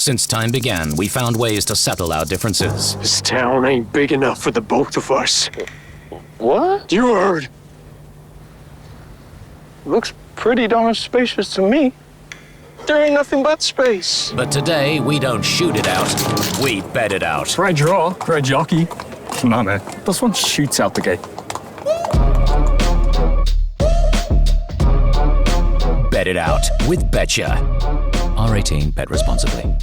Since time began, we found ways to settle our differences. This town ain't big enough for the both of us. What? You heard. Looks pretty darn spacious to me. There ain't nothing but space. But today, we don't shoot it out, we bet it out. Great draw, great jockey. Come on, man. This one shoots out the gate. Bet it out with Betcha. R18, bet responsibly.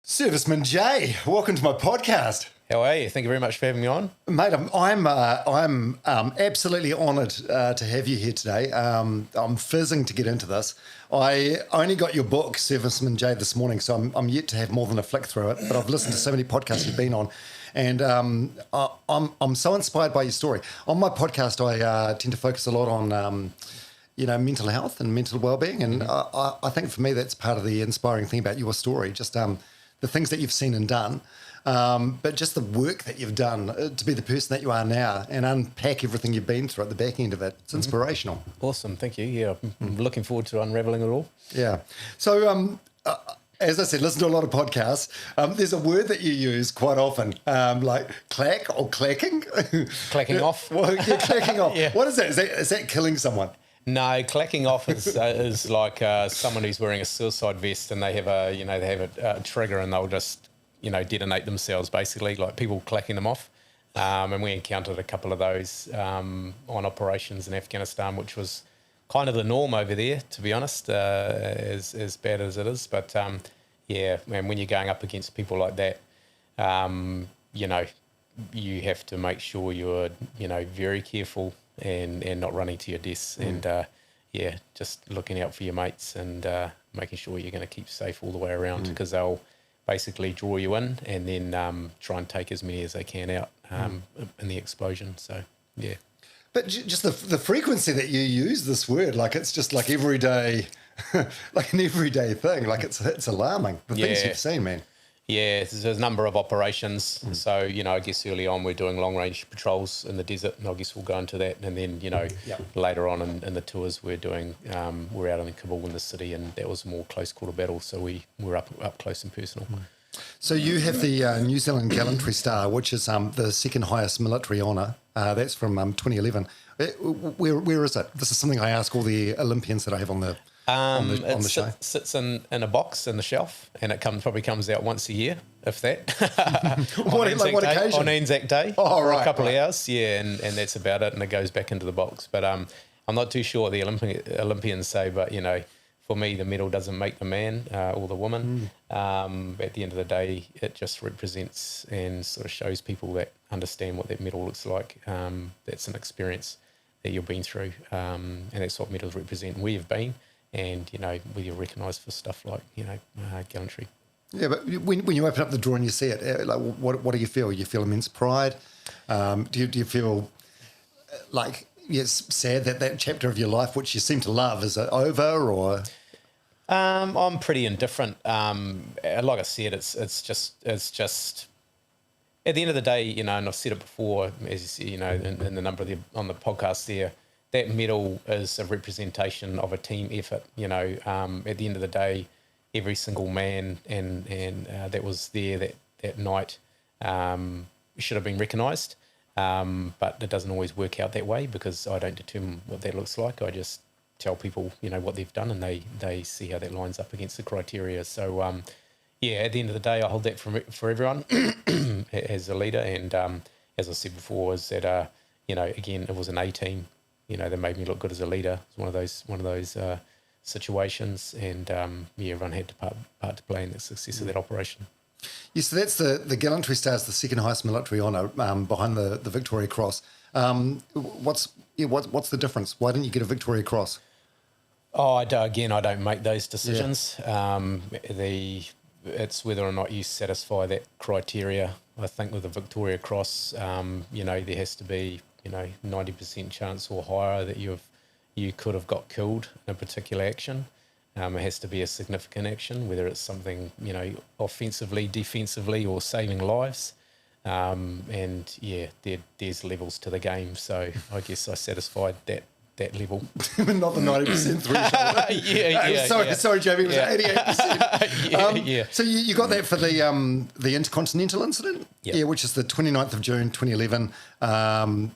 Serviceman J, welcome to my podcast. How are you? Thank you very much for having me on. Mate, I'm absolutely honoured to have you here today. I'm fizzing to get into this. I only got your book, Serviceman J, this morning, so I'm yet to have more than a flick through it, but I've listened to so many podcasts you've been on, and I'm so inspired by your story. On my podcast, I tend to focus a lot on mental health and mental well-being, and I think for me that's part of the inspiring thing about your story, just the things that you've seen and done. But just the work that you've done to be the person that you are now and unpack everything you've been through at the back end of it. It's inspirational. Awesome. Thank you. Yeah, I'm looking forward to unravelling it all. Yeah. So, as I said, listen to a lot of podcasts. There's a word that you use quite often, like clack or clacking. Clacking off. Well, yeah, clacking off. Yeah. What is that? Is that killing someone? No, clacking off is like someone who's wearing a suicide vest and they have a trigger and they'll just detonate themselves, basically, like people clacking them off. And we encountered a couple of those on operations in Afghanistan, which was kind of the norm over there, to be honest, as bad as it is. But yeah, man, when you're going up against people like that, you have to make sure you're, very careful and not running to your deaths and, just looking out for your mates and making sure you're going to keep safe all the way around because they'll basically draw you in and then try and take as many as they can out in the explosion. So, yeah. But just the frequency that you use this word, like it's just like everyday, like an everyday thing. Like it's alarming, the things you've seen, man. Yeah, there's a number of operations. So, I guess early on we're doing long-range patrols in the desert, and I guess we'll go into that. And then, later on in the tours we're doing, we're out in Kabul in the city, and that was a more close-quarter battle, so we were up close and personal. So you have the New Zealand Gallantry Star, which is the second highest military honour. That's from 2011. Where is it? This is something I ask all the Olympians that I have on the show. It sits in a box in the shelf, and it probably comes out once a year, if that. What occasion? On Anzac Day. Oh, for right. a couple of hours, yeah, and that's about it, and it goes back into the box. But I'm not too sure what the Olympians say, but, for me, the medal doesn't make the man or the woman. At the end of the day, it just represents and sort of shows people that understand what that medal looks like. That's an experience that you've been through, and that's what medals represent. We have been. And, we are recognised for stuff like, gallantry. Yeah, but when you open up the drawer and you see it, like, what do you feel? You feel immense pride? Do you feel like, sad that chapter of your life, which you seem to love, is it over or...? I'm pretty indifferent. Like I said, it's just at the end of the day, and I've said it before, as in the number on the podcast there, that medal is a representation of a team effort. At the end of the day, every single man and that was there that night should have been recognised. But it doesn't always work out that way because I don't determine what that looks like. I just tell people, what they've done and they see how that lines up against the criteria. So, at the end of the day, I hold that for everyone as a leader. And as I said before, is that, again, it was an A team. That made me look good as a leader. It's one of those situations, and everyone had part to play in the success of that operation. Yes, so that's the Gallantry Star is the second highest military honour behind the Victoria Cross. What's the difference? Why didn't you get a Victoria Cross? Oh, I don't make those decisions. Yeah. It's whether or not you satisfy that criteria. I think with the Victoria Cross, there has to be 90% chance or higher that you could have got killed in a particular action. It has to be a significant action, whether it's something, offensively, defensively, or saving lives. There's levels to the game. So I guess I satisfied that that level. Not the 90% threshold. Sorry, Jamie, it was 88%. So you got that for the Intercontinental incident? Yep. Yeah, which is the 29th of June 2011,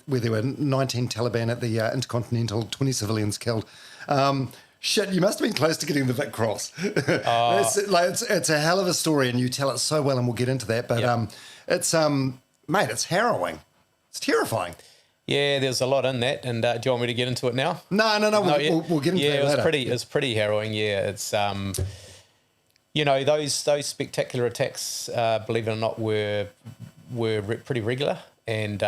where there were 19 Taliban at the Intercontinental, 20 civilians killed. Shit, you must have been close to getting the Vic Cross. It's a hell of a story, and you tell it so well, and we'll get into that. But it's it's harrowing. It's terrifying. Yeah, there's a lot in that. And do you want me to get into it now? No. We'll get into that later. It's pretty harrowing. Yeah, it's those spectacular attacks, believe it or not, were pretty regular. And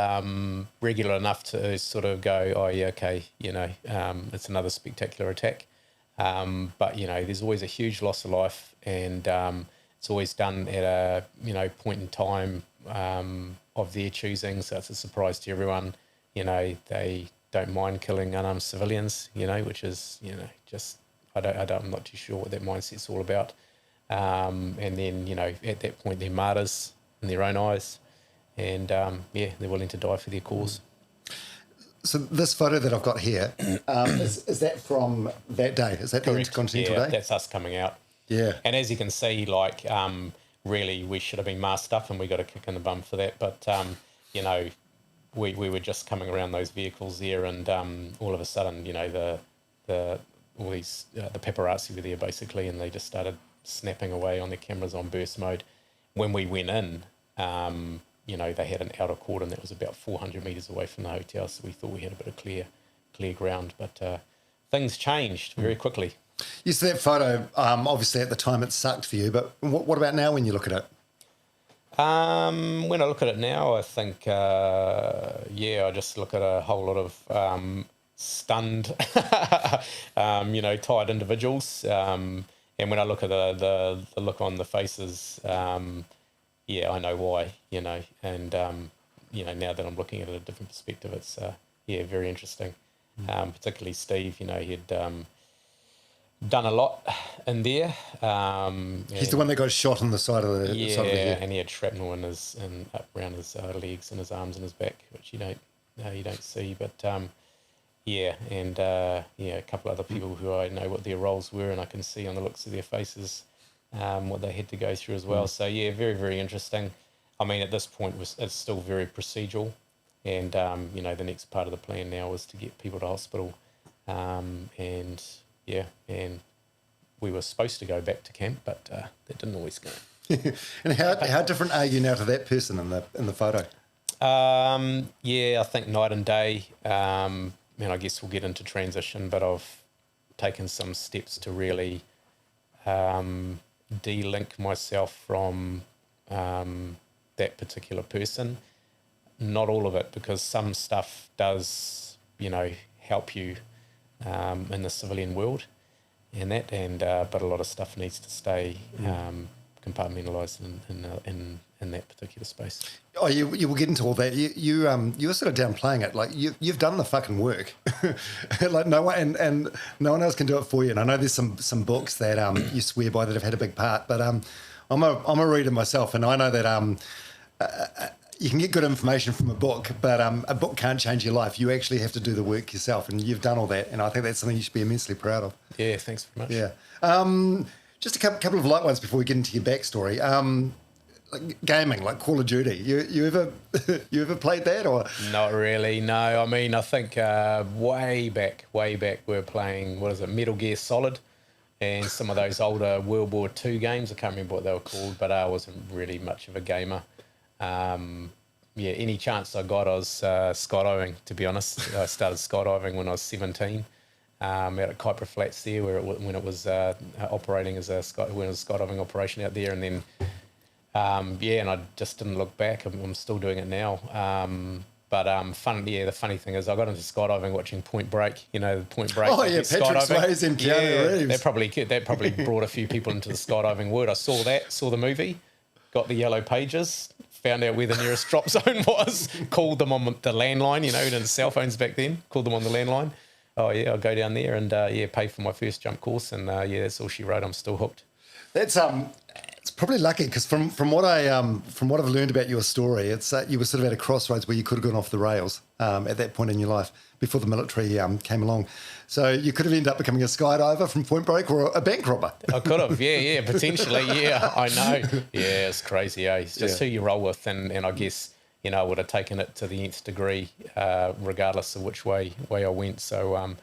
regular enough to sort of go, oh yeah, okay, it's another spectacular attack. But there's always a huge loss of life, and it's always done at a point in time of their choosing. So it's a surprise to everyone. They don't mind killing unarmed civilians. Which is just I'm not too sure what that mindset's all about. And then at that point they're martyrs in their own eyes. And they're willing to die for their cause. So this photo that I've got here, is that from that day? Is that the Intercontinental Day? That's us coming out. Yeah. And as you can see, really we should have been masked up and we got a kick in the bum for that. But, we were just coming around those vehicles there, and all of a sudden, the paparazzi were there basically, and they just started snapping away on their cameras on burst mode. When we went in, they had an outer cordon that was about 400 metres away from the hotel, so we thought we had a bit of clear ground. But things changed very quickly. You see that photo, obviously at the time it sucked for you, but what about now when you look at it? When I look at it now, I think, I just look at a whole lot of stunned, tired individuals. And when I look at the look on the faces, I know why, and, now that I'm looking at it at a different perspective, it's, very interesting. Particularly Steve, he had done a lot in there. He's the one that got shot on the side of the side of the head. And he had shrapnel up around his legs and his arms and his back, which you don't see. But a couple other people who I know what their roles were, and I can see on the looks of their faces what they had to go through as well. So very, very interesting. I mean, at this point it's still very procedural, and the next part of the plan now was to get people to hospital, and we were supposed to go back to camp, but that didn't always go. And how different are you now to that person in the photo? I think night and day. And I guess we'll get into transition, but I've taken some steps to really de-link myself from that particular person. Not all of it, because some stuff does, help you in the civilian world but a lot of stuff needs to stay compartmentalised in that particular space. Oh, you will get into all that. You were sort of downplaying it. Like you've done the fucking work. Like no one and no one else can do it for you. And I know there's some books that you swear by that have had a big part. But I'm a reader myself, and I know that you can get good information from a book, but a book can't change your life. You actually have to do the work yourself, and you've done all that. And I think that's something you should be immensely proud of. Yeah, thanks very much. Yeah. Just a couple of light ones before we get into your backstory. Like gaming, like Call of Duty. You ever played that or? Not really. No. I mean, I think way back, we were playing Metal Gear Solid, and some of those older World War II games. I can't remember what they were called, but I wasn't really much of a gamer. Any chance I got, I was skydiving. To be honest, I started skydiving when I was 17. Out at Kuiper Flats there, when it was operating as when it was a skydiving operation out there, and then and I just didn't look back. I'm still doing it now. The funny thing is, I got into skydiving watching Point Break. The Point Break. Oh yeah, Patrick Swayze and Keanu Reeves. That probably brought a few people into the skydiving world. I saw the movie, got the yellow pages, found out where the nearest drop zone was, called them on the landline. And cell phones back then, called them on the landline. Oh yeah, I'll go down there and pay for my first jump course, and that's all she wrote. I'm still hooked. That's It's probably lucky because from what I've learned about your story, it's you were sort of at a crossroads where you could have gone off the rails at that point in your life before the military came along. So you could have ended up becoming a skydiver from Point Break or a bank robber. I could have, yeah, potentially, yeah, I know. Yeah, it's crazy, eh? It's just who you roll with, and I guess, you know, I would have taken it to the nth degree, regardless of which way I went. So,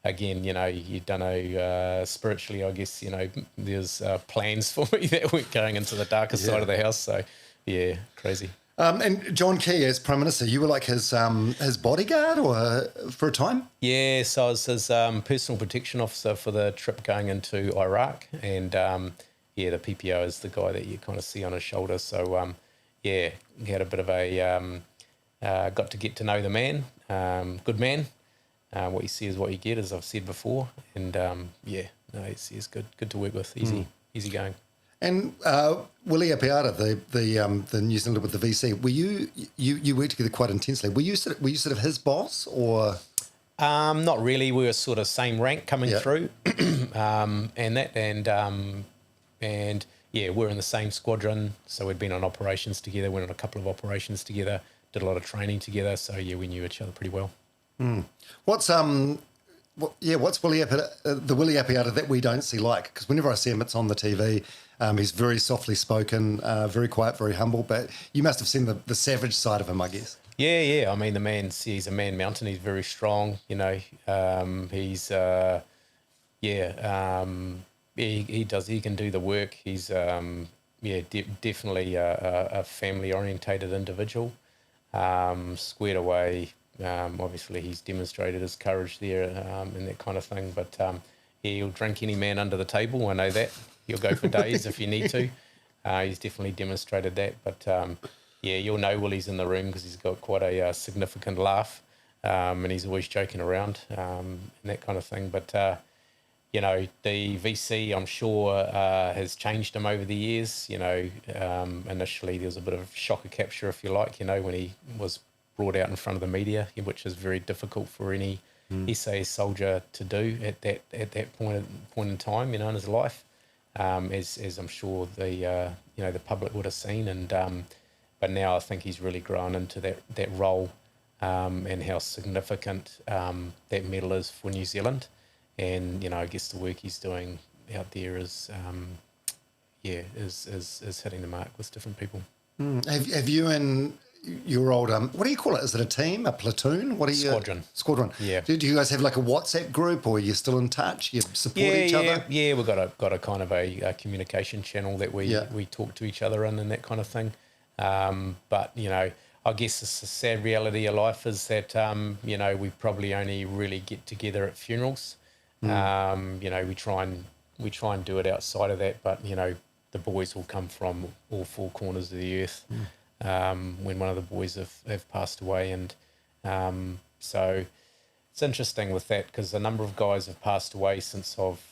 again, you know, you don't know, spiritually, I guess, you know, there's plans for me that weren't going into the darker side of the house. So, yeah, crazy. And John Key, as Prime Minister, you were like his bodyguard or for a time? Yeah, so I was his personal protection officer for the trip going into Iraq. And, yeah, the PPO is the guy that you kind of see on his shoulder. So, yeah, he had a bit of a, got to get to know the man, good man. What you see is what you get, as I've said before. And, yeah, no, he's good to work with, easy going. And Willie Apiata, the New Zealander with the VC, were you worked together quite intensely. Were you sort of his boss or? Not really. We were sort of same rank coming through, and yeah, we're in the same squadron. So we'd been on operations together. Went on a couple of operations together. Did a lot of training together. So yeah, we knew each other pretty well. What's Willie Apiata, the Willie Apiata that we don't see like? Because whenever I see him, it's on the TV. He's very softly spoken, very quiet, very humble. But you must have seen the savage side of him, I guess. Yeah. I mean, he's a man mountain. He's very strong. You know, he's he can do the work. He's definitely a family orientated individual. Squared away. Obviously, he's demonstrated his courage there and that kind of thing. But he'll drink any man under the table. I know that. He'll go for days if you need to. He's definitely demonstrated that. But yeah, you'll know Willie's in the room because he's got quite a significant laugh, and he's always joking around and that kind of thing. But you know, the VC, I'm sure, has changed him over the years. You know, initially there was a bit of shock of capture, if you like. You know, when he was brought out in front of the media, which is very difficult for any SAS soldier to do at that point in time, you know, in his life, as I'm sure the public would have seen, and but now I think he's really grown into that role, and how significant that medal is for New Zealand, and you know, I guess the work he's doing out there is hitting the mark with different people. Have you and your old what do you call it? Is it a team, a platoon? What are you? Squadron. Yeah. Do you guys have like a WhatsApp group, or are you still in touch? You support each other? Yeah, we've got a kind of a communication channel that we talk to each other in and that kind of thing. But you know, I guess the sad reality of life is that you know, we probably only really get together at funerals. You know, we try and do it outside of that, but you know, the boys will come from all four corners of the earth. When one of the boys have passed away, and so it's interesting with that because a number of guys have passed away since I've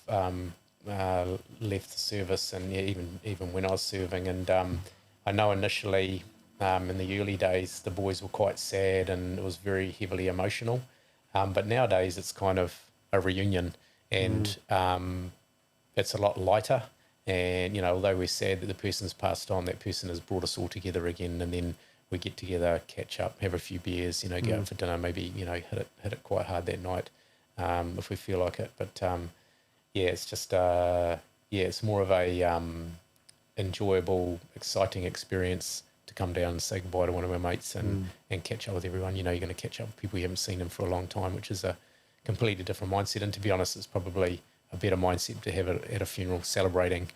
left the service, and even when I was serving. And I know initially in the early days the boys were quite sad and it was very heavily emotional, but nowadays it's kind of a reunion, and it's a lot lighter. And, you know, although we're sad that the person's passed on, that person has brought us all together again, and then we get together, catch up, have a few beers, you know, go out for dinner, maybe, you know, hit it quite hard that night if we feel like it. But, yeah, it's just, it's more of a enjoyable, exciting experience to come down and say goodbye to one of our mates and catch up with everyone. You know, you're going to catch up with people you haven't seen them for a long time, which is a completely different mindset. And to be honest, it's probably a better mindset to have it at a funeral, celebrating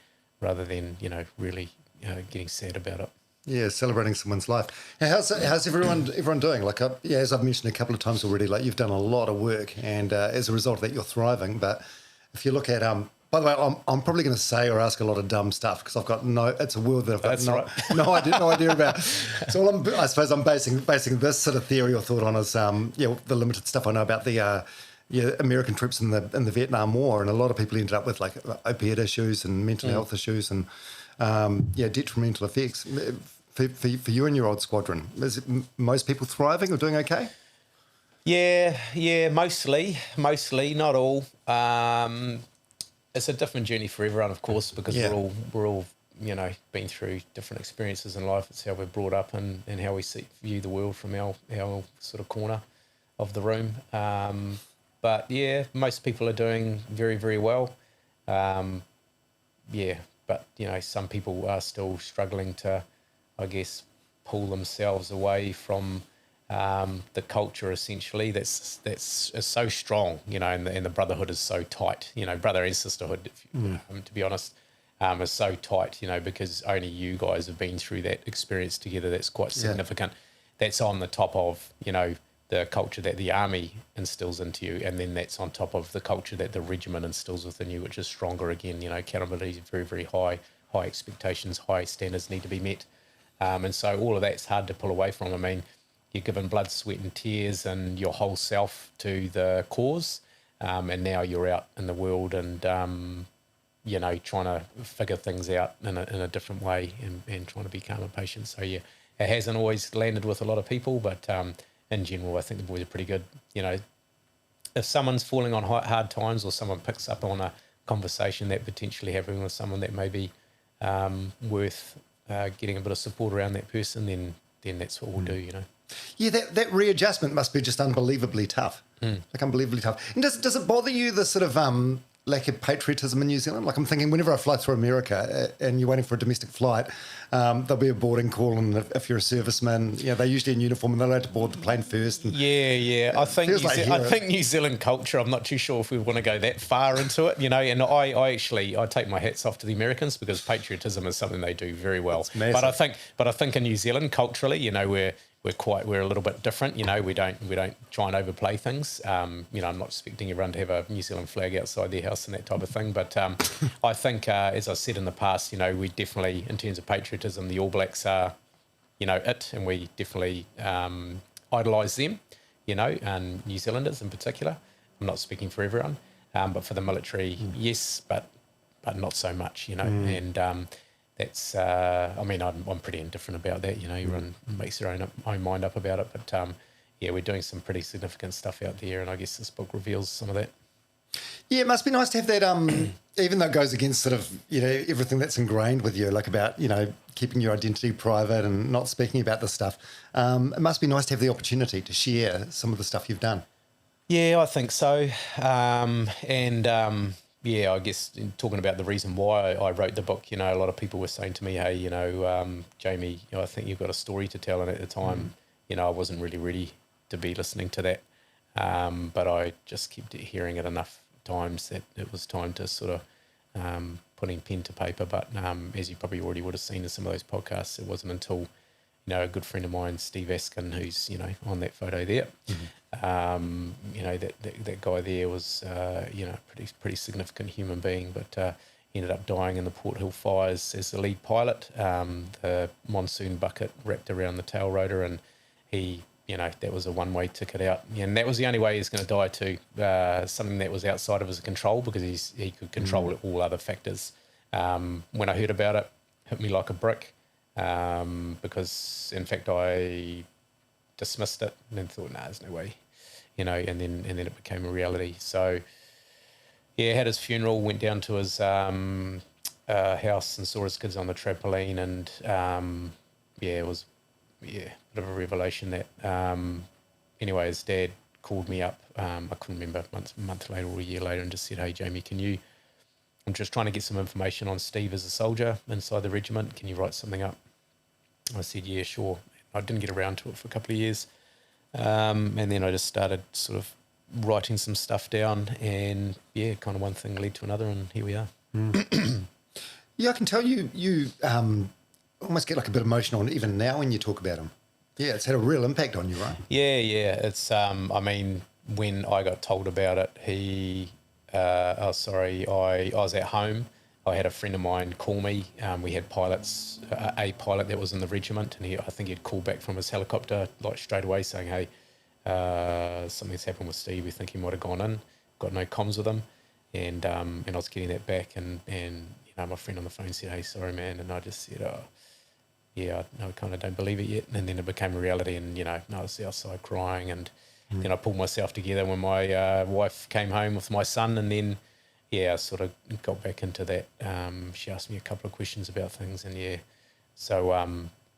rather than, you know, really getting sad about it. Yeah, celebrating someone's life. How's everyone doing? Like, as I've mentioned a couple of times already, like you've done a lot of work, and as a result of that, you're thriving. But if you look at, by the way, I'm probably going to say or ask a lot of dumb stuff because I've got it's a world that I've got no idea about. So I suppose I'm basing this sort of theory or thought on is, the limited stuff I know about the American troops in the Vietnam War, and a lot of people ended up with like opiate issues and mental health issues and detrimental effects. For you and your old squadron, is most people thriving or doing okay? Yeah, mostly, not all. It's a different journey for everyone, of course, because we're all been through different experiences in life. It's how we're brought up and how we view the world from our sort of corner of the room. But yeah, most people are doing very, very well. But some people are still struggling to, I guess, pull themselves away from the culture essentially that's so strong, and the brotherhood is so tight, brother and sisterhood, to be honest, is so tight, because only you guys have been through that experience together. That's quite significant. That's on the top of, the culture that the army instills into you, and then that's on top of the culture that the regiment instills within you, which is stronger again. Accountability is very, very high expectations, high standards need to be met. And so all of that's hard to pull away from. I mean, you're given blood, sweat and tears and your whole self to the cause. And now you're out in the world and, trying to figure things out in a different way and trying to be calm and patient. So, yeah, it hasn't always landed with a lot of people, but in general, I think the boys are pretty good. If someone's falling on hard times or someone picks up on a conversation that potentially having with someone that may be worth getting a bit of support around that person, then that's what we'll do, Yeah, that readjustment must be just unbelievably tough. Like unbelievably tough. And does it bother you, the sort of lack of patriotism in New Zealand? Like I'm thinking whenever I fly through America and you're waiting for a domestic flight, there'll be a boarding call, and if you're a serviceman, they're usually in uniform and they're allowed to board the plane first. And I think New Zealand culture, I'm not too sure if we want to go that far into it, and I take my hats off to the Americans because patriotism is something they do very well. But I think in New Zealand culturally, we're a little bit different. We don't try and overplay things. I'm not expecting everyone to have a New Zealand flag outside their house and that type of thing. But I think, as I said in the past, we definitely, in terms of patriotism, the All Blacks are, and we definitely idolise them, and New Zealanders in particular. I'm not speaking for everyone, but for the military, yes, but not so much, and. That's, I'm pretty indifferent about that. Everyone makes their own mind up about it. But, we're doing some pretty significant stuff out there, and I guess this book reveals some of that. Yeah, it must be nice to have that, even though it goes against sort of, everything that's ingrained with you, like about, keeping your identity private and not speaking about this stuff. It must be nice to have the opportunity to share some of the stuff you've done. Yeah, I think so. I guess talking about the reason why I wrote the book, a lot of people were saying to me, hey, Jamie, I think you've got a story to tell. And at the time, I wasn't really ready to be listening to that. But I just kept hearing it enough times that it was time to sort of putting pen to paper. But as you probably already would have seen in some of those podcasts, it wasn't until, a good friend of mine, Steve Askin, who's, on that photo there, that guy there was, pretty significant human being, but he ended up dying in the Port Hill fires as the lead pilot. The monsoon bucket wrapped around the tail rotor, and he, that was a one-way ticket out. And that was the only way he was going to die too, something that was outside of his control, because he could control all other factors. When I heard about it hit me like a brick, because in fact I dismissed it and then thought, there's no way, and then it became a reality. So had his funeral, went down to his house and saw his kids on the trampoline, and it was a bit of a revelation that anyway, his dad called me up, I couldn't remember, a month later or a year later, and just said, hey Jamie, I'm just trying to get some information on Steve as a soldier inside the regiment, can you write something up? I said, yeah, sure. I didn't get around to it for a couple of years. And then I just started sort of writing some stuff down, and kind of one thing led to another, and here we are. Yeah, I can tell you almost get like a bit emotional even now when you talk about him. Yeah, it's had a real impact on you, right? Yeah. It's, when I got told about it, I was at home. I had a friend of mine call me. We had pilots, a pilot that was in the regiment, and I think he'd called back from his helicopter like straight away saying, hey, something's happened with Steve. We think he might have gone in. Got no comms with him. And I was getting that back, and my friend on the phone said, hey, sorry, man. And I just said, I kind of don't believe it yet. And then it became a reality, and, I was outside crying, and then I pulled myself together when my wife came home with my son, and then yeah, I sort of got back into that. She asked me a couple of questions about things, and yeah, so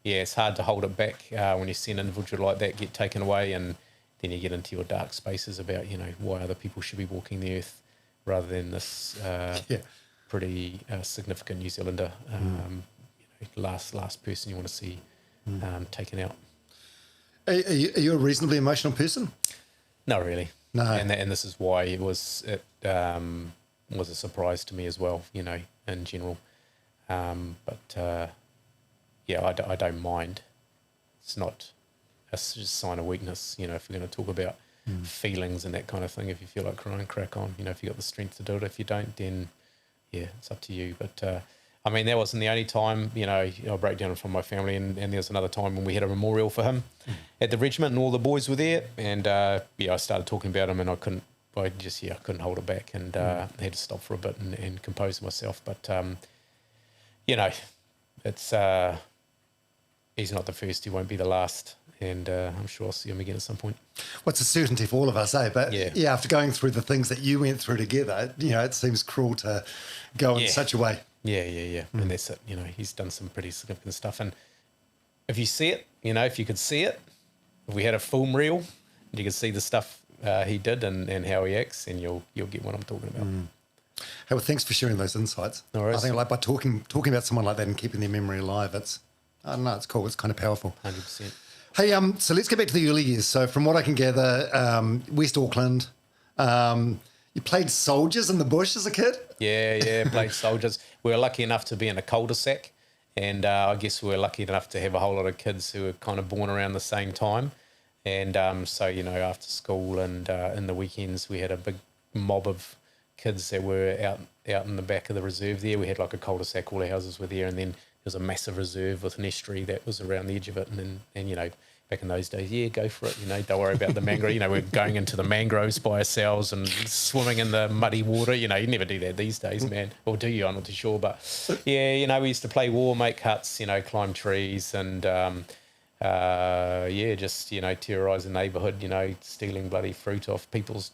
yeah, it's hard to hold it back when you see an individual like that get taken away, and then you get into your dark spaces about, why other people should be walking the earth rather than this pretty significant New Zealander, last person you want to see taken out. Are you a reasonably emotional person? Not really. No. And this is why it was a surprise to me as well, in general. But I don't mind. It's not a sign of weakness, if you're going to talk about feelings and that kind of thing. If you feel like crying, crack on. If you've got the strength to do it. If you don't, then, yeah, it's up to you. But, I mean, that wasn't the only time, I broke down from my family, and there was another time when we had a memorial for him at the regiment, and all the boys were there. And, I started talking about him, and I couldn't hold it back, and I had to stop for a bit and compose myself. But, it's... he's not the first, he won't be the last, and I'm sure I'll see him again at some point. Well, it's a certainty for all of us, eh? But yeah, after going through the things that you went through together, it seems cruel to go in such a way. Yeah. And that's it. He's done some pretty significant stuff, and if you see it, if you could see it, if we had a film reel, you could see the stuff he did and how he acts, and you'll get what I'm talking about. Hey, well, thanks for sharing those insights. No worries. I think by talking about someone like that and keeping their memory alive, it's cool. It's kind of powerful. 100%. Hey, so let's get back to the early years. So from what I can gather, West Auckland, you played soldiers in the bush as a kid? Yeah, played soldiers. We were lucky enough to be in a cul-de-sac, and I guess we were lucky enough to have a whole lot of kids who were kind of born around the same time. And so, after school and in the weekends, we had a big mob of kids that were out in the back of the reserve there. We had like a cul-de-sac, all our houses were there, and then there was a massive reserve with an estuary that was around the edge of it, and back in those days, go for it, don't worry about the mangrove. We're going into the mangroves by ourselves and swimming in the muddy water. You never do that these days, man. Or do you? I'm not too sure. But yeah, we used to play war, make huts, climb trees, and just terrorise the neighbourhood, stealing bloody fruit off people's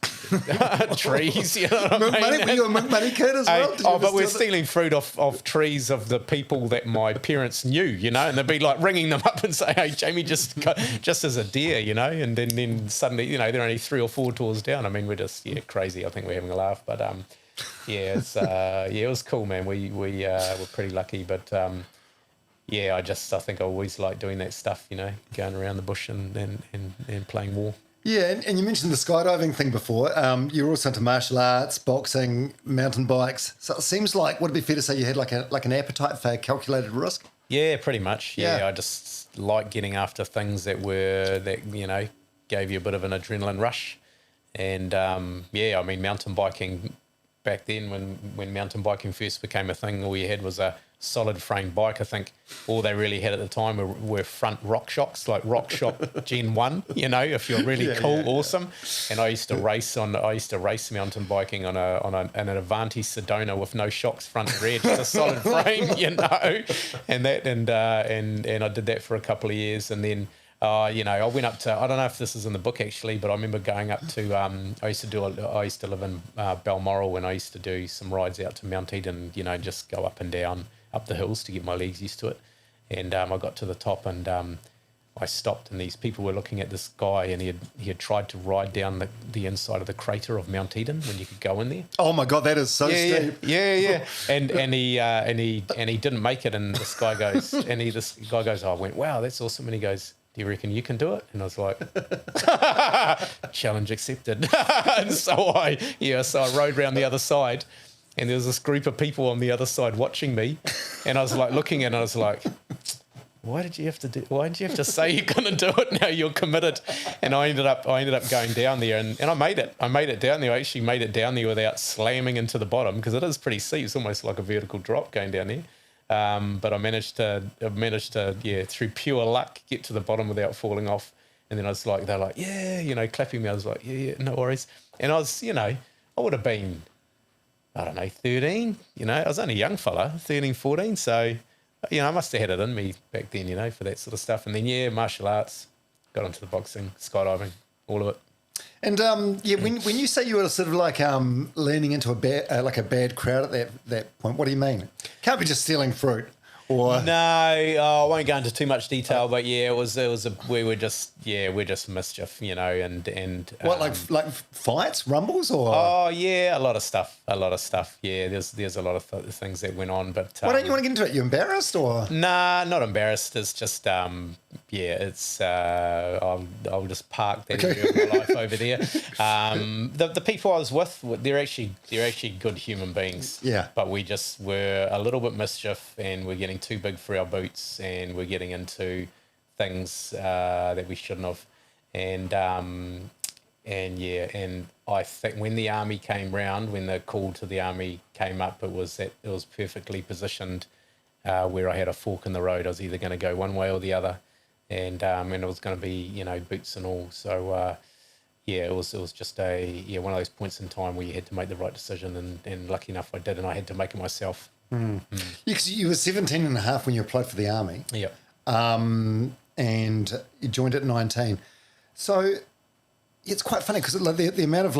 trees. You know what I mean? Were you a money kid as well? But we're stealing fruit off trees of the people that my parents knew, and they'd be like ringing them up and say, "Hey, Jamie, just as a deer," and then suddenly, they're only 3 or 4 doors down. I mean, we're just crazy. I think we're having a laugh, but it's it was cool, man. We were pretty lucky, but. I think I always like doing that stuff, going around the bush and playing war. Yeah, and you mentioned the skydiving thing before. You're also into martial arts, boxing, mountain bikes. So it seems like, would it be fair to say you had like an appetite for calculated risk? Yeah, pretty much. Yeah, I just like getting after things that gave you a bit of an adrenaline rush. And mountain biking back then, when mountain biking first became a thing, all you had was a solid frame bike. I think all they really had at the time were front rock shocks, like Rock Shock Gen 1, if you're really cool, awesome. And I used to race mountain biking on an Avanti Sedona with no shocks, front and rear, just a solid frame, and I did that for a couple of years, and then I went up to, I don't know if this is in the book actually, but I remember going up to, I used to live in Balmoral, and I used to do some rides out to Mount Eden, just go up and down, up the hills to get my legs used to it. And I got to the top, and I stopped, and these people were looking at this guy, and he had tried to ride down the inside of the crater of Mount Eden when you could go in there. Oh my God, that is so steep. Yeah. And he didn't make it, and this guy goes, I went, wow, that's awesome. And he goes, do you reckon you can do it? And I was like, challenge accepted. And so I rode around the other side, and there was this group of people on the other side watching me, and I was like looking, and I was like, why did you have to say you're going to do it now? You're committed. And I ended up going down there, and I made it. I made it down there. I actually made it down there without slamming into the bottom, because it is pretty steep. It's almost like a vertical drop going down there. But I managed to through pure luck, get to the bottom without falling off. And then they're like, yeah, clapping me. I was like, yeah, no worries. And I was, I would have been, I don't know, 13, I was only a young fella, 13, 14. So, I must have had it in me back then, for that sort of stuff. And then, martial arts, got into the boxing, skydiving, all of it. And when you say you were sort of like leaning into a bad crowd at that point, what do you mean? Can't be just stealing fruit. Or No, I won't go into too much detail, but yeah, we're just mischief, and what, like fights, rumbles, or? Oh yeah, a lot of stuff. Yeah, there's a lot of things that went on, but why don't you want to get into it? You embarrassed, or? Nah, not embarrassed. It's just it's I'll just park that area of my life over there. The people I was with, they're actually good human beings. Yeah. But we just were a little bit mischief, and we're getting too big for our boots, and we're getting into things that we shouldn't have, and I think when the army came round, when the call to the army came up, it was perfectly positioned where I had a fork in the road. I was either going to go one way or the other, and it was going to be boots and all. So it was just one of those points in time where you had to make the right decision, and lucky enough I did, and I had to make it myself. You were 17 and a half when you applied for the army. Yep. And you joined at 19. So it's quite funny because the amount of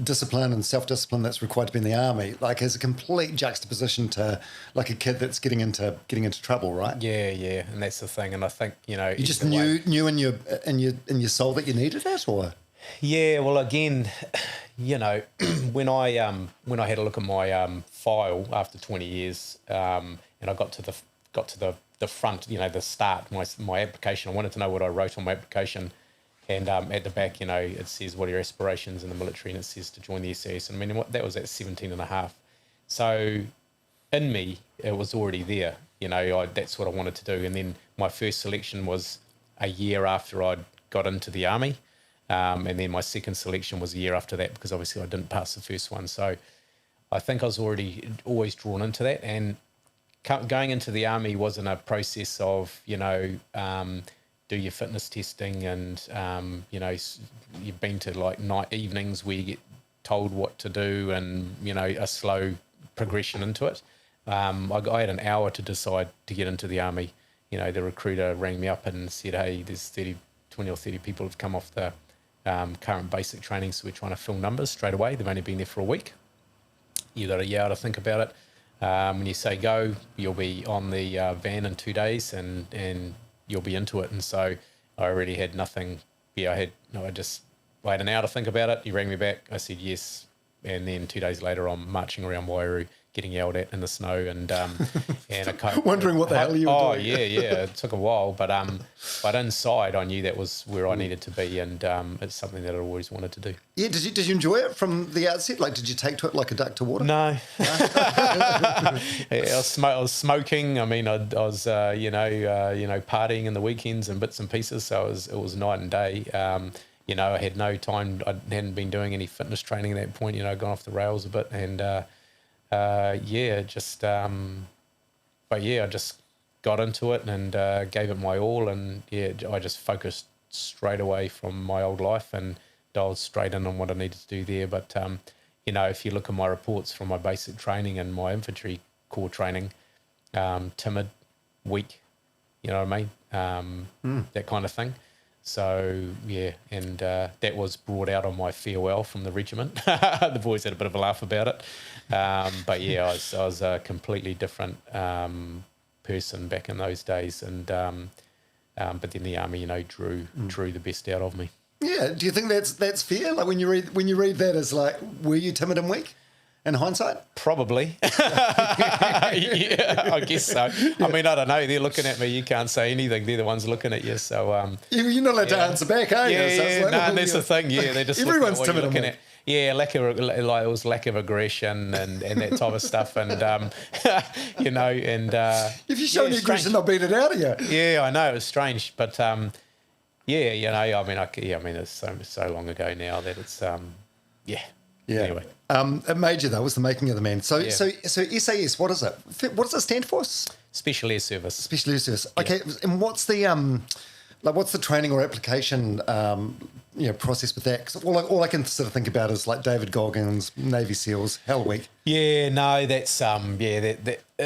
discipline and self-discipline that's required to be in the army, is a complete juxtaposition to like a kid that's getting into trouble, right? Yeah, and that's the thing. And I think you just knew in your soul that you needed it, or? Yeah, well, again, when I had a look at my file after 20 years, and I got to the front, the start, my application. I wanted to know what I wrote on my application, and at the back, it says what are your aspirations in the military, and it says to join the SAS. And I mean, that was at 17 and a half. So in me, it was already there. That's what I wanted to do. And then my first selection was a year after I'd got into the army. And then my second selection was a year after that, because obviously I didn't pass the first one. So I think I was always drawn into that. And going into the army wasn't a process of, do your fitness testing and, you've been to night evenings where you get told what to do and, a slow progression into it. I had an hour to decide to get into the army. The recruiter rang me up and said, hey, there's 20 or 30 people have come off the current basic training, so we're trying to fill numbers straight away. They've only been there for a week. You've got a year to think about it. When you say go, you'll be on the van in 2 days, and you'll be into it. And so I already had nothing. Yeah, I had an hour to think about it. He rang me back. I said yes, and then 2 days later, I'm marching around Wairu, getting yelled at in the snow, and wondering what the hell you were doing. Oh yeah, it took a while, but inside I knew that was where I needed to be, and it's something that I always wanted to do. Yeah, did you enjoy it from the outset? Did you take to it like a duck to water? No. I was smoking. I mean, I was partying in the weekends and bits and pieces. So it was night and day. I had no time. I hadn't been doing any fitness training at that point. Gone off the rails a bit, and I just got into it and gave it my all, and I just focused straight away from my old life and dialed straight in on what I needed to do there. But if you look at my reports from my basic training and my infantry corps training, timid, weak, you know what I mean, that kind of thing. So and that was brought out on my farewell from the regiment. The boys had a bit of a laugh about it, but I was a completely different person back in those days, and but then the army, drew the best out of me. Yeah, do you think that's fair? When you read that, as were you timid and weak? In hindsight? Probably. Yeah, I guess so. I mean, I don't know. They're looking at me. You can't say anything. They're the ones looking at you. So you're not allowed to answer back, are you? Yeah, that's the thing. Yeah, they're just everyone's looking at what timid you're looking at. Yeah, it was lack of aggression and that type of stuff, and if you show any aggression, they'll beat it out of you. Yeah, I know, it was strange, but I mean, it's so long ago now that it's Anyway. It made you, though, was the making of the man. So SAS, what is it? What does it stand for? Special Air Service. Special Air Service. Okay, and what's the training or application process with that? 'Cause all I can sort of think about is like David Goggins, Navy SEALs, Hell Week. Yeah, no, that's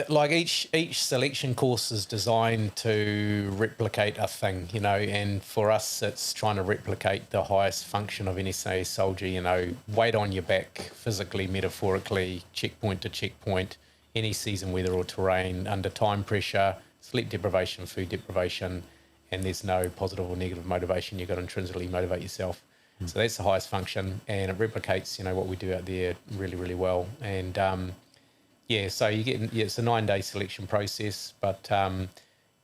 like each selection course is designed to replicate a thing, and for us it's trying to replicate the highest function of an SAS soldier, weight on your back, physically, metaphorically, checkpoint to checkpoint, any season, weather or terrain, under time pressure, sleep deprivation, food deprivation, and there's no positive or negative motivation. You've got to intrinsically motivate yourself. So that's the highest function, and it replicates, what we do out there really, really well. And so you get, it's a 9-day selection process, but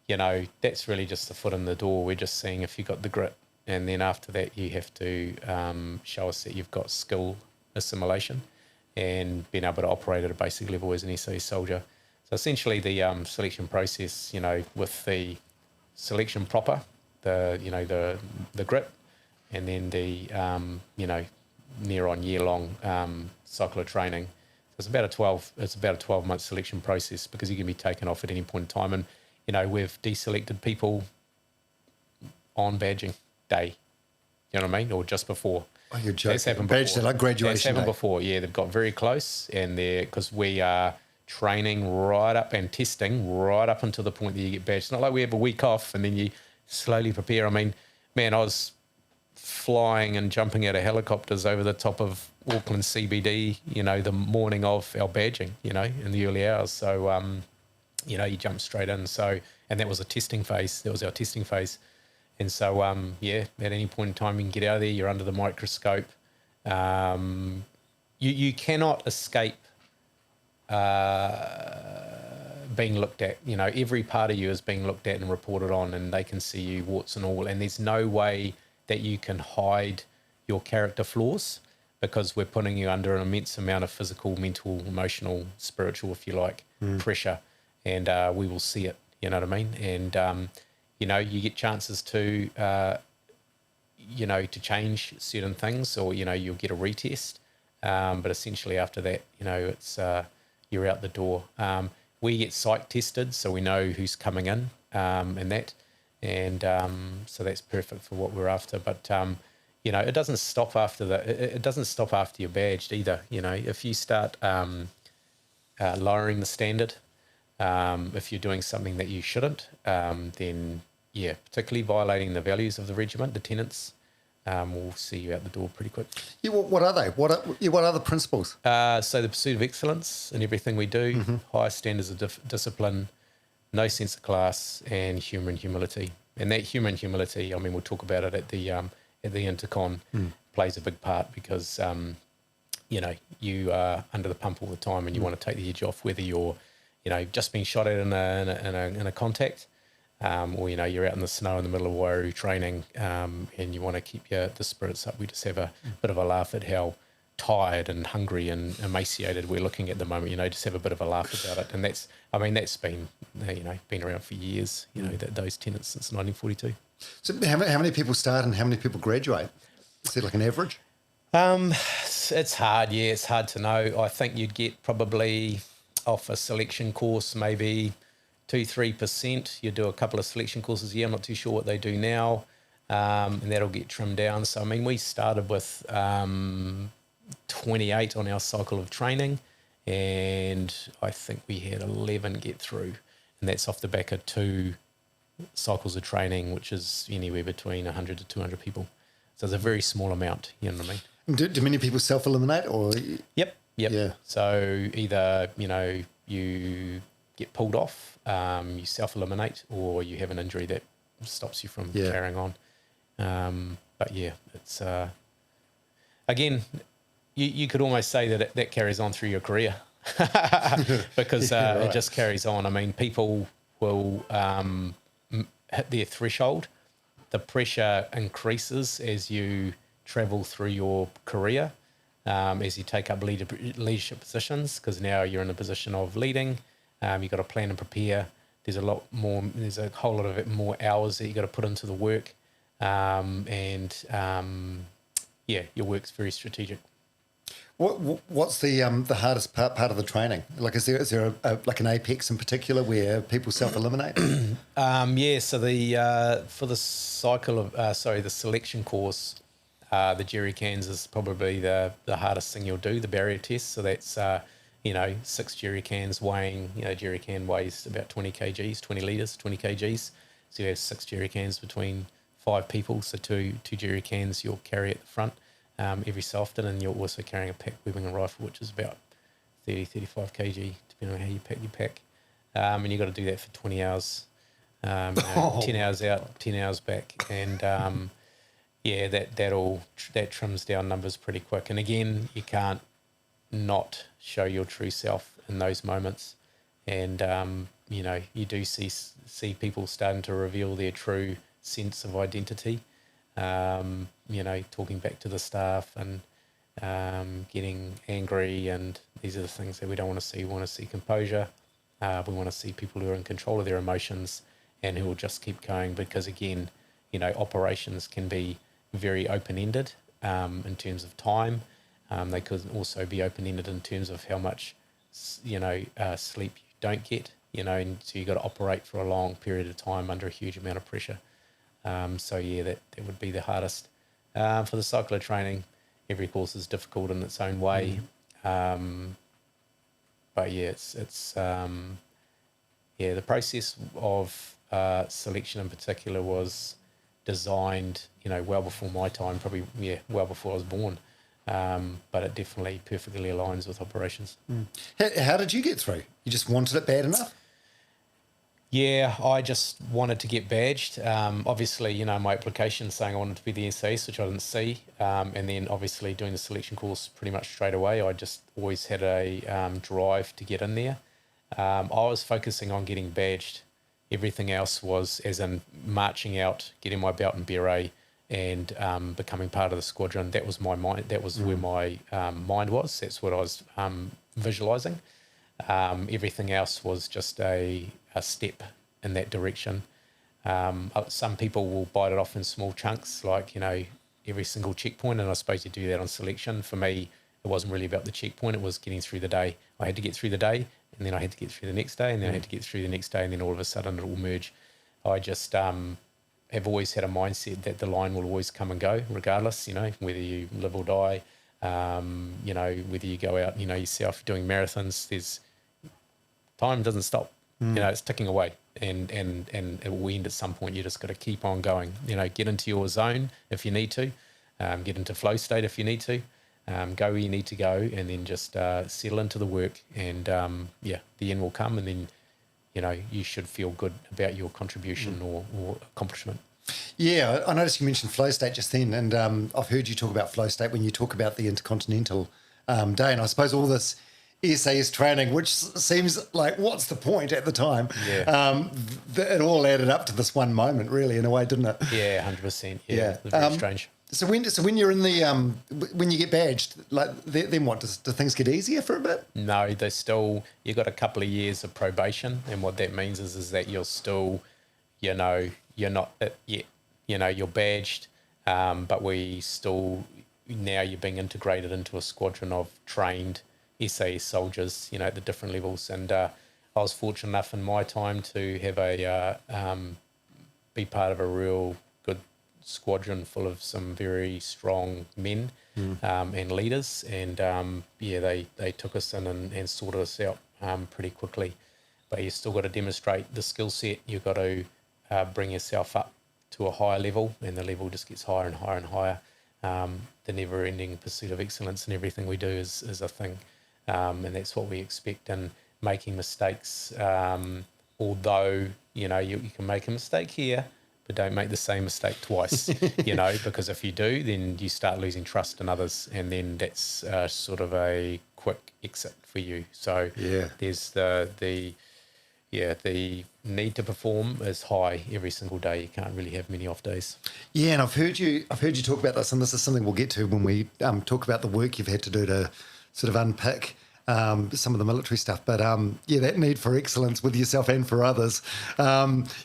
that's really just the foot in the door. We're just seeing if you've got the grit, and then after that you have to show us that you've got skill assimilation and being able to operate at a basic level as an SAS soldier. So essentially the selection process, with the selection proper, the grit, and then the near on year long cycle of training. So it's about a 12-month selection process, because you can be taken off at any point in time. And we've deselected people on badging day. You know what I mean? Or just before. Oh, you're joking. That's happened Badge day, like graduation That's happened day. before. Yeah, they've got very close, and because we are training right up and testing right up until the point that you get badged. It's not like we have a week off and then you slowly prepare. I mean, man, I was flying and jumping out of helicopters over the top of Auckland CBD, the morning of our badging, in the early hours. So, you jump straight in. So, and that was a testing phase. That was our testing phase. And so, at any point in time, you can get out of there. You're under the microscope. You cannot escape being looked at. Every part of you is being looked at and reported on, and they can see you warts and all. And there's no way that you can hide your character flaws, because we're putting you under an immense amount of physical, mental, emotional, spiritual, if you like, pressure, and we will see it. You know what I mean? And you get chances to to change certain things, or you'll get a retest, but essentially after that, it's you're out the door. We get psych tested, so we know who's coming in, and that. And so that's perfect for what we're after. But it doesn't stop after it doesn't stop after you're badged either. If you start lowering the standard, if you're doing something that you shouldn't, then particularly violating the values of the regiment, the tenets, will see you out the door pretty quick. Yeah, what are they? What are the principles? So the pursuit of excellence in everything we do, high standards of discipline, no sense of class, and humour and humility. And that humour and humility, I mean, we'll talk about it at the Intercon, plays a big part, because you are under the pump all the time, and you want to take the edge off, whether you're just being shot at in a contact, or you're out in the snow in the middle of Wairau training, and you want to keep the spirits up. We just have a bit of a laugh at how tired and hungry and emaciated we're looking at the moment. Just have a bit of a laugh about it. And that's been been around for years. Those tenets since 1942. So how many people start and how many people graduate? Is there like an average? It's hard. Yeah, it's hard to know. I think you'd get probably off a selection course maybe 2-3%. You do a couple of selection courses a year. I'm not too sure what they do now, and that'll get trimmed down. So I mean, we started with 28 on our cycle of training, and I think we had 11 get through, and that's off the back of 2 cycles of training, which is anywhere between 100 to 200 people. So it's a very small amount, you know what I mean? Do many people self-eliminate or? Yep. Yeah. So either, you get pulled off, you self-eliminate, or you have an injury that stops you from carrying on. But yeah, it's, again, you could almost say that that carries on through your career because right. It just carries on. I mean, people will hit their threshold. The pressure increases as you travel through your career, as you take up leadership positions, because now you're in a position of leading. You've got to plan and prepare. There's a whole lot of more hours that you've got to put into the work. Your work's very strategic. What's the hardest part of the training? Like, is there like an apex in particular where people self-eliminate? So for the cycle of the selection course, The jerry cans is probably the hardest thing you'll do, the barrier test. So that's, 6 jerry cans weighing, jerry can weighs about 20 kgs, 20 litres, 20 kgs. So you have 6 jerry cans between 5 people. So two jerry cans you'll carry at the front every so often. And you're also carrying a pack webbing and rifle, which is about 30, 35 kg, depending on how you pack your pack. And you've got to do that for 20 hours. 10 hours out, 10 hours back. And, that trims down numbers pretty quick. And again, you can't not show your true self in those moments. And, you do see people starting to reveal their true sense of identity, talking back to the staff and getting angry. And these are the things that we don't want to see. We want to see composure. We want to see people who are in control of their emotions and who will just keep going, because again, operations can be very open-ended in terms of time. They could also be open-ended in terms of how much, sleep you don't get, and so you've got to operate for a long period of time under a huge amount of pressure. That would be the hardest. For the cycler training, every course is difficult in its own way. The process of selection in particular was designed, well before my time, probably well before I was born. But it definitely perfectly aligns with operations. How did you get through? You just wanted it bad enough? Yeah, I just wanted to get badged. Obviously, my application saying I wanted to be the SAS, which I didn't see. And then obviously doing the selection course pretty much straight away. I just always had a drive to get in there. I was focusing on getting badged. Everything else was as in marching out, getting my belt and beret, and becoming part of the squadron. That was my mind. That was where my mind was. That's what I was visualising. Everything else was just a step in that direction. Some people will bite it off in small chunks, like, every single checkpoint, and I suppose you do that on selection. For me, it wasn't really about the checkpoint. It was getting through the day. I had to get through the day, and then I had to get through the next day, and then I had to get through the next day, and then all of a sudden it will merge. I just have always had a mindset that the line will always come and go, regardless, whether you live or die, whether you go out, yourself doing marathons, time doesn't stop. It's ticking away, and it will end at some point. You just got to keep on going. Get into your zone if you need to, get into flow state if you need to, go where you need to go, and then just settle into the work. And the end will come, and then you should feel good about your contribution or accomplishment. Yeah, I noticed you mentioned flow state just then, and I've heard you talk about flow state when you talk about the Intercontinental Day, and I suppose all this SAS training, which seems like, what's the point at the time? Yeah. It all added up to this one moment, really, in a way, didn't it? Yeah, 100%. Yeah. Very strange. So when you're in the when you get badged, then what? Do things get easier for a bit? No, they still. You've got a couple of years of probation, and what that means is that you're still, you're not it yet. You're badged, but we still now you're being integrated into a squadron of trained SAS soldiers, at the different levels. And I was fortunate enough in my time to have be part of a real good squadron full of some very strong men and leaders. And they took us in and sorted us out pretty quickly. But you still got to demonstrate the skill set. You've got to bring yourself up to a higher level, and the level just gets higher and higher and higher. The never-ending pursuit of excellence in everything we do is a thing. And that's what we expect. And making mistakes, although, you can make a mistake here, but don't make the same mistake twice, because if you do, then you start losing trust in others, and then that's sort of a quick exit for you. So there's the need to perform is high every single day. You can't really have many off days. Yeah, and I've heard you talk about this, and this is something we'll get to when we talk about the work you've had to do to sort of unpick some of the military stuff. But that need for excellence with yourself and for others,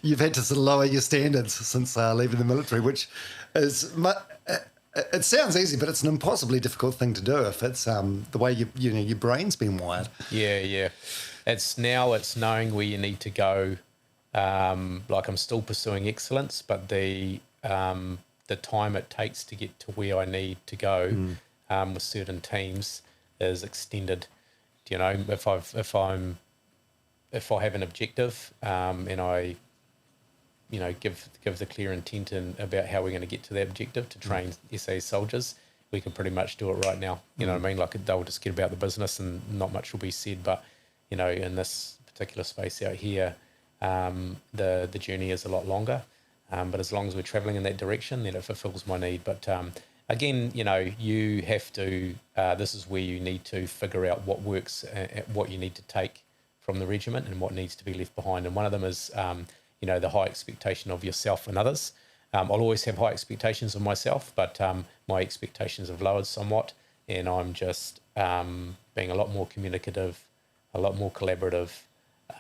you've had to sort of lower your standards since leaving the military, which is it sounds easy, but it's an impossibly difficult thing to do if it's the way your brain's been wired. Yeah. It's knowing where you need to go. I'm still pursuing excellence, but the the time it takes to get to where I need to go with certain teams is extended. You know, if I have an objective and I, you know, give the clear intent about how we're going to get to that objective to train SAS soldiers, we can pretty much do it right now. You know what I mean? Like they'll just get about the business and not much will be said. But, you know, in this particular space out here, the journey is a lot longer. But as long as we're traveling in that direction, then it fulfills my need. But again, you know, you have to, this is where you need to figure out what works, what you need to take from the regiment and what needs to be left behind. And one of them is, you know, the high expectation of yourself and others. I'll always have high expectations of myself, but my expectations have lowered somewhat, and I'm just being a lot more communicative, a lot more collaborative,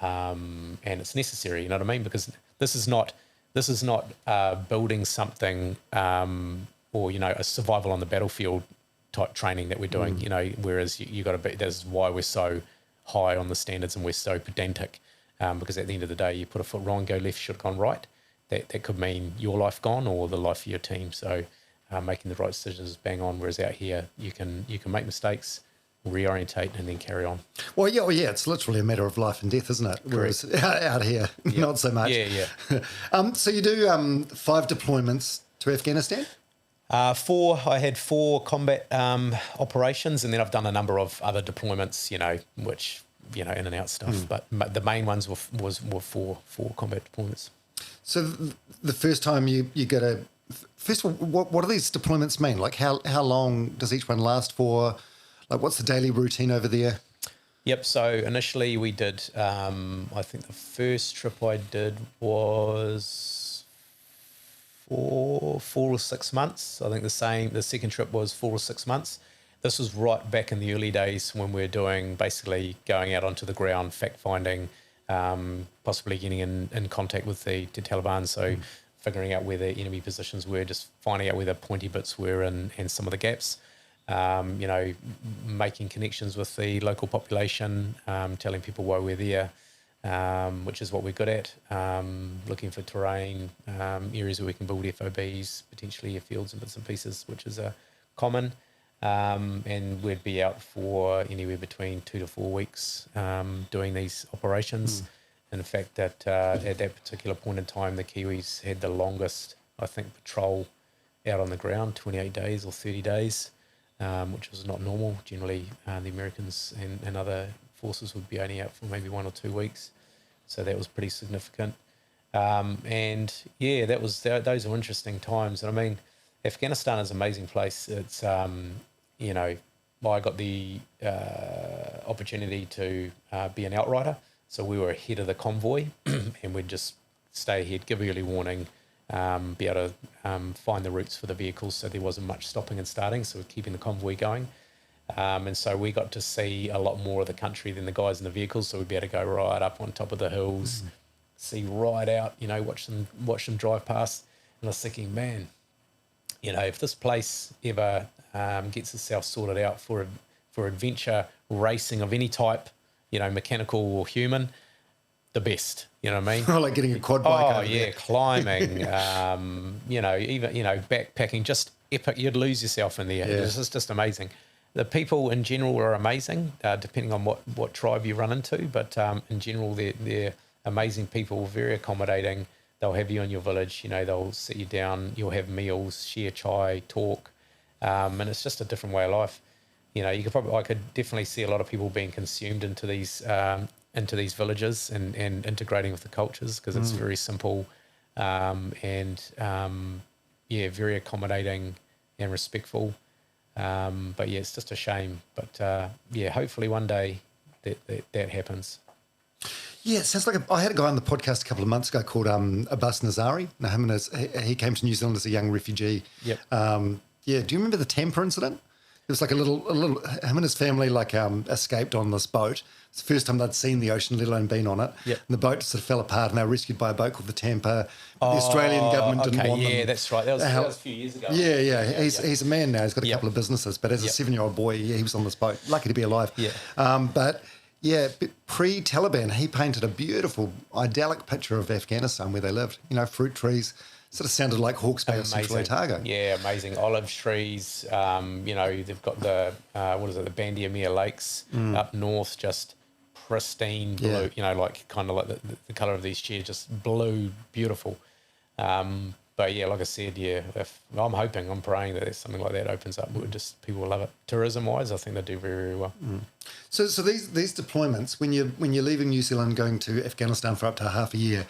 and it's necessary. You know what I mean? Because this is not building something or, you know, a survival on the battlefield type training that we're doing. You know, whereas you got to be. That's why we're so high on the standards and we're so pedantic, because at the end of the day, you put a foot wrong, go left, should have gone right. That could mean your life gone or the life of your team. So making the right decisions is bang on, whereas out here you can make mistakes, reorientate, and then carry on. Well, yeah, it's literally a matter of life and death, isn't it? Whereas out here, not so much. Yeah. So you do 5 deployments to Afghanistan? 4. I had 4 combat operations, and then I've done a number of other deployments, you know, which, you know, in and out stuff. But the main ones were 4 combat deployments. So the first time you go to, first of all, what do these deployments mean? Like how long does each one last for? Like what's the daily routine over there? Yep. So initially we did, I think the first trip I did was 4 or 6 months. I think the second trip was 4 or 6 months. This was right back in the early days when we were doing basically going out onto the ground, fact finding, possibly getting in contact with the Taliban, so figuring out where the enemy positions were, just finding out where the pointy bits were and some of the gaps, you know, making connections with the local population, telling people why we're there, which is what we're good at, looking for terrain, areas where we can build FOBs, potentially airfields and bits and pieces, which is common. And we'd be out for anywhere between 2 to 4 weeks doing these operations. And in fact, at that particular point in time, the Kiwis had the longest, I think, patrol out on the ground, 28 days or 30 days, which was not normal. Generally, the Americans and other forces would be only out for maybe 1 or 2 weeks. So that was pretty significant. And yeah, those were interesting times. And I mean, Afghanistan is an amazing place. It's, you know, I got the opportunity to be an outrider. So we were ahead of the convoy and we'd just stay ahead, give early warning, be able to find the routes for the vehicles so there wasn't much stopping and starting. So we're keeping the convoy going. And so we got to see a lot more of the country than the guys in the vehicles. So we'd be able to go right up on top of the hills, see right out, you know, watch them drive past. And I was thinking, man, you know, if this place ever gets itself sorted out for adventure racing of any type, you know, mechanical or human, the best. You know what I mean? Oh, like getting a quad bike. Oh yeah, climbing. You know, even, you know, backpacking, just epic. You'd lose yourself in there. Yeah. It's just amazing. The people in general are amazing, depending on what tribe you run into. But in general, they're amazing people, very accommodating. They'll have you in your village, you know, they'll sit you down, you'll have meals, share chai, talk, and it's just a different way of life. You know, I could definitely see a lot of people being consumed into these villages and integrating with the cultures because it's very simple, and very accommodating and respectful. But yeah, it's just a shame. But hopefully one day that happens. Yeah, it sounds like I had a guy on the podcast a couple of months ago called Abbas Nazari. Now, he came to New Zealand as a young refugee. Yep. Do you remember the Tampa incident? It was like a little. Him and his family escaped on this boat. It's the first time they'd seen the ocean, let alone been on it. Yep. And the boat sort of fell apart, and they were rescued by a boat called the Tampa. The Australian government didn't want them. Yeah, that's right. That was a few years ago. Yeah. He's a man now. He's got a couple of businesses, but as a 7-year-old boy, he was on this boat. Lucky to be alive. Yeah. But pre-Taliban, he painted a beautiful, idyllic picture of Afghanistan where they lived. You know, fruit trees, Sort of sounded like Hawke's Bay or Central Otago. Yeah, amazing olive trees. They've got the the Bandiamere Lakes up north, just pristine blue. Like kind of like the colour of these chairs, just blue, beautiful. But yeah, like I said, if I'm praying that there's something like that opens up. People will love it. Tourism-wise, I think they do very, very well. So these deployments, when you're leaving New Zealand, going to Afghanistan for up to half a year,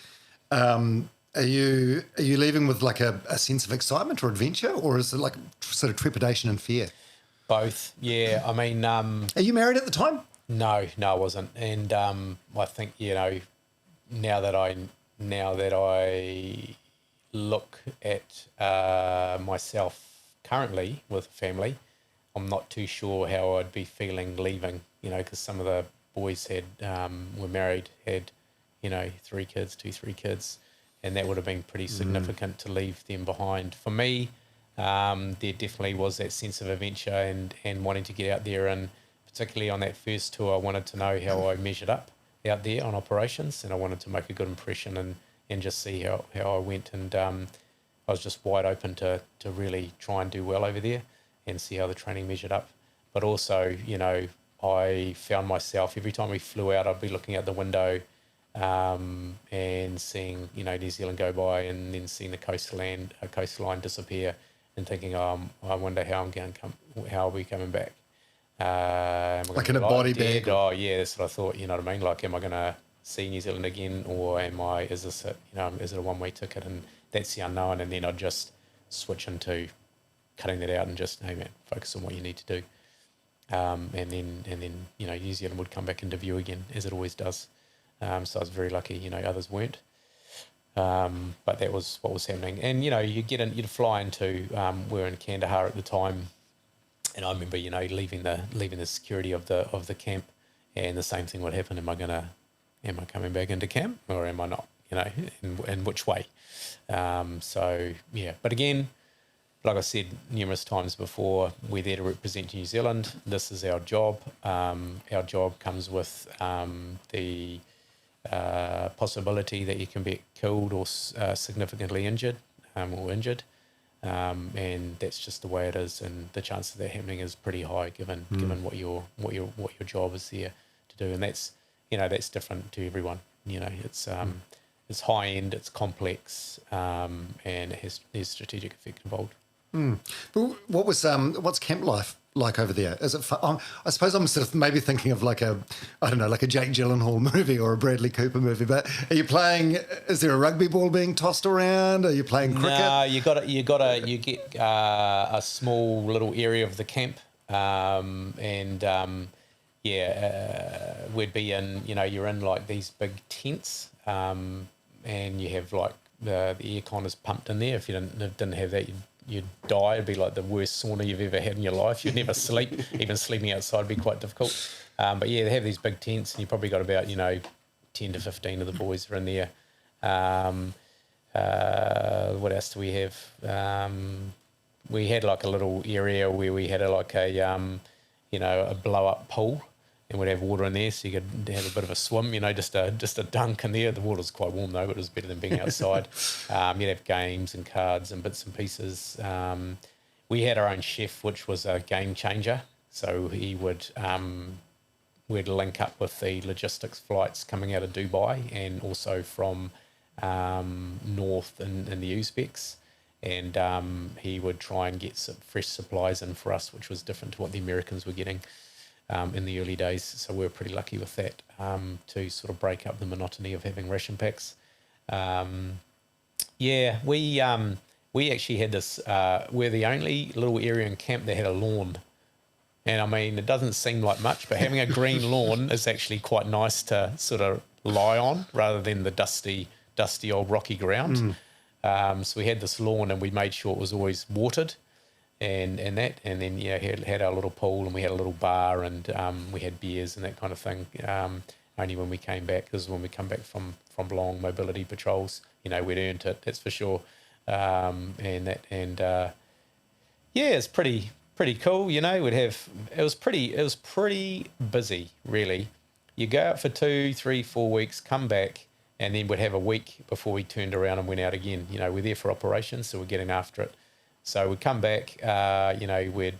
are you leaving with like a sense of excitement or adventure, or is it like sort of trepidation and fear? Both, yeah. I mean, are you married at the time? No, I wasn't, and I think now that I look at myself currently with family, I'm not too sure how I'd be feeling leaving, because some of the boys were married, had 3 kids, and that would have been pretty significant to leave them behind. For me, there definitely was that sense of adventure and wanting to get out there, and particularly on that first tour, I wanted to know how I measured up out there on operations, and I wanted to make a good impression and just see how I went. And I was just wide open to really try and do well over there and see how the training measured up. But also, I found myself, every time we flew out, I'd be looking out the window and seeing, New Zealand go by, and then seeing the coastline disappear, and thinking, I wonder how how are we coming back? Like in a body bag? Oh, yeah, that's what I thought, you know what I mean? Like, am I going to see New Zealand again, or is this is it a one-way ticket? And that's the unknown. And then I'd just switch into cutting that out and just, hey man, focus on what you need to do. And then New Zealand would come back into view again, as it always does. So I was very lucky, others weren't. But that was what was happening. And, you'd fly into, we were in Kandahar at the time, and I remember, leaving the security of the camp, and the same thing would happen. Am I coming back into camp, or am I not? In which way? So yeah. But again, like I said numerous times before, we're there to represent New Zealand. This is our job. Our job comes with the possibility that you can be killed or significantly injured, and that's just the way it is. And the chance of that happening is pretty high, given what your job is there to do. And that's different to everyone. It's high end, it's complex, and there's strategic effect involved. But what's camp life like over there? Is it fun? I suppose I'm sort of maybe thinking of like a Jake Gyllenhaal movie or a Bradley Cooper movie. But are you playing? Is there a rugby ball being tossed around? Are you playing cricket? No, you get a small little area of the camp, we'd be in. You're in like these big tents, and you have like the aircon is pumped in there. If you didn't have that, you'd die. It'd be like the worst sauna you've ever had in your life. You'd never sleep. Even sleeping outside would be quite difficult. But yeah, they have these big tents, and you probably got about 10 to 15 of the boys are in there. What else do we have? We had like a little area where we had a blow up pool, and we'd have water in there, so you could have a bit of a swim, just a dunk in there. The water's quite warm though, but it was better than being outside. You'd have games and cards and bits and pieces. We had our own chef, which was a game changer. So he would we'd link up with the logistics flights coming out of Dubai, and also from north in the Uzbeks. And he would try and get some fresh supplies in for us, which was different to what the Americans were getting in the early days. So we were pretty lucky with that, to sort of break up the monotony of having ration packs. We actually had this, we're the only little area in camp that had a lawn. And I mean, it doesn't seem like much, but having a green lawn is actually quite nice to sort of lie on, rather than the dusty old rocky ground. So we had this lawn, and we made sure it was always watered, and then had our little pool, and we had a little bar, and we had beers and that kind of thing. Only when we came back, because when we come back from long mobility patrols, we'd earned it, that's for sure. It's pretty cool. It was pretty busy, really. You go out for 2, 3, 4 weeks, come back, and then we'd have a week before we turned around and went out again. You know, we're there for operations, so we're getting after it. So we'd come back, we'd,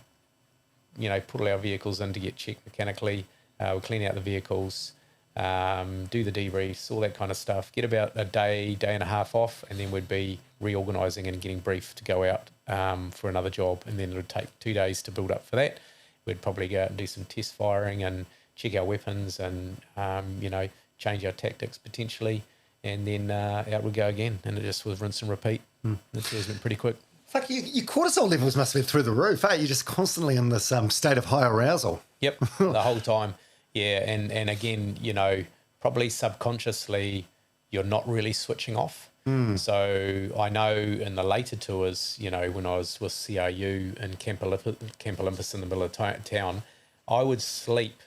put all our vehicles in to get checked mechanically. We'd clean out the vehicles, do the debriefs, all that kind of stuff. Get about a day and a half off, and then we'd be reorganising and getting briefed to go out for another job. And then it would take 2 days to build up for that. We'd probably go out and do some test firing and check our weapons and, change our tactics potentially. And then out we go again. And it just was rinse and repeat. The tours went pretty quick. Fuck, your cortisol levels must have been through the roof, eh? You're just constantly in this state of high arousal. Yep, the whole time. Yeah, and again, probably subconsciously you're not really switching off. So I know in the later tours, when I was with CRU in Camp Olympus in the middle of town, I'd sleep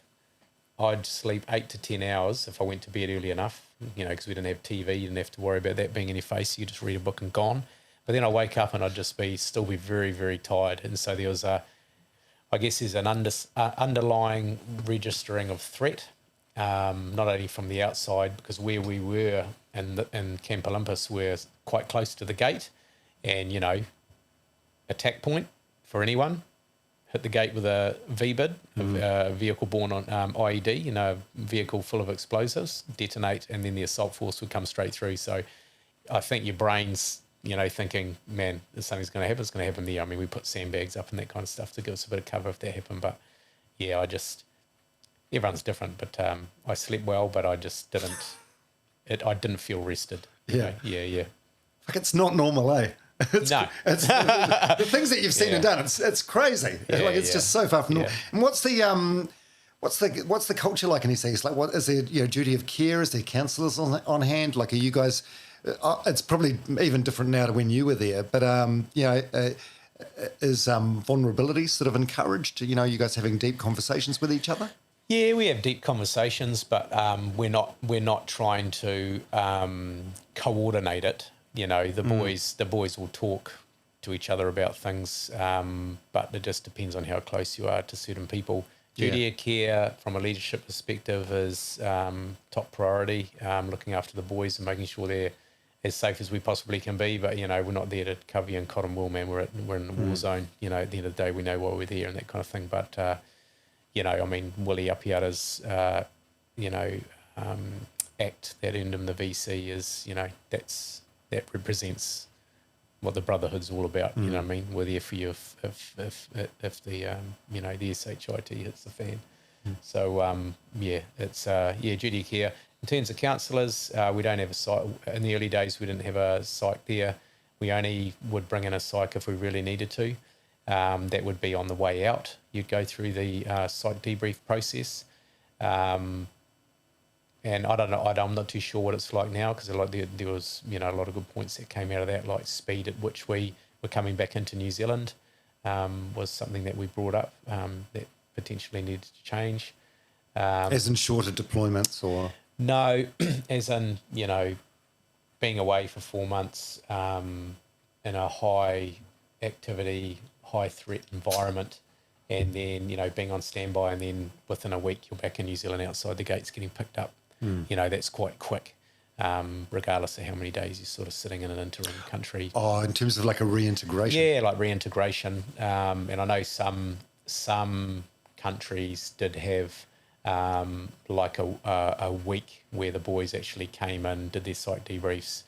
8 to 10 hours if I went to bed early enough, because we didn't have TV, you didn't have to worry about that being in your face. You just read a book and gone. But then I wake up and I'd just still be very, very tired. And so there was there's an underlying registering of threat, not only from the outside, because where we were in Camp Olympus, we're quite close to the gate, and attack point for anyone. Hit the gate with a VBID, a vehicle borne on IED, a vehicle full of explosives, detonate, and then the assault force would come straight through. So I think your brain's thinking, man, if something's going to happen, it's going to happen there. I mean, we put sandbags up and that kind of stuff to give us a bit of cover if that happened. But yeah, everyone's different. But I slept well, but I just didn't. I didn't feel rested. Yeah. Yeah. Like, it's not normal, eh? No. It's, the things that you've seen and done, it's crazy. It's just so far from normal. And what's the culture like in SAS? Like, what is there? Duty of care? Is there counsellors on hand? Like, are you guys? It's probably even different now to when you were there. But is vulnerability sort of encouraged? You guys having deep conversations with each other? Yeah, we have deep conversations, but we're not trying to coordinate it. The boys will talk to each other about things, but it just depends on how close you are to certain people. Duty of care from a leadership perspective is top priority, looking after the boys and making sure they're as safe as we possibly can be. But, we're not there to cover you in cotton wool, man. We're in the war zone. At the end of the day, we know why we're there and that kind of thing. But, Willie Apiata's, act that earned him the VC is, that represents what the brotherhood's all about. You know what I mean? We're there for you if the the SHIT hits the fan. So it's duty of care. In terms of counsellors, we don't have a psych. In the early days, we didn't have a psych there. We only would bring in a psych if we really needed to. That would be on the way out. You'd go through the psych debrief process. And I don't know, I'm not too sure what it's like now, because there was a lot of good points that came out of that, like speed at which we were coming back into New Zealand was something that we brought up that potentially needed to change. As in shorter deployments or? No, as in, being away for 4 months in a high activity, high threat environment, and then, being on standby, and then within a week you're back in New Zealand outside the gates getting picked up. That's quite quick, regardless of how many days you're sort of sitting in an interim country. Oh, in terms of like a reintegration? Yeah, like reintegration. And I know some countries did have like a week where the boys actually came in, did their site debriefs,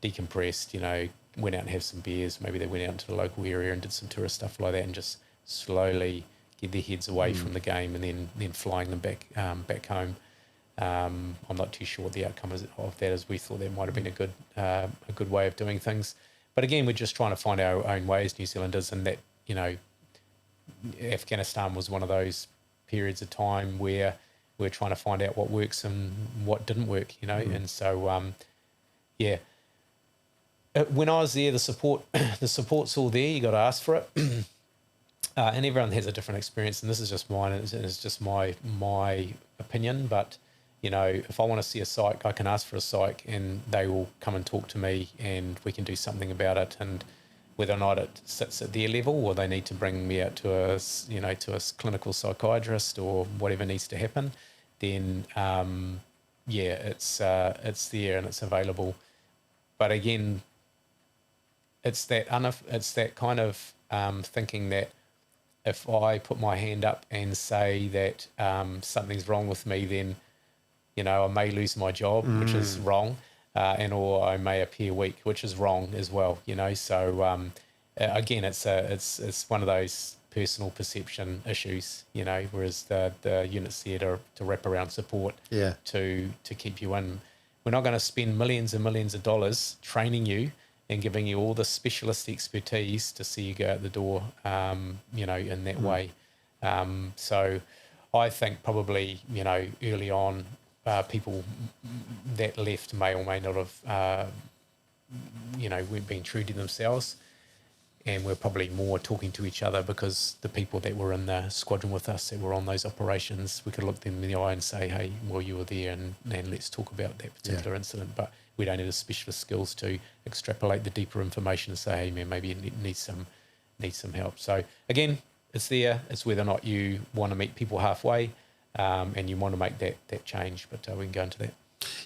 decompressed, went out and have some beers. Maybe they went out into the local area and did some tourist stuff like that, and just slowly get their heads away from the game, and then flying them back home. I'm not too sure what the outcome of that is. We thought that might have been a good way of doing things. But again, we're just trying to find our own way as New Zealanders, and that, Afghanistan was one of those periods of time where we're trying to find out what works and what didn't work, And so, when I was there, the support's all there. You got to ask for it. And everyone has a different experience, and this is just mine, and it's just my opinion, but if I want to see a psych, I can ask for a psych, and they will come and talk to me, and we can do something about it. And whether or not it sits at their level, or they need to bring me out to a clinical psychiatrist or whatever needs to happen, then it's there and it's available. But again, it's that kind of thinking that if I put my hand up and say that something's wrong with me, then I may lose my job, which is wrong, or I may appear weak, which is wrong as well. So again, it's one of those personal perception issues. Whereas the unit's there to wrap around support, to keep you in. We're not going to spend millions and millions of dollars training you and giving you all the specialist expertise to see you go out the door, in that way. So I think probably, early on, people that left may or may not have, weren't being true to themselves. And we're probably more talking to each other because the people that were in the squadron with us that were on those operations, we could look them in the eye and say, hey, well, you were there and let's talk about that particular incident. But we don't have the specialist skills to extrapolate the deeper information and say, hey, man, maybe you need some help. So again, it's there. It's whether or not you want to meet people halfway and you want to make that change. But we can go into that.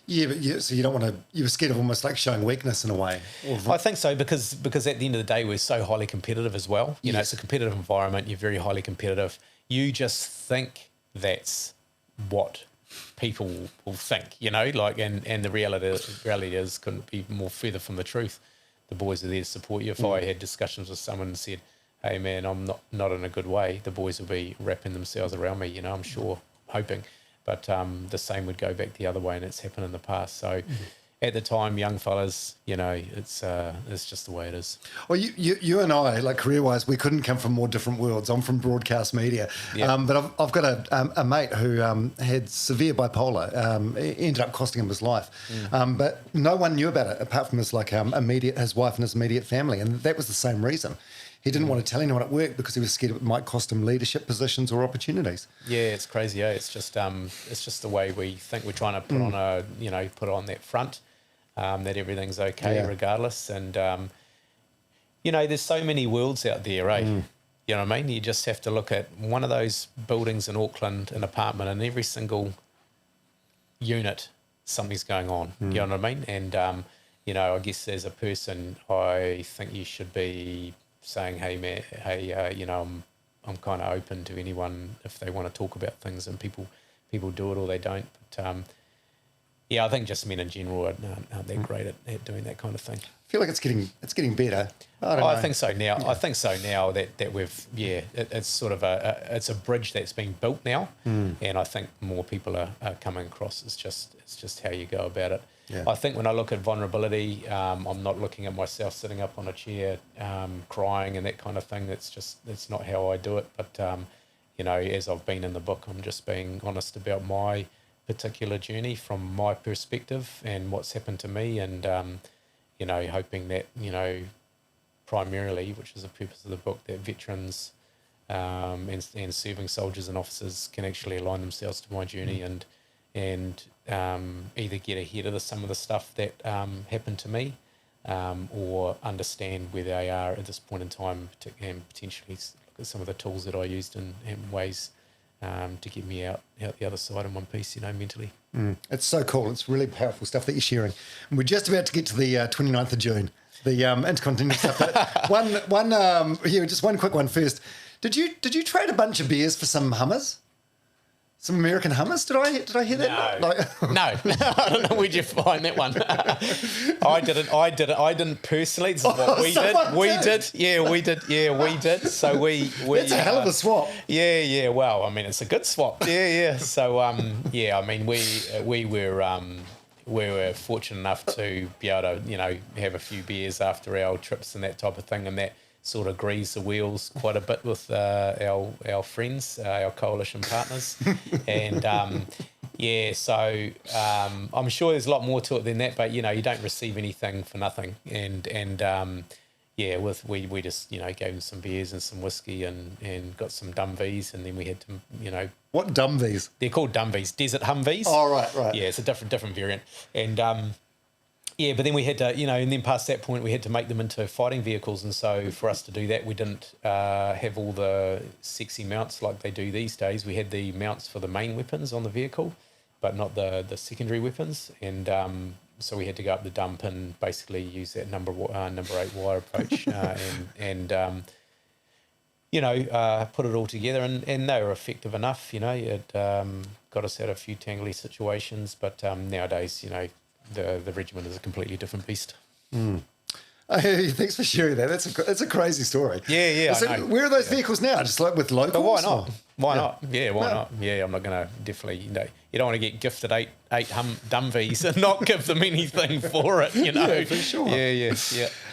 Yeah, but so you don't want to. You were scared of almost like showing weakness in a way. I think so because at the end of the day, we're so highly competitive as well. It's a competitive environment. You're very highly competitive. You just think that's what people will think. And the reality is couldn't be more further from the truth. The boys are there to support you. If I had discussions with someone and said, "Hey, man, I'm not in a good way," the boys will be wrapping themselves around me. I'm sure, hoping. But the same would go back the other way, and it's happened in the past. So at the time, young fellas, it's just the way it is. Well, you and I, like career-wise, we couldn't come from more different worlds. I'm from broadcast media. But I've got a mate who had severe bipolar. It ended up costing him his life. But no one knew about it apart from his his wife and his immediate family. And that was the same reason. He didn't want to tell anyone at work because he was scared it might cost him leadership positions or opportunities. Yeah, it's crazy. It's just the way we think. We're trying to put on put on that front that everything's okay regardless. And there's so many worlds out there, eh? You know what I mean? You just have to look at one of those buildings in Auckland, an apartment, and every single unit, something's going on. You know what I mean? And I guess as a person, I think you should be saying, hey, man, I'm kind of open to anyone if they want to talk about things, and people do it or they don't. But I think just men in general aren't that great at doing that kind of thing. I feel like it's getting better. I don't know. I think so now. Yeah. I think so now that we've it's sort of it's a bridge that's been built now, and I think more people are coming across. It's just how you go about it. Yeah. I think when I look at vulnerability, I'm not looking at myself sitting up on a chair crying and that kind of thing. That's not how I do it. But as I've been in the book, I'm just being honest about my particular journey from my perspective and what's happened to me, and hoping that primarily, which is the purpose of the book, that veterans and serving soldiers and officers can actually align themselves to my journey and either get ahead of some of the stuff that happened to me, or understand where they are at this point in time, and potentially look at some of the tools that I used and ways to get me out the other side in one piece, mentally. It's so cool. It's really powerful stuff that you're sharing. And we're just about to get to the 29th of June, the intercontinental stuff. But just one quick one first. Did you trade a bunch of beers for some Hummers? Some American Hummers? Did I hear that? No. I don't know where'd you find that one. I didn't personally. This is what we did. We did. So we That's a hell of a swap. Yeah. Well, I mean, it's a good swap. Yeah. So I mean, we were fortunate enough to be able to have a few beers after our trips and that type of thing, and that sort of grease the wheels quite a bit with our friends, our coalition partners. And so I'm sure there's a lot more to it than that, but you don't receive anything for nothing. And we just gave them some beers and some whiskey and got some Dumvies, and then we had to What Dumvies? They're called Dumvies, desert Humvees. Oh, right. Yeah, it's a different variant. And but then we had to, and then past that point, we had to make them into fighting vehicles. And so for us to do that, we didn't have all the sexy mounts like they do these days. We had the mounts for the main weapons on the vehicle, but not the secondary weapons. And so we had to go up the dump and basically use that number 8 wire approach put it all together, and they were effective enough. It got us out of a few tangly situations, but nowadays, the regiment is a completely different beast. Hey, thanks for sharing that. That's a crazy story. Yeah. So I know. Where are those vehicles now? Just like with locals? But why not? or- Why not? Yeah, why not? Yeah, I'm not going to definitely, you don't want to get gifted eight Humvees and not give them anything for it, Yeah, for sure. Yeah.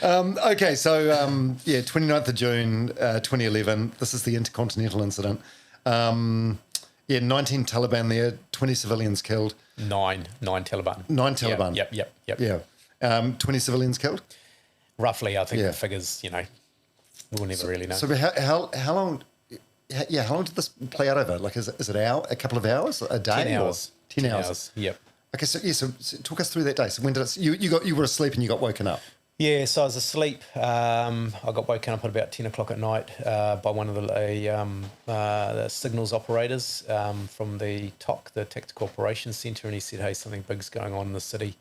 Okay, so 29th of June 2011. This is the Intercontinental incident. 19 Taliban there, 20 civilians killed. Nine Taliban. 9 Taliban. Yep. Yeah. 20 civilians killed. Roughly, I think Yeah. the figures, we'll never really know. So how long? Yeah, how long did this play out over? Like, is it a couple of hours, a day? 10 hours. Or 10 hours. Yep. Okay, so talk us through that day. So when did you were asleep and you got woken up? Yeah, so I was asleep. I got woken up at about 10 o'clock at night by one of the signals operators from the TOC, the Tactical Operations Centre, and he said, "Hey, something big's going on in the city."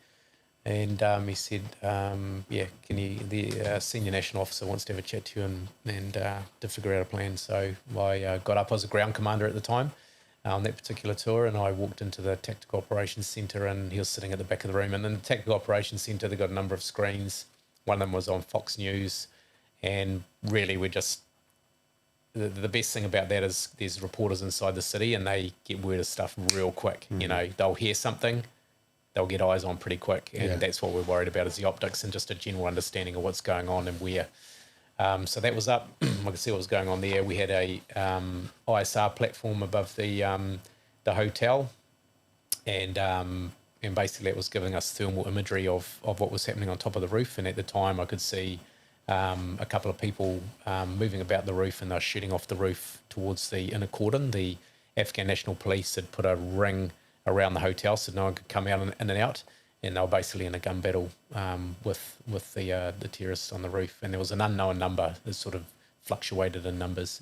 And he said, can you, the senior national officer wants to have a chat to you and to figure out a plan. So I got up. I was a ground commander at the time on that particular tour, and I walked into the Tactical Operations Centre, and he was sitting at the back of the room. And in the Tactical Operations Centre, they've got a number of screens. One of them was on Fox News, and really we're just, the best thing about that is there's reporters inside the city, and they get word of stuff real quick. They'll hear something, they'll get eyes on pretty quick, and that's what we're worried about, is the optics and just a general understanding of what's going on and where. So that was up. I could see what was going on there. We had a ISR platform above the hotel, and basically it was giving us thermal imagery of what was happening on top of the roof. And at the time I could see a couple of people moving about the roof, and they were shooting off the roof towards the inner cordon. The Afghan National Police had put a ring around the hotel so no one could come out in and out, and they were basically in a gun battle with the terrorists on the roof. And there was an unknown number that sort of fluctuated in numbers.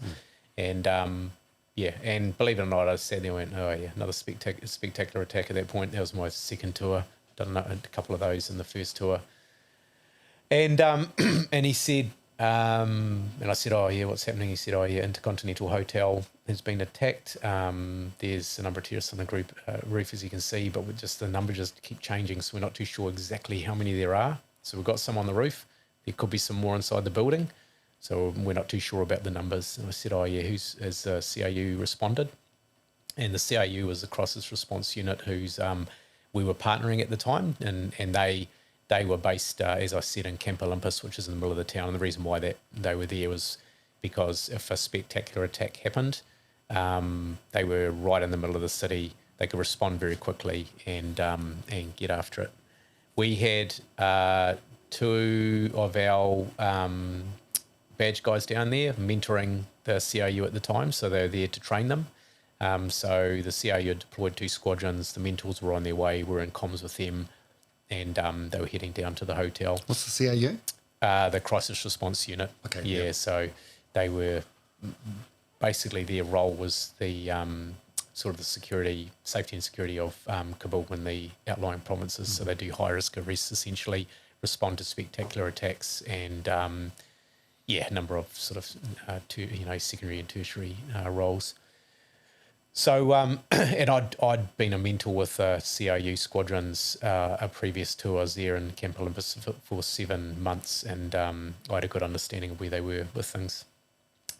And and believe it or not, I sat there and went, oh yeah, another spectacular attack at that point. That was my second tour. Done a couple of those in the first tour. And and he said, and I said, oh yeah, what's happening? He said, oh yeah, Intercontinental Hotel has been attacked. There's a number of terrorists on the roof, as you can see, but the numbers just keep changing, so we're not too sure exactly how many there are. So we've got some on the roof. There could be some more inside the building, so we're not too sure about the numbers. And I said, oh yeah, has the CAU responded? And the CAU was the Crisis Response Unit, who's we were partnering at the time, and they were based, as I said, in Camp Olympus, which is in the middle of the town. And the reason why they were there was because if a spectacular attack happened, they were right in the middle of the city. They could respond very quickly and get after it. We had two of our badge guys down there mentoring the CAU at the time, so they were there to train them. So the CAU had deployed 2 squadrons. The mentors were on their way. We were in comms with them, and they were heading down to the hotel. What's the CAU? The Crisis Response Unit. Okay. Yeah, so they were basically, their role was the sort of the safety and security of Kabul and the outlying provinces. So they do high risk arrests, essentially, respond to spectacular attacks, and a number of sort of secondary and tertiary roles. So, and I'd been a mentor with CRU squadrons a previous tour. I was there in Camp Olympus for 7 months, and I had a good understanding of where they were with things.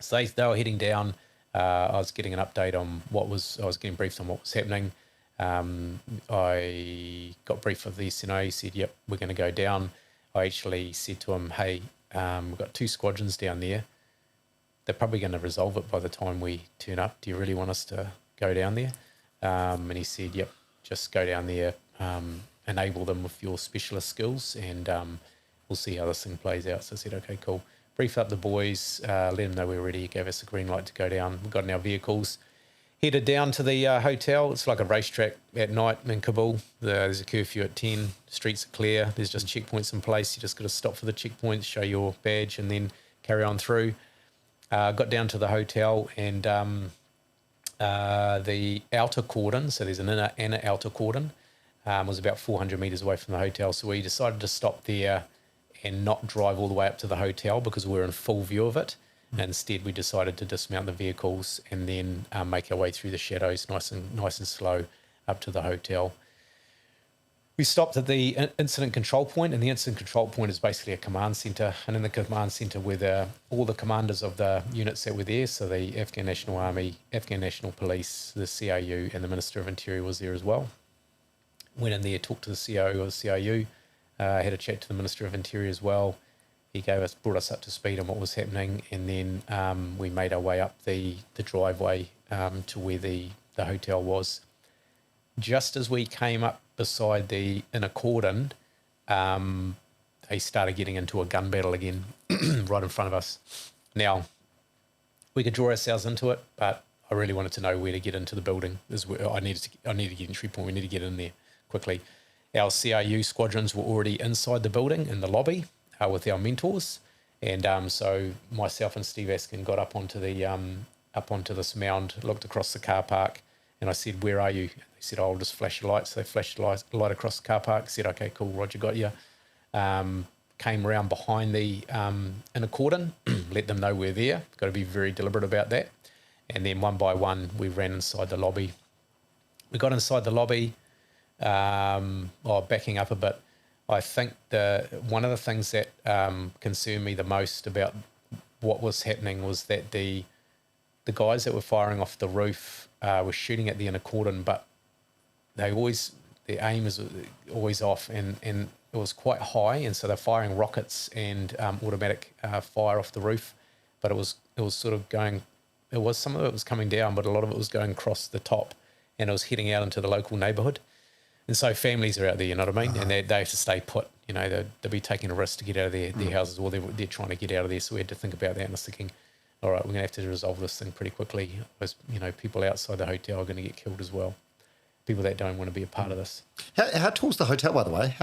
So they were heading down. I was getting an update on I was getting briefed on what was happening. I got briefed of the SNO. He said, yep, we're going to go down. I actually said to him, hey, we've got 2 squadrons down there. They're probably going to resolve it by the time we turn up. Do you really want us to go down there? And he said, yep, just go down there, enable them with your specialist skills, and we'll see how this thing plays out. So I said, okay, cool. Briefed up the boys, let them know we were ready, gave us a green light to go down. We got in our vehicles, headed down to the hotel. It's like a racetrack at night in Kabul. There's a curfew at 10, streets are clear, there's just checkpoints in place. You just got to stop for the checkpoints, show your badge, and then carry on through. Got down to the hotel, and The outer cordon, so there's an inner and an outer cordon, was about 400 metres away from the hotel. So we decided to stop there and not drive all the way up to the hotel because we were in full view of it. Instead, we decided to dismount the vehicles and then make our way through the shadows nice and slow up to the hotel. We stopped at the incident control point, and the incident control point is basically a command centre. And in the command centre were all the commanders of the units that were there. So the Afghan National Army, Afghan National Police, the CRU, and the Minister of Interior was there as well. Went in there, talked to the CIO or the CRU, had a chat to the Minister of Interior as well. He brought us up to speed on what was happening, and then we made our way up the driveway to where the hotel was. Just as we came up beside the inner cordon, they started getting into a gun battle again right in front of us. Now, we could draw ourselves into it, but I really wanted to know where to get into the building. I needed to get entry point. We need to get in there quickly. Our CRU squadrons were already inside the building in the lobby with our mentors, and so myself and Steve Askin got up onto this mound, looked across the car park, and I said, "Where are you?" They said, "Oh, I'll just flash a light." So they flashed a light across the car park. Said, "Okay, cool, Roger, got you." Came around behind the inner cordon, let them know we're there. Got to be very deliberate about that. And then one by one, we ran inside the lobby. We got inside the lobby. Backing up a bit, I think one of the things that concerned me the most about what was happening was that the guys that were firing off the roof were shooting at the inner cordon, but their aim is always off, and it was quite high, and so they're firing rockets and automatic fire off the roof, but it was sort of going. Some of it was coming down, but a lot of it was going across the top, and it was heading out into the local neighbourhood. And so families are out there, you know what I mean? And they have to stay put. You know, they'll be taking a risk to get out of their houses, or they're trying to get out of there. So we had to think about that, and I was thinking, all right, we're going to have to resolve this thing pretty quickly. Because, you know, people outside the hotel are going to get killed as well. People that don't want to be a part of this. How tall's the hotel, by the way?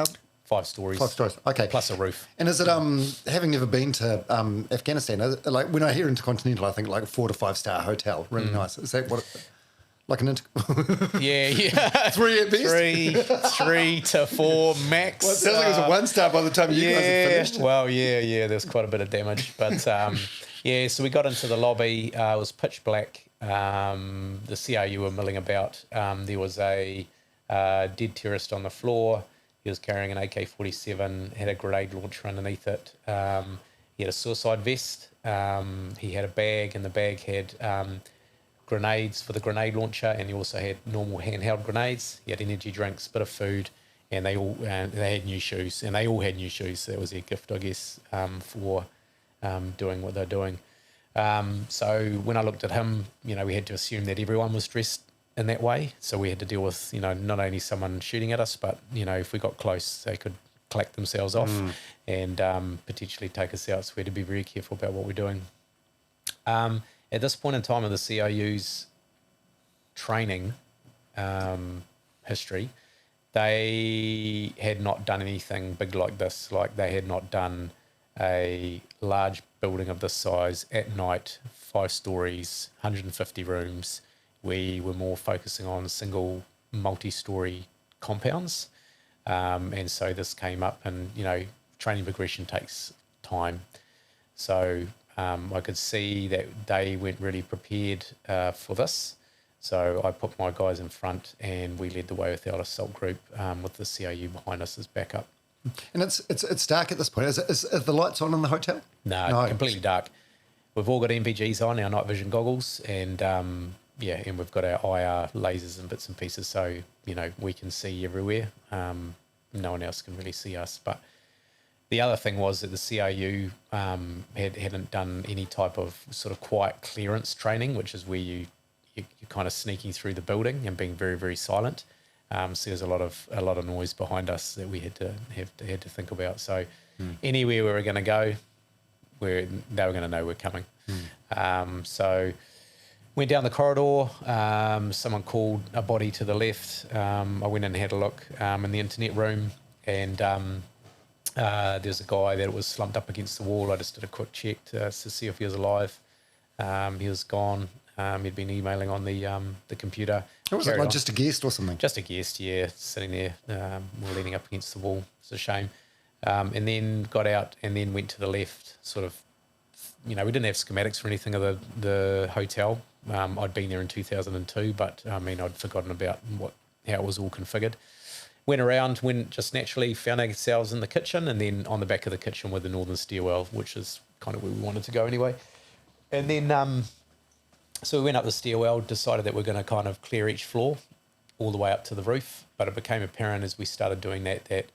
5 stories. 5 stories, okay. Plus a roof. And is it, having never been to Afghanistan, like when I hear Intercontinental, I think like a 4 to 5 star hotel, really nice. Is that what like an yeah. 3 at best? 3 to 4 max. Well, it sounds like it was a 1 star by the time you guys had finished. Well, there's quite a bit of damage. But, so we got into the lobby. It was pitch black. The CRU were milling about. There was a dead terrorist on the floor. He was carrying an AK-47, had a grenade launcher underneath it. He had a suicide vest. He had a bag, and the bag had grenades for the grenade launcher, and he also had normal handheld grenades. He had energy drinks, bit of food, and they had new shoes, and they all had new shoes. So that was their gift, I guess, for doing what they're doing. So when I looked at him, you know, we had to assume that everyone was dressed in that way. So we had to deal with, you know, not only someone shooting at us, but, you know, if we got close, they could collect themselves off and potentially take us out. So we had to be very careful about what we're doing. At this point in time of the CRU's training history, they had not done anything big like this. Like, they had not done a large building of this size at night, 5 stories, 150 rooms. We were more focusing on single multi-story compounds. And so this came up, and, you know, training progression takes time. So I could see that they weren't really prepared for this. So I put my guys in front, and we led the way with our assault group with the CRU behind us as backup. And it's dark at this point. Is the lights on in the hotel? No, completely dark. We've all got MPGs on, our night vision goggles, and and we've got our IR lasers and bits and pieces, so, you know, we can see everywhere. No one else can really see us. But the other thing was that the CRU hadn't done any type of sort of quiet clearance training, which is where you're kind of sneaking through the building and being very, very silent. So there's a lot of noise behind us that we had to think about. So anywhere we were going to go, they were going to know we're coming. So went down the corridor. Someone called a body to the left. I went in and had a look in the internet room, and there's a guy that was slumped up against the wall. I just did a quick check to see if he was alive. He was gone. He'd been emailing on the computer. What was it, like just a guest or something? Just a guest, yeah, sitting there. We're leaning up against the wall. It's a shame. And then got out and then went to the left, sort of, we didn't have schematics or anything of the hotel. I'd been there in 2002, but I'd forgotten about how it was all configured. Went around, just naturally found ourselves in the kitchen, and then on the back of the kitchen with the northern stairwell, which is kind of where we wanted to go anyway. And then, so we went up the stairwell, decided that we're going to kind of clear each floor all the way up to the roof. But it became apparent as we started doing that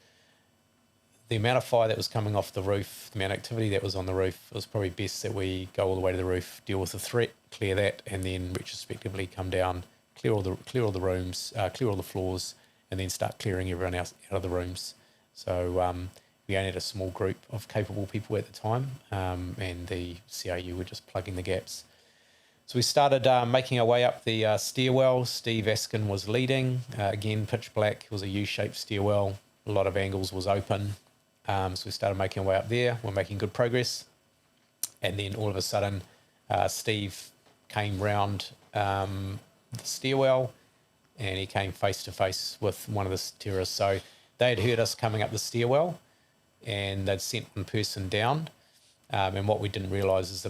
the amount of fire that was coming off the roof, the amount of activity that was on the roof, it was probably best that we go all the way to the roof, deal with the threat, clear that, and then retrospectively come down, clear all the rooms, clear all the floors, and then start clearing everyone else out of the rooms. So we only had a small group of capable people at the time, and the CRU were just plugging the gaps. So we started making our way up the stairwell. Steve Askin was leading. Again, pitch black. It was a U-shaped stairwell. A lot of angles was open. So we started making our way up there. We're making good progress. And then all of a sudden, Steve came round the stairwell, and he came face to face with one of the terrorists. So they had heard us coming up the stairwell, and they'd sent one person down. And what we didn't realise is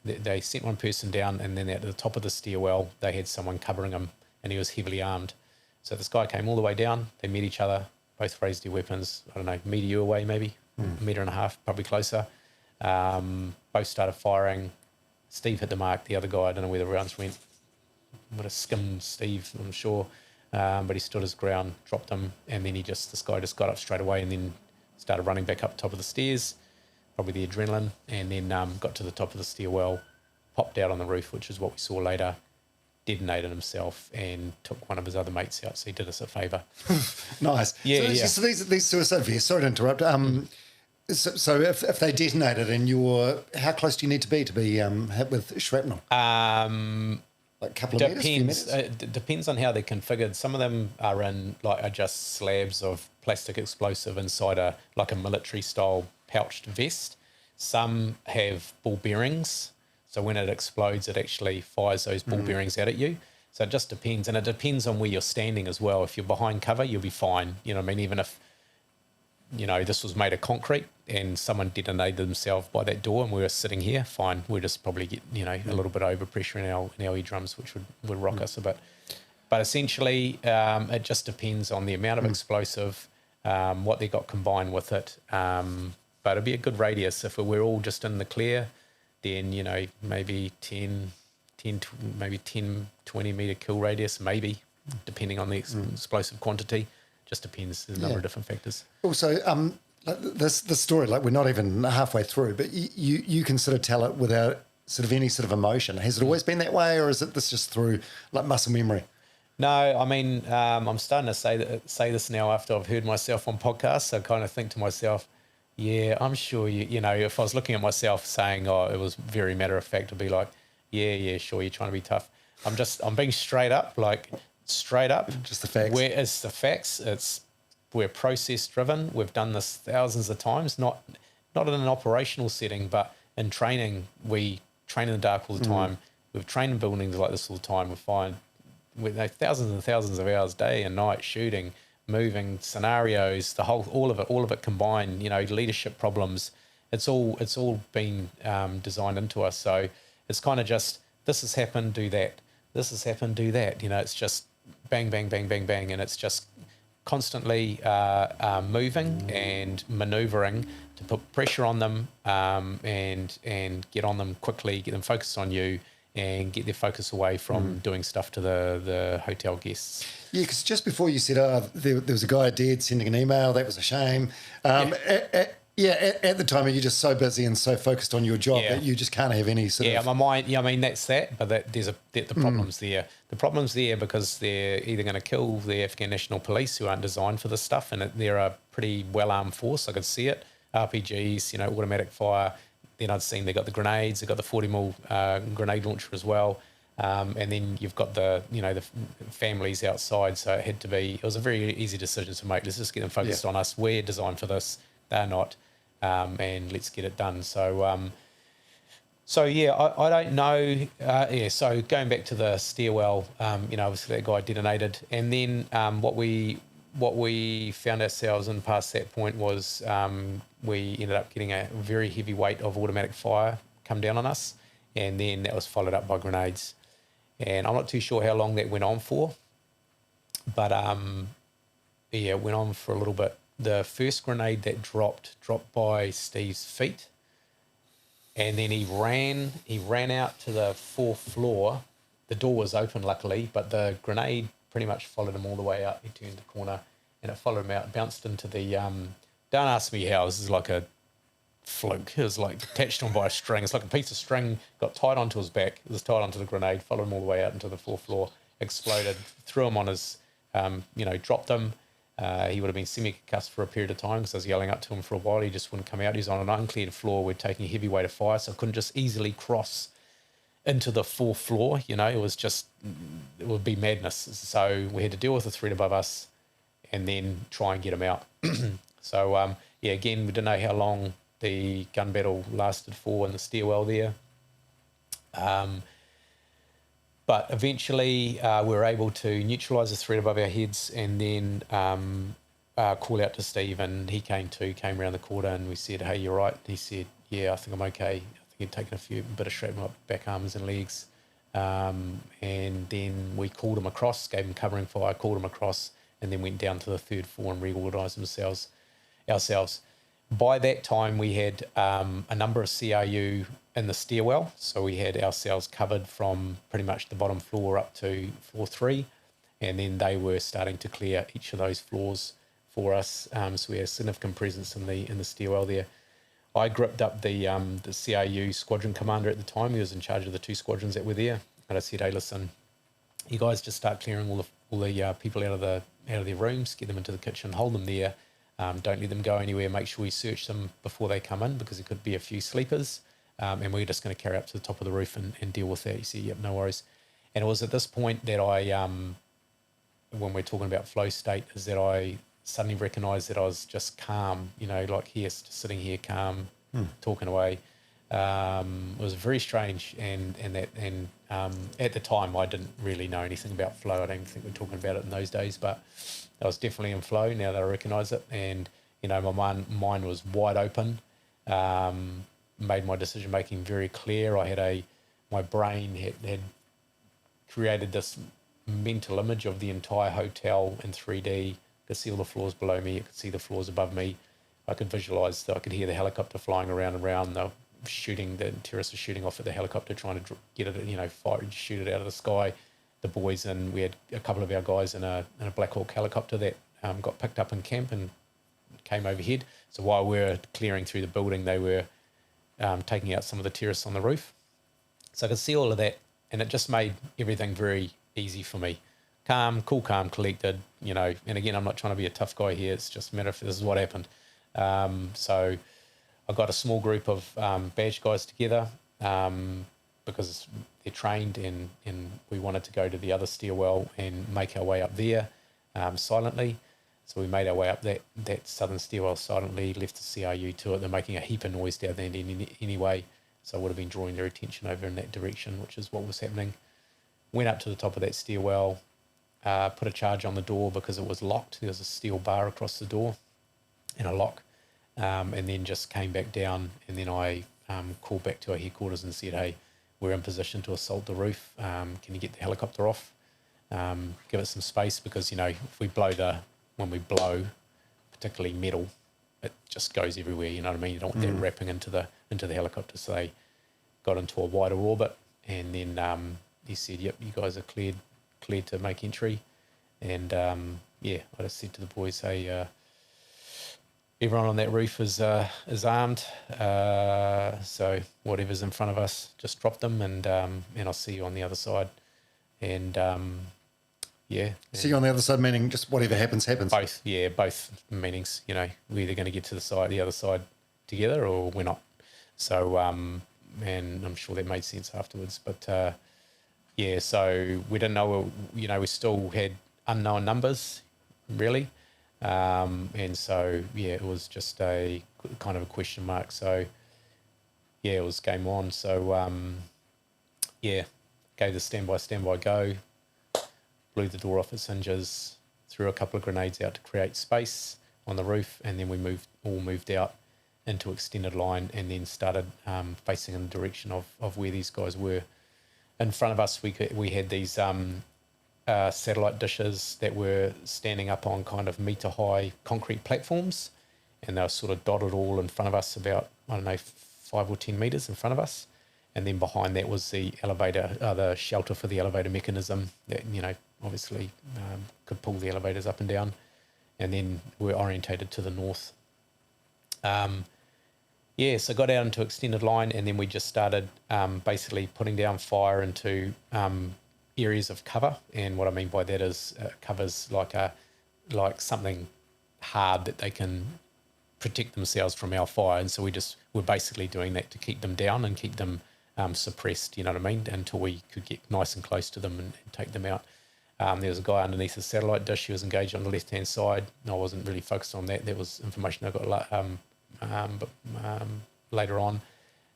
they sent one person down, and then at the top of the stairwell, they had someone covering him, and he was heavily armed. So this guy came all the way down. They met each other, both raised their weapons, I don't know, a metre you away maybe, a metre and a half, probably closer. Both started firing. Steve hit the mark. The other guy, I don't know where the rounds went. Would have skimmed Steve, I'm sure. But he stood his ground, dropped him, and then this guy just got up straight away and then started running back up top of the stairs, probably the adrenaline, and then got to the top of the stairwell, popped out on the roof, which is what we saw later, detonated himself and took one of his other mates out, so he did us a favour. Nice. Yeah, so these suicide vests, sorry to interrupt, so if they detonated and how close do you need to be hit with shrapnel? Like a couple of metres? It depends on how they're configured. Some of them are just slabs of plastic explosive inside a military style pouched vest. Some have ball bearings, so when it explodes, it actually fires those ball bearings out at you. So it just depends, and it depends on where you're standing as well. If you're behind cover, you'll be fine. Even if this was made of concrete and someone detonated themselves by that door and we were sitting here, fine. We'll just probably get, a little bit of overpressure in our eardrums, which would rock us a bit. But essentially, it just depends on the amount of explosive, what they got combined with it. But it'd be a good radius. If we're all just in the clear, then, maybe 10, 20 metre kill radius, maybe, depending on the explosive quantity. Just depends. There's a number of different factors. Also, this story, we're not even halfway through, but you can sort of tell it without sort of any sort of emotion. Has it always been that way, or is it this just through muscle memory? No, I mean, I'm starting to say this now after I've heard myself on podcasts. So I kind of think to myself, yeah, I'm sure if I was looking at myself saying, it was very matter of fact, I'd be like, yeah, sure, you're trying to be tough. I'm being straight up. Just the facts. It's the facts. We're process driven. We've done this thousands of times, not in an operational setting, but in training. We train in the dark all the time. We've trained in buildings like this all the time. We know thousands and thousands of hours, day and night, shooting, moving, scenarios, all of it combined. Leadership problems. It's all been designed into us. So it's kind of just, this has happened, do that. This has happened, do that. It's just bang, bang, bang, bang, bang, and it's just constantly moving and manoeuvring to put pressure on them and get on them quickly, get them focused on you, and get their focus away from doing stuff to the hotel guests. Yeah, because just before you said, there was a guy dead, sending an email, that was a shame. At the time, you're just so busy and so focused on your job that you just can't have any sort of... Yeah, my mind, I mean, that's that, but the problem's there. The problem's there because they're either going to kill the Afghan National Police, who aren't designed for this stuff, and they're a pretty well-armed force. I could see it. RPGs, automatic fire. Then I'd seen they got the grenades. They got the 40mm grenade launcher as well. And then you've got the families outside. So it was a very easy decision to make. Let's just get them focused on us. We're designed for this. They're not. And let's get it done. So So yeah, I don't know. So going back to the stairwell, obviously that guy detonated, and then what we found ourselves in past that point was we ended up getting a very heavy weight of automatic fire come down on us, and then that was followed up by grenades. And I'm not too sure how long that went on for, but it went on for a little bit. The first grenade that dropped by Steve's feet. And then he ran out to the fourth floor. The door was open, luckily, but the grenade pretty much followed him all the way out. He turned the corner, and it followed him out, bounced into the... don't ask me how. This is like a fluke. It was like attached on by a string. It's like a piece of string got tied onto his back. It was tied onto the grenade, followed him all the way out into the fourth floor, exploded, threw him on his... dropped him. He would have been semi-concussed for a period of time because I was yelling up to him for a while. He just wouldn't come out. He's on an uncleared floor. We're taking a heavy weight of fire, so I couldn't just easily cross into the fourth floor. It would be madness. So we had to deal with the threat above us and then try and get him out. So, again, we don't know how long the gun battle lasted for in the stairwell there. But eventually we were able to neutralise the threat above our heads and then call out to Steve, and he came around the corner, and we said, "Hey, you're right." He said, "Yeah, I think I'm okay." I think he'd taken a bit of shrapnel up back arms and legs. And then we called him across, gave him covering fire, called him across, and then went down to the third floor and reorganised ourselves. By that time, we had a number of CRU in the stairwell, so we had ourselves covered from pretty much the bottom floor up to floor 3, and then they were starting to clear each of those floors for us. So we had a significant presence in the stairwell there. I gripped up the CRU squadron commander at the time. He was in charge of the 2 squadrons that were there, and I said, "Hey, listen, you guys just start clearing all the people out of their rooms, get them into the kitchen, hold them there. Don't let them go anywhere. Make sure we search them before they come in because there could be a few sleepers. And we're just going to carry up to the top of the roof and deal with that." He said, "Yep, no worries." And it was at this point that when we're talking about flow state, is that I suddenly recognised that I was just calm, like here, just sitting here calm, talking away. It was very strange, and at the time I didn't really know anything about flow. I don't think we're talking about it in those days, but I was definitely in flow now that I recognise it, and my mind was wide open. Made my decision making very clear. My brain had created this mental image of the entire hotel in 3D. Could see all the floors below me. I could see the floors above me. I could visualise that. I could hear the helicopter flying around and around. They were shooting. The terrorists were shooting off at the helicopter, trying to get it, fire, shoot it out of the sky. The boys, and we had a couple of our guys in a Black Hawk helicopter that got picked up in camp and came overhead. So while we were clearing through the building, they were taking out some of the terrorists on the roof. So I could see all of that, and it just made everything very easy for me. Calm, collected, and again, I'm not trying to be a tough guy here. It's just a matter of this is what happened. So I got a small group of badge guys together because they're trained, and we wanted to go to the other stairwell and make our way up there silently. So we made our way up that southern stairwell silently, left the CRU to it. They're making a heap of noise down there anyway, so I would have been drawing their attention over in that direction, which is what was happening. Went up to the top of that stairwell, put a charge on the door because it was locked. There was a steel bar across the door and a lock, and then just came back down, and then I called back to our headquarters and said, "Hey, we're in position to assault the roof. Can you get the helicopter off? Give it some space because, if when we blow, particularly metal, it just goes everywhere, you know what I mean? You don't want that wrapping into the helicopter." So they got into a wider orbit, and then he said, "Yep, you guys are cleared to make entry." And I just said to the boys, "Hey, everyone on that roof is armed, so whatever's in front of us, just drop them, and I'll see you on the other side." And See you on the other side, meaning just whatever happens. Both meanings. We're either going to get to the other side together, or we're not. So, and I'm sure that made sense afterwards. But so we didn't know. We still had unknown numbers, really, and so it was just a kind of a question mark. So it was game on. So, gave the standby go, blew the door off its hinges, threw a couple of grenades out to create space on the roof, and then we moved out into extended line and then started facing in the direction of where these guys were. In front of us, we had these satellite dishes that were standing up on kind of metre-high concrete platforms, and they were sort of dotted all in front of us about, 5 or 10 metres in front of us. And then behind that was the elevator, the shelter for the elevator mechanism that, obviously could pull the elevators up and down. And then we're orientated to the north. So got out into extended line, and then we just started basically putting down fire into areas of cover. And what I mean by that is covers like something hard that they can protect themselves from our fire. And so we're basically doing that to keep them down and keep them suppressed, you know what I mean, until we could get nice and close to them and take them out. There was a guy underneath a satellite dish. He was engaged on the left-hand side. I wasn't really focused on that. That was information I got later on.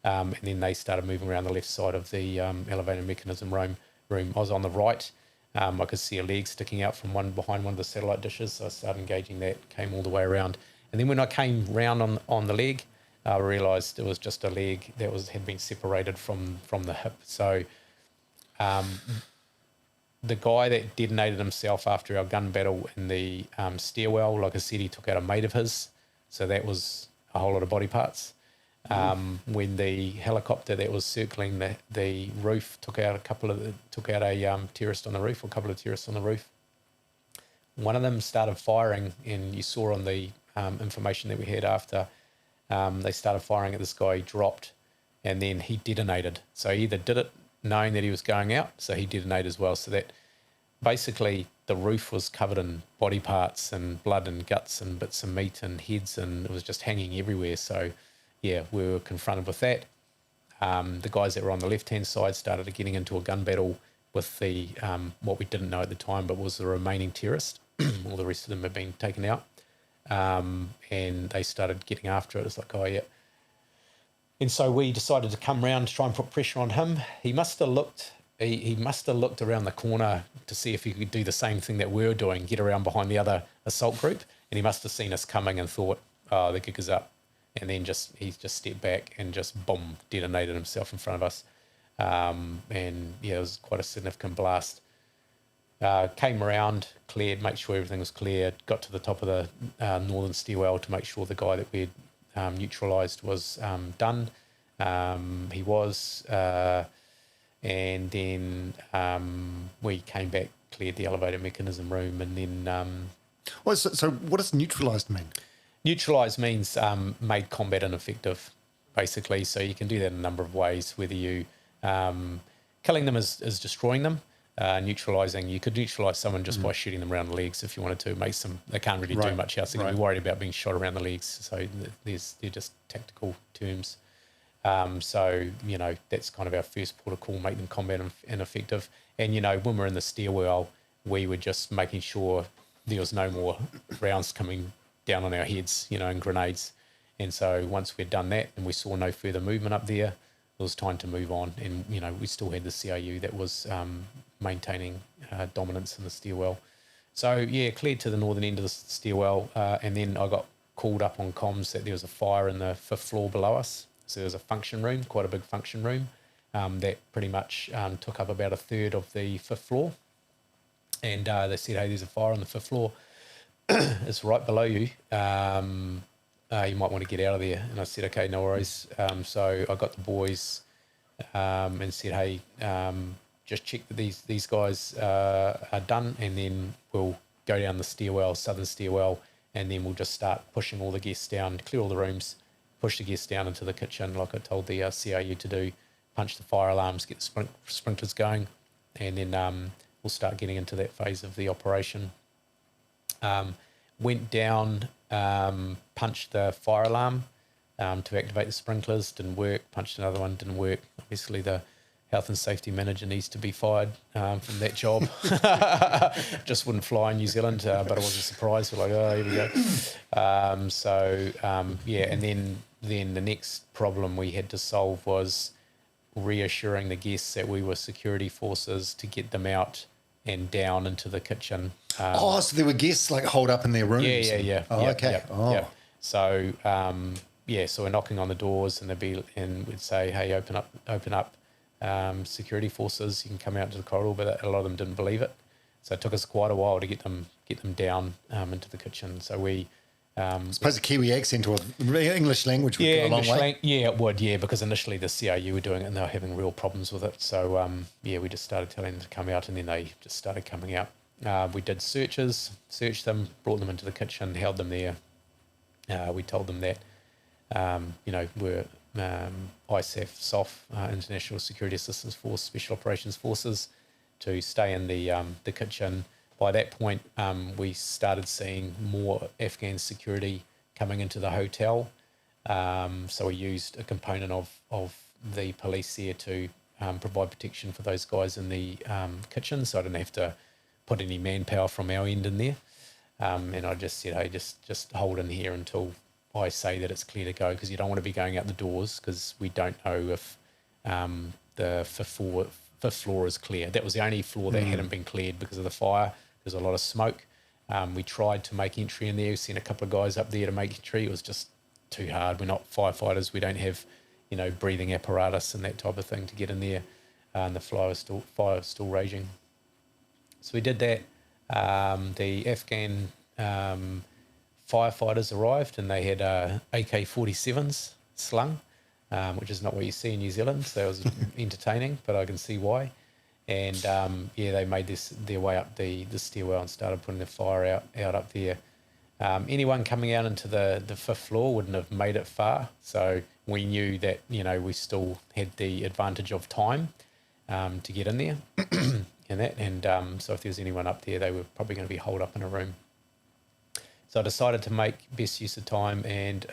And then they started moving around the left side of the elevator mechanism room. I was on the right. I could see a leg sticking out from behind one of the satellite dishes. So I started engaging that, came all the way around. And then when I came round on the leg, I realised it was just a leg that had been separated from the hip. So the guy that detonated himself after our gun battle in the stairwell, like I said, he took out a mate of his. So that was a whole lot of body parts. When the helicopter that was circling the roof took out a terrorist on the roof, or a couple of terrorists on the roof, one of them started firing, and you saw on the information that we had after, they started firing at this guy. He dropped, and then he detonated. So he either did it knowing that he was going out, so he detonated as well. So that basically the roof was covered in body parts and blood and guts and bits of meat and heads, and it was just hanging everywhere. So we were confronted with that. The guys that were on the left-hand side started getting into a gun battle with the what we didn't know at the time, but was the remaining terrorist. All the rest of them had been taken out. And they started getting after it. It's like, and so we decided to come round to try and put pressure on him. He must have looked around the corner to see if he could do the same thing that we were doing, get around behind the other assault group, and he must have seen us coming and thought, the gig is up. And then he just stepped back and just boom, detonated himself in front of us. It was quite a significant blast. Came around, cleared, make sure everything was clear, got to the top of the northern stairwell to make sure the guy that we'd neutralised was done. He was, and then we came back, cleared the elevator mechanism room, and then... So what does neutralised mean? Neutralised means made combat ineffective, basically. So you can do that in a number of ways, whether you... killing them is destroying them. Neutralising, you could neutralise someone just by shooting them around the legs if you wanted to. They can't really do much else. They're going to be worried about being shot around the legs. So they're just tactical terms. So, that's kind of our first port of call, make them combat ineffective. And, when we're in the stairwell, we were just making sure there was no more rounds coming down on our heads, and grenades. And so once we'd done that and we saw no further movement up there, it was time to move on. And, we still had the CRU that was maintaining dominance in the stairwell. So, cleared to the northern end of the stairwell. And then I got called up on comms that there was a fire in the 5th floor below us. So there was a function room, quite a big function room, that pretty much took up about a third of the 5th floor. And they said, hey, there's a fire on the 5th floor. It's right below you. You might want to get out of there. And I said, okay, no worries. So I got the boys and said, hey, just check that these guys are done, and then we'll go down the stairwell, southern stairwell, and then we'll just start pushing all the guests down, clear all the rooms, push the guests down into the kitchen like I told the CRU to do, punch the fire alarms, get the sprinklers going, and then we'll start getting into that phase of the operation. Went down, punched the fire alarm to activate the sprinklers, didn't work, punched another one, didn't work. Obviously the health and safety manager needs to be fired from that job. Just wouldn't fly in New Zealand, but I wasn't surprised. We're like, oh, here we go. And then then the next problem we had to solve was reassuring the guests that we were security forces to get them out and down into the kitchen. So there were guests like holed up in their rooms? Yeah. Oh, okay. Yeah. So, so we're knocking on the doors and we'd say, hey, open up, security forces, you can come out to the corridor, but a lot of them didn't believe it. So it took us quite a while to get them down into the kitchen. So we... I suppose a Kiwi accent or English language would go a long way. It would, because initially the CRU were doing it and they were having real problems with it. So, we just started telling them to come out and then they just started coming out. We did searched them, brought them into the kitchen, held them there. We told them that, we're ISAF, SOF, International Security Assistance Force, Special Operations Forces, to stay in the kitchen. By that point, we started seeing more Afghan security coming into the hotel. So we used a component of the police there to provide protection for those guys in the kitchen. So I didn't have to put any manpower from our end in there. And I just said, hey, just hold in here until I say that it's clear to go, because you don't want to be going out the doors because we don't know if the fifth floor is clear. That was the only floor that hadn't been cleared because of the fire. There's a lot of smoke. We tried to make entry in there. We sent a couple of guys up there to make entry. It was just too hard. We're not firefighters. We don't have, breathing apparatus and that type of thing to get in there. And the fire was still raging. So we did that. The Afghan firefighters arrived and they had AK-47s slung, which is not what you see in New Zealand. So that was entertaining, but I can see why. And they made their way up the stairwell and started putting the fire out up there. Anyone coming out into the fifth floor wouldn't have made it far. So we knew that, we still had the advantage of time to get in there so if there was anyone up there, they were probably going to be holed up in a room. So I decided to make best use of time, and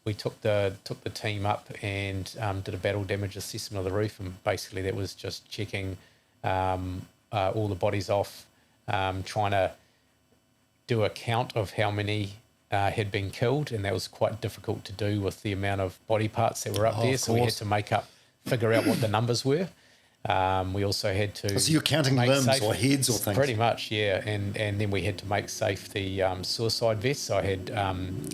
we took the team up and did a battle damage assessment of the roof, and basically that was just checking all the bodies off, trying to do a count of how many had been killed, and that was quite difficult to do with the amount of body parts that were up there. So we had to figure out what the numbers were. We also had to... So you're counting limbs or heads or things? Pretty much, yeah. And then we had to make safe the suicide vests. So I had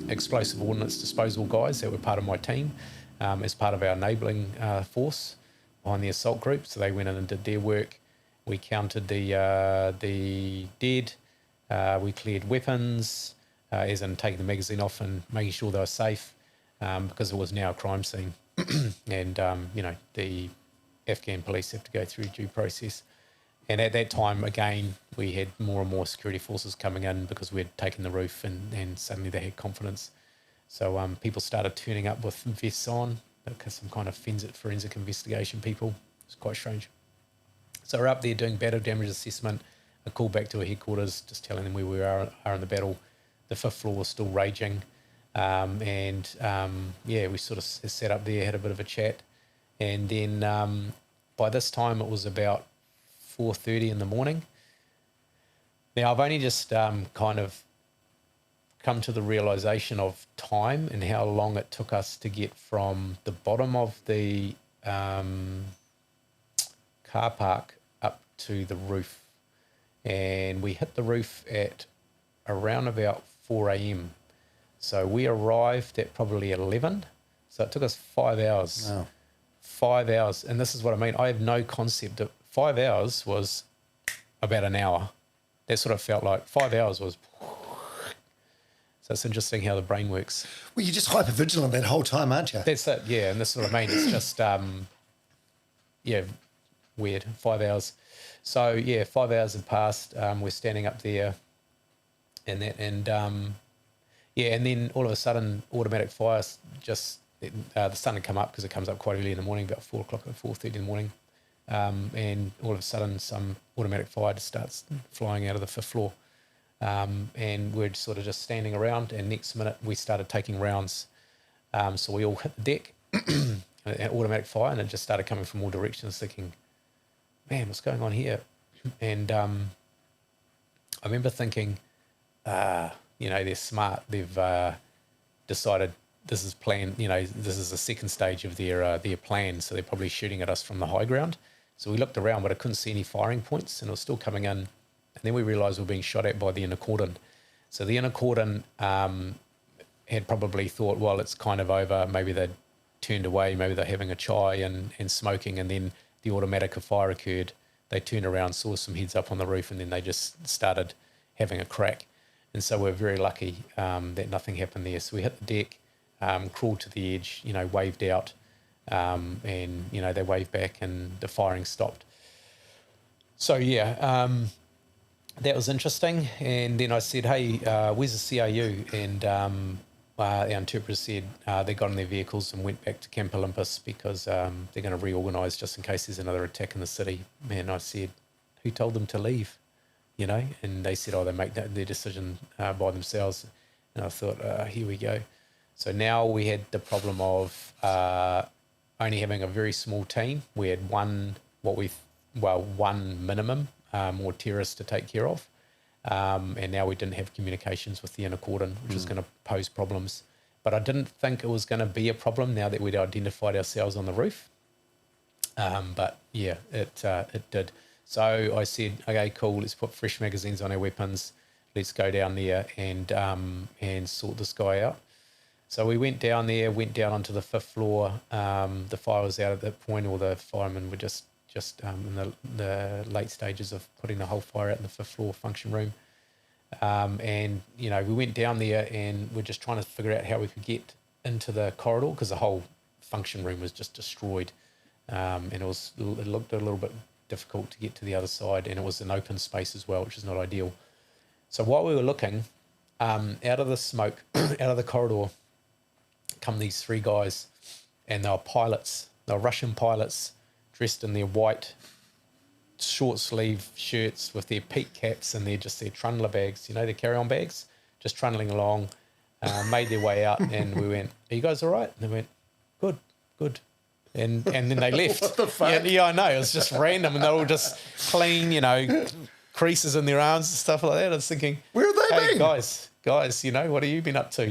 explosive ordnance disposal guys that were part of my team as part of our enabling force behind the assault group. So they went in and did their work. We counted the dead. We cleared weapons, as in taking the magazine off and making sure they were safe, because it was now a crime scene. And, the Afghan police have to go through due process. And at that time, again, we had more and more security forces coming in because we had taken the roof, and suddenly they had confidence. So people started turning up with vests on, because some kind of forensic investigation people. It's quite strange. So we're up there doing battle damage assessment. I called back to our headquarters, just telling them where we are in the battle. The fifth floor was still raging. We sort of sat up there, had a bit of a chat. And then by this time, it was about 4:30 in the morning. Now, I've only just kind of come to the realisation of time and how long it took us to get from the bottom of the car park up to the roof. And we hit the roof at around about 4 a.m. So we arrived at probably 11. So it took us 5 hours. Wow. 5 hours. And this is what I mean. I have no concept of 5 hours was about an hour. That's what it felt like. 5 hours was... So it's interesting how the brain works. Well, you're just hypervigilant that whole time, aren't you? That's it, yeah. And this is what I mean. It's just, weird. 5 hours. So, 5 hours had passed. We're standing up there and then all of a sudden, automatic fire just... the sun had come up because it comes up quite early in the morning, about 4 o'clock or 4:30 in the morning. And all of a sudden, some automatic fire just starts flying out of the fifth floor. And we're sort of just standing around, and next minute we started taking rounds. So we all hit the deck, an automatic fire, and it just started coming from all directions, thinking, man, what's going on here? And I remember thinking, they're smart. They've decided this is planned. This is the second stage of their plan, so they're probably shooting at us from the high ground. So we looked around, but I couldn't see any firing points, and it was still coming in. And then we realised we were being shot at by the inner cordon. So the inner cordon had probably thought, well, it's kind of over. Maybe they'd turned away. Maybe they're having a chai and smoking, and then the automatic fire occurred. They turned around, saw some heads up on the roof, and then they just started having a crack. And so we're very lucky that nothing happened there. So we hit the deck, crawled to the edge, waved out, and, they waved back and the firing stopped. So, that was interesting. And then I said, hey, where's the CRU? And our interpreter said they got in their vehicles and went back to Camp Olympus because they're going to reorganise just in case there's another attack in the city. And I said, who told them to leave? And they said, they make their decision by themselves. And I thought, here we go. So now we had the problem of only having a very small team. We had one minimum more terrorists to take care of. And now we didn't have communications with the inner cordon, which was going to pose problems. But I didn't think it was going to be a problem now that we'd identified ourselves on the roof. But yeah, it did. So I said, okay, cool, let's put fresh magazines on our weapons. Let's go down there and sort this guy out. So we went down there, went down onto the 5th floor. The fire was out at that point, or the firemen were just in the late stages of putting the whole fire out in the 5th floor function room. And we went down there and we're just trying to figure out how we could get into the corridor because the whole function room was just destroyed. And it looked a little bit difficult to get to the other side, and it was an open space as well, which is not ideal. So while we were looking, out of the smoke, out of the corridor, come these 3 guys, and they were pilots. They were Russian pilots dressed in their white short sleeve shirts with their peak caps and their trundler bags, their carry-on bags, just trundling along, made their way out, and we went, are you guys all right? And they went, good. And then they left. What the fuck? Yeah, I know. It was just random, and they're all just clean, creases in their arms and stuff like that. I was thinking, where have they been? guys, what have you been up to?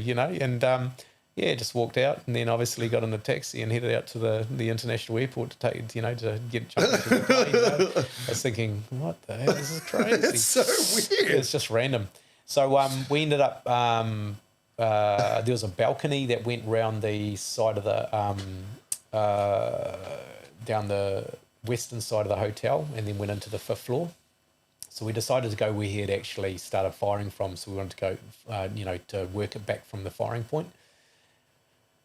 And just walked out, and then obviously got in the taxi and headed out to the international airport to take, to get jumped into the plane. I was thinking, what the hell? This is crazy. It's so weird. It's just random. So we ended up. There was a balcony that went round the side of the down the western side of the hotel, and then went into the 5th floor. So we decided to go where he had actually started firing from. So we wanted to go, to work it back from the firing point.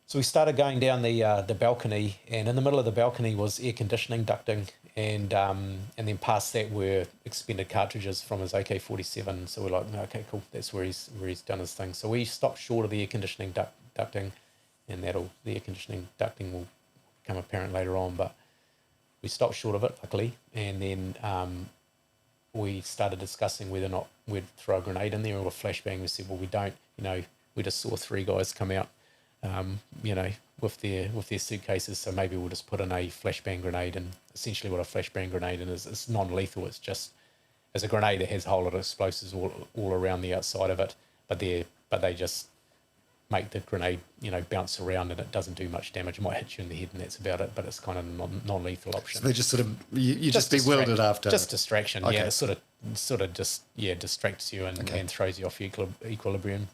So we started going down the balcony, and in the middle of the balcony was air conditioning ducting, and then past that were expended cartridges from his AK-47. So we're like, okay, cool, that's where he's done his thing. So we stopped short of the air conditioning ducting, and the air conditioning ducting will become apparent later on, but we stopped short of it, luckily, and then we started discussing whether or not we'd throw a grenade in there or a flashbang. We said, well, we don't, we just saw 3 guys come out, with their suitcases, so maybe we'll just put in a flashbang grenade. And essentially what a flashbang grenade is, it's non-lethal. It's a grenade that has a whole lot of explosives all around the outside of it, but they just make the grenade, bounce around, and it doesn't do much damage. It might hit you in the head, and that's about it, but it's kind of a non-lethal option. So they just sort of, you just bewildered after. Just distraction, okay. Yeah. It sort of just distracts you and throws you off your equilibrium.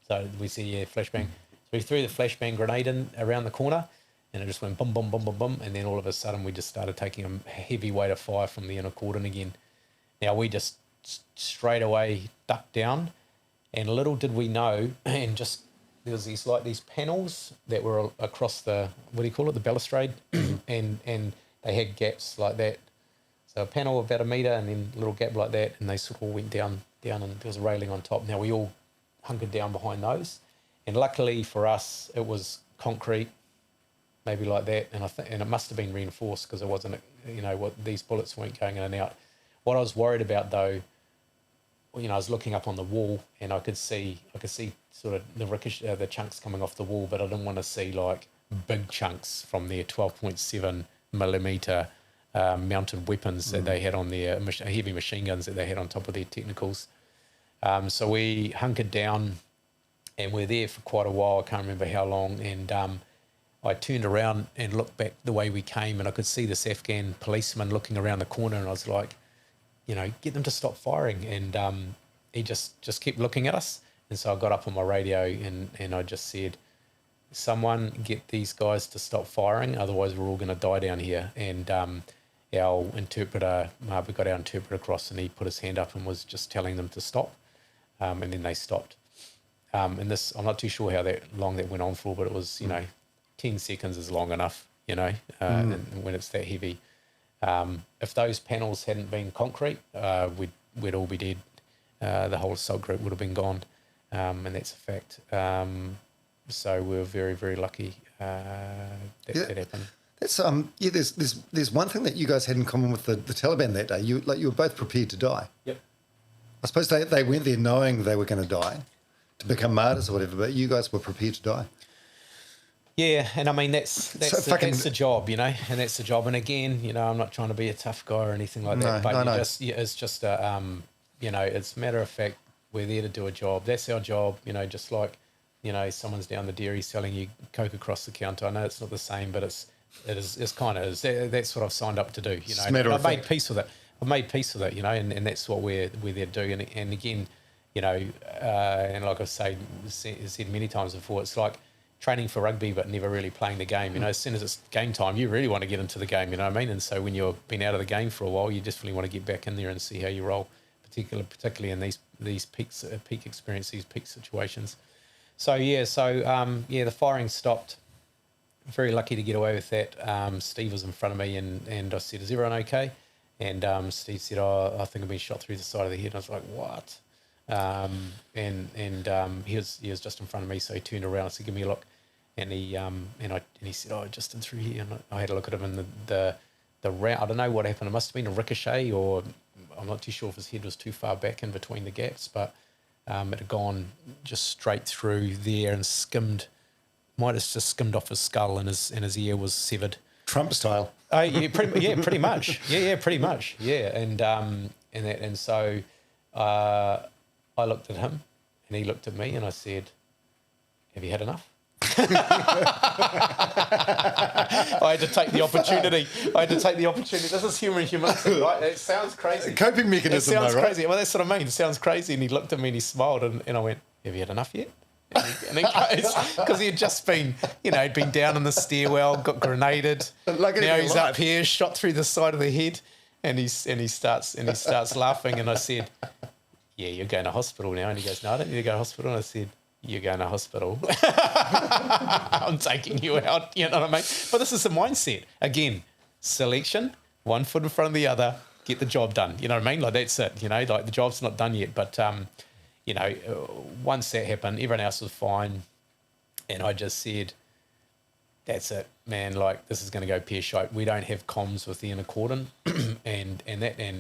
So we see, flashbang. So we threw the flashbang grenade in around the corner, and it just went boom, boom, boom, boom, boom, and then all of a sudden we just started taking a heavy weight of fire from the inner cordon again. Now we just straight away ducked down, and little did we know, and just there was these panels that were across the, the balustrade, and they had gaps like that. So a panel about 1 metre, and then a little gap like that, and they sort of all went down, and there was a railing on top. Now we all hunkered down behind those. And luckily for us, it was concrete, maybe like that, and and it must have been reinforced because it wasn't, these bullets weren't going in and out. What I was worried about though, I was looking up on the wall, and I could see sort of the chunks coming off the wall, but I didn't want to see like big chunks from their 12.7 millimeter mounted weapons that they had on their heavy machine guns that they had on top of their technicals. So we hunkered down. and we're there for quite a while. I can't remember how long. And I turned around and looked back the way we came, and I could see this Afghan policeman looking around the corner, and I was like, get them to stop firing. And he just kept looking at us. And so I got up on my radio and I just said, someone get these guys to stop firing, otherwise we're all going to die down here. And our interpreter, we got our interpreter across, and he put his hand up and was just telling them to stop. And then they stopped. And this, I'm not too sure how long that went on for, but it was, 10 seconds is long enough, and when it's that heavy. If those panels hadn't been concrete, we'd all be dead. The whole assault group would have been gone. And that's a fact. So we were very, very lucky that happened. That's there's one thing that you guys had in common with the Taliban that day. You were both prepared to die. Yep. I suppose they went there knowing they were going to die, to become martyrs or whatever. But you guys were prepared to die. Yeah, and I mean that's the job, and that's the job. And again, I'm not trying to be a tough guy or anything like that. But it's just a it's a matter of fact. We're there to do a job. That's our job. Just like someone's down the dairy selling you Coke across the counter. I know it's not the same, but it's kind of that's what I've signed up to do. I've made peace with it. I've made peace with it. And that's what we're there to do. And again, and like I've said many times before, it's like training for rugby but never really playing the game. As soon as it's game time, you really want to get into the game. You know what I mean? And so when you've been out of the game for a while, you definitely want to get back in there and see how you roll, particularly in these peak experience, these peak situations. So the firing stopped. Very lucky to get away with that. Steve was in front of me, and I said, "Is everyone okay?" And Steve said, "Oh, I think I've been shot through the side of the head." And I was like, "What?" He was just in front of me, so he turned around and said, "Give me a look." And he said, "Oh, just in through here." And I had a look at him, and the round, I don't know what happened. It must have been a ricochet, or I'm not too sure if his head was too far back in between the gaps, but it had gone just straight through there and might have just skimmed off his skull, and his ear was severed. Trump style. Pretty much. Yeah, pretty much. Yeah, and so I looked at him, and he looked at me, and I said, "Have you had enough?" I had to take the opportunity. This is humility, right? It sounds crazy. Coping mechanism, It sounds right? crazy. Well, that's what I mean. It sounds crazy. And he looked at me and he smiled, and I went, "Have you had enough yet?" And he goes, because he had just been, he'd been down in the stairwell, got grenaded. Now he's up here, shot through the side of the head, and he starts laughing. And I said, "Yeah, you're going to hospital now." And he goes, "No, I don't need to go to hospital." And I said, "You're going to hospital. I'm taking you out." You know what I mean? But this is the mindset. Again, selection, one foot in front of the other, get the job done. You know what I mean? Like, that's it. Like, the job's not done yet. But, once that happened, everyone else was fine. And I just said, "That's it, man. Like, this is going to go pear-shaped. We don't have comms with the inner cordon, and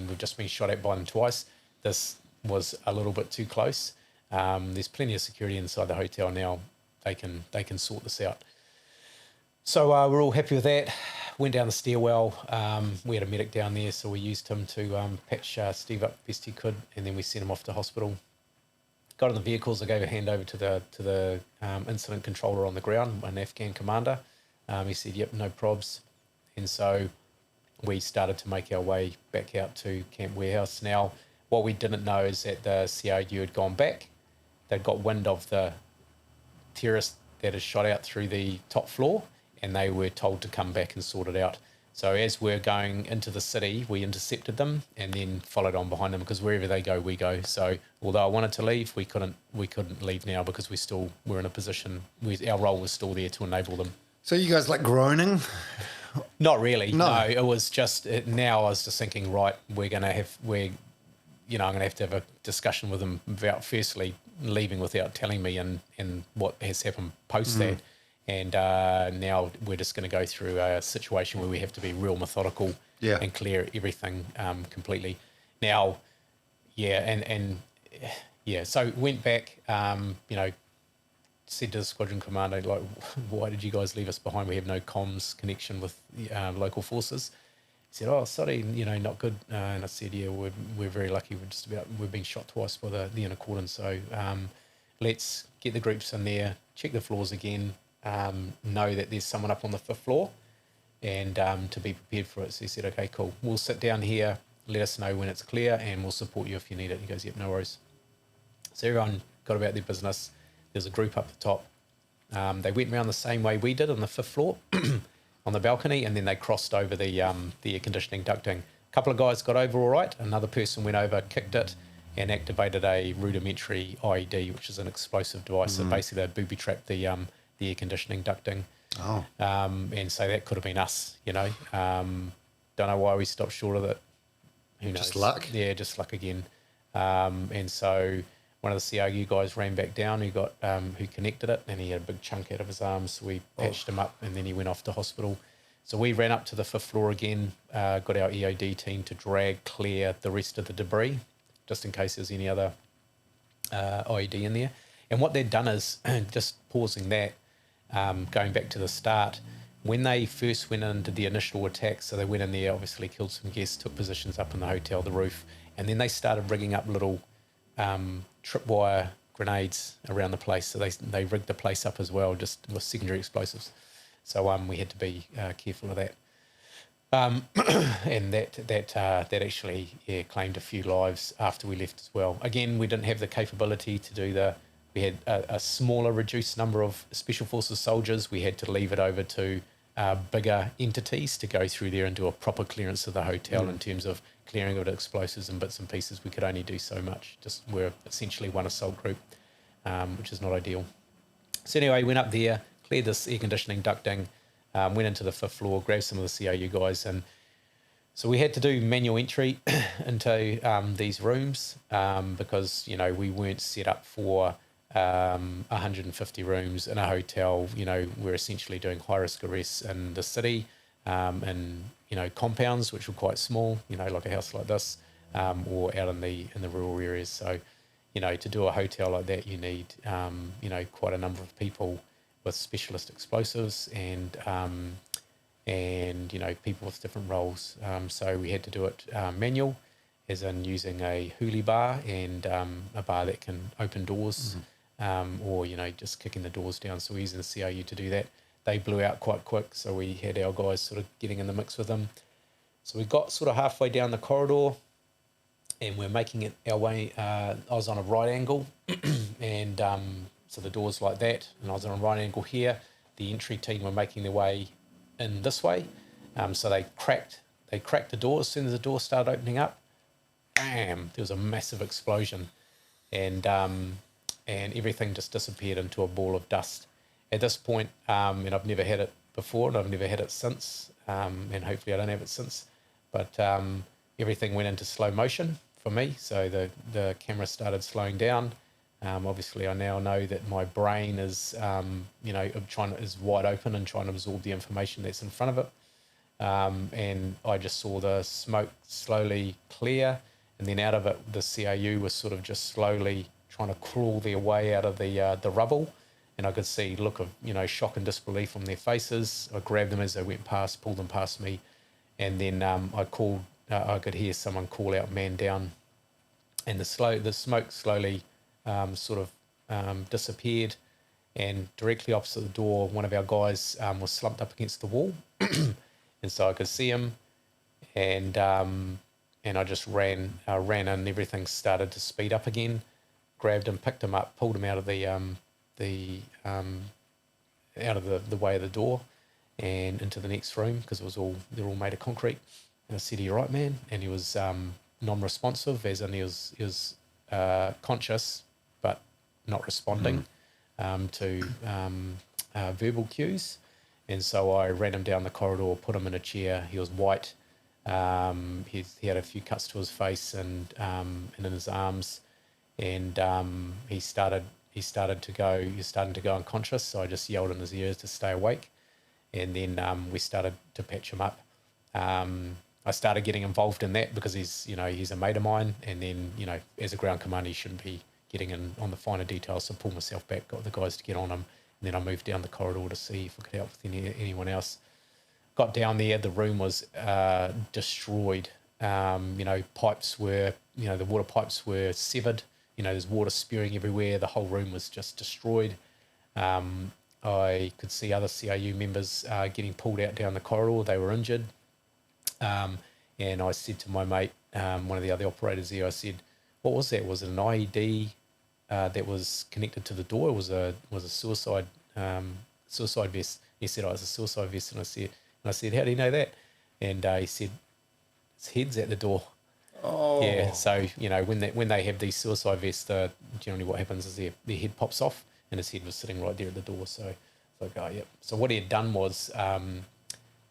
we've just been shot at by them twice. This was a little bit too close. There's plenty of security inside the hotel now. They can sort this out." So we're all happy with that. Went down the stairwell. We had a medic down there, so we used him to patch Steve up best he could, and then we sent him off to hospital. Got in the vehicles. I gave a handover to the incident controller on the ground, an Afghan commander. He said, "Yep, no probs." And so we started to make our way back out to Camp Warehouse. Now, what we didn't know is that the CRU had gone back. They'd got wind of the terrorist that had shot out through the top floor, and they were told to come back and sort it out. So as we're going into the city, we intercepted them and then followed on behind them, because wherever they go, we go. So although I wanted to leave, we couldn't leave now, because we're in a position, our role was still there to enable them. So you guys like groaning? Not really. No, it was just, now I was just thinking, right, I'm going to have to have a discussion with them about firstly leaving without telling me and what has happened post that. And now we're just going to go through a situation where we have to be real methodical and clear everything completely. Now, so went back, said to the squadron commander, like, "Why did you guys leave us behind? We have no comms connection with local forces." He said, "Oh, sorry, not good." And I said, "Yeah, we're very lucky. We've been shot twice by the inner cordon, so let's get the groups in there, check the floors again, know that there's someone up on the 5th floor, and to be prepared for it. So he said, okay, cool. We'll sit down here, let us know when it's clear, and we'll support you if you need it. He goes, yep, no worries. So everyone got about their business. There's a group up the top. They went around the same way we did on the 5th floor on the balcony, and then they crossed over the air conditioning ducting. A couple of guys got over all right. Another person went over, kicked it, and activated a rudimentary IED, which is an explosive device that basically booby-trapped the air conditioning ducting. Oh. And so that could have been us, you know. Don't know why we stopped short of it. Who knows? Just luck? Yeah, just luck again. And so one of the CRU guys ran back down who connected it, and he had a big chunk out of his arm, so we patched him up, and then he went off to hospital. So we ran up to the 5th floor again, got our EOD team to drag clear the rest of the debris, just in case there's any other IED in there. And what they'd done is, just pausing that, going back to the start, when they first went into the initial attack, so they went in there, obviously killed some guests, took positions up in the hotel, the roof, and then they started rigging up little tripwire grenades around the place. So they rigged the place up as well, just with secondary explosives. So we had to be careful of that. And that actually claimed a few lives after we left as well. Again, we didn't have the capability to do we had a smaller, reduced number of Special Forces soldiers. We had to leave it over to bigger entities to go through there and do a proper clearance of the hotel in terms of clearing of explosives and bits and pieces. We could only do so much. We're essentially one assault group, which is not ideal. So anyway, went up there, cleared this air conditioning ducting, went into the 5th floor, grabbed some of the CRU guys, and so we had to do manual entry into these rooms because, you know, we weren't set up for 150 rooms in a hotel. You know, we're essentially doing high-risk arrests in the city, and, you know, compounds which were quite small, you know, like a house like this, or out in the rural areas. So, you know, to do a hotel like that, you need, you know, quite a number of people with specialist explosives and you know, people with different roles. So we had to do it manual, as in using a huli bar and a bar that can open doors, or, you know, just kicking the doors down. So we're using the CRU to do that. They blew out quite quick, so we had our guys sort of getting in the mix with them. So we got sort of halfway down the corridor, and we're making it our way. I was on a right angle, and so the door's like that, and I was on a right angle here. The entry team were making their way in this way. So they cracked the door. As soon as the door started opening up, bam, there was a massive explosion, and everything just disappeared into a ball of dust. At this point, and I've never had it before, and I've never had it since, and hopefully I don't have it since, but everything went into slow motion for me. So the camera started slowing down. Obviously, I now know that my brain is, you know, is wide open and trying to absorb the information that's in front of it. And I just saw the smoke slowly clear, and then out of it, the CRU was sort of just slowly trying to crawl their way out of the rubble. And I could see look of, you know, shock and disbelief on their faces. I grabbed them as they went past, pulled them past me, and then I could hear someone call out, "Man down," and the smoke slowly sort of disappeared, and directly opposite the door, one of our guys was slumped up against the wall, and so I could see him, and I just ran in. Everything started to speed up again. Grabbed him, picked him up, pulled him out of the way of the door, and into the next room, because they're all made of concrete. And I said, "Are you right, man?" And he was non-responsive, as in he was conscious but not responding to verbal cues. And so I ran him down the corridor, put him in a chair. He was white. He had a few cuts to his face and in his arms, and he started to go unconscious. So I just yelled in his ears to stay awake, and then we started to patch him up. I started getting involved in that because he's a mate of mine, and then, you know, as a ground commander, you shouldn't be getting in on the finer details. So I pulled myself back, got the guys to get on him, and then I moved down the corridor to see if I could help with anyone else. Got down there, the room was destroyed. You know, the water pipes were severed there's water spewing everywhere. The whole room was just destroyed. I could see other CRU members getting pulled out down the corridor. They were injured. And I said to my mate, one of the other operators there, I said, what was that? Was it an IED that was connected to the door? It was a suicide vest. He said, it's a suicide vest. And I said, how do you know that? And he said, his head's at the door. Oh. Yeah, so, when they have these suicide vests, generally what happens is their head pops off, and his head was sitting right there at the door. So it's like, oh, yeah. So what he had done was,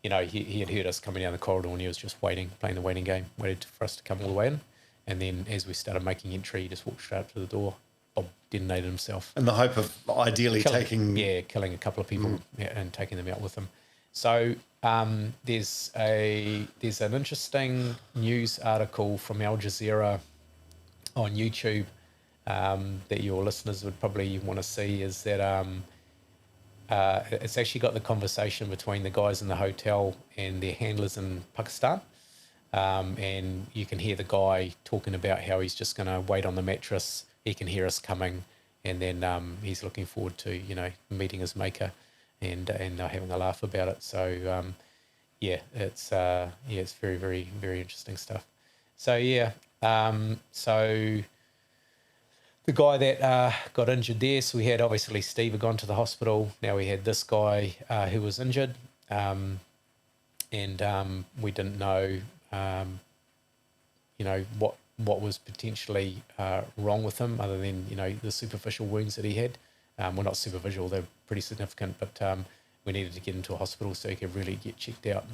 he had heard us coming down the corridor, and he was just playing the waiting game, waited for us to come all the way in. And then as we started making entry, he just walked straight up to the door. Bob detonated himself. In the hope of ideally killing a couple of people and taking them out with him. So there's an interesting news article from Al Jazeera on YouTube that your listeners would probably want to see. Is that it's actually got the conversation between the guys in the hotel and their handlers in Pakistan. And you can hear the guy talking about how he's just going to wait on the mattress. He can hear us coming, and then he's looking forward to meeting his maker and having a laugh about it. So it's very, very, very interesting stuff. So so the guy that got injured there. So we had obviously Steve had gone to the hospital. Now we had this guy who was injured, and we didn't know. What was potentially wrong with him, other than the superficial wounds that he had. Well, not superficial; they're pretty significant. But we needed to get into a hospital so he could really get checked out.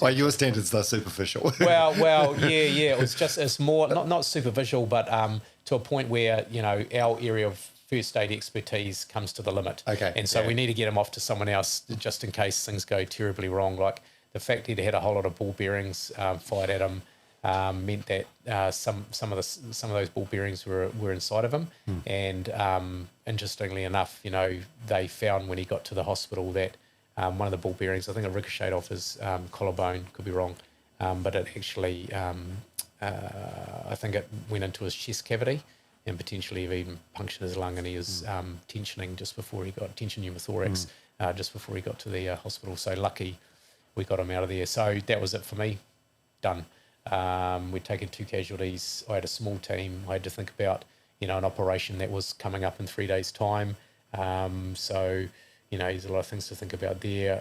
By your standards, they're superficial. well, yeah. It's more not superficial, but to a point where our area of first aid expertise comes to the limit. Okay, and so we need to get him off to someone else just in case things go terribly wrong. Like the fact he'd had a whole lot of ball bearings fired at him. Meant that some of those ball bearings were inside of him, and interestingly enough, they found when he got to the hospital that one of the ball bearings, I think it ricocheted off his collarbone, could be wrong, but it actually, I think it went into his chest cavity and potentially even punctured his lung, and he was tensioning just before he got tension pneumothorax just before he got to the hospital. So lucky we got him out of there. So that was it for me. Done. We'd taken 2 casualties. I had a small team. I had to think about, an operation that was coming up in 3 days' time. So, there's a lot of things to think about there.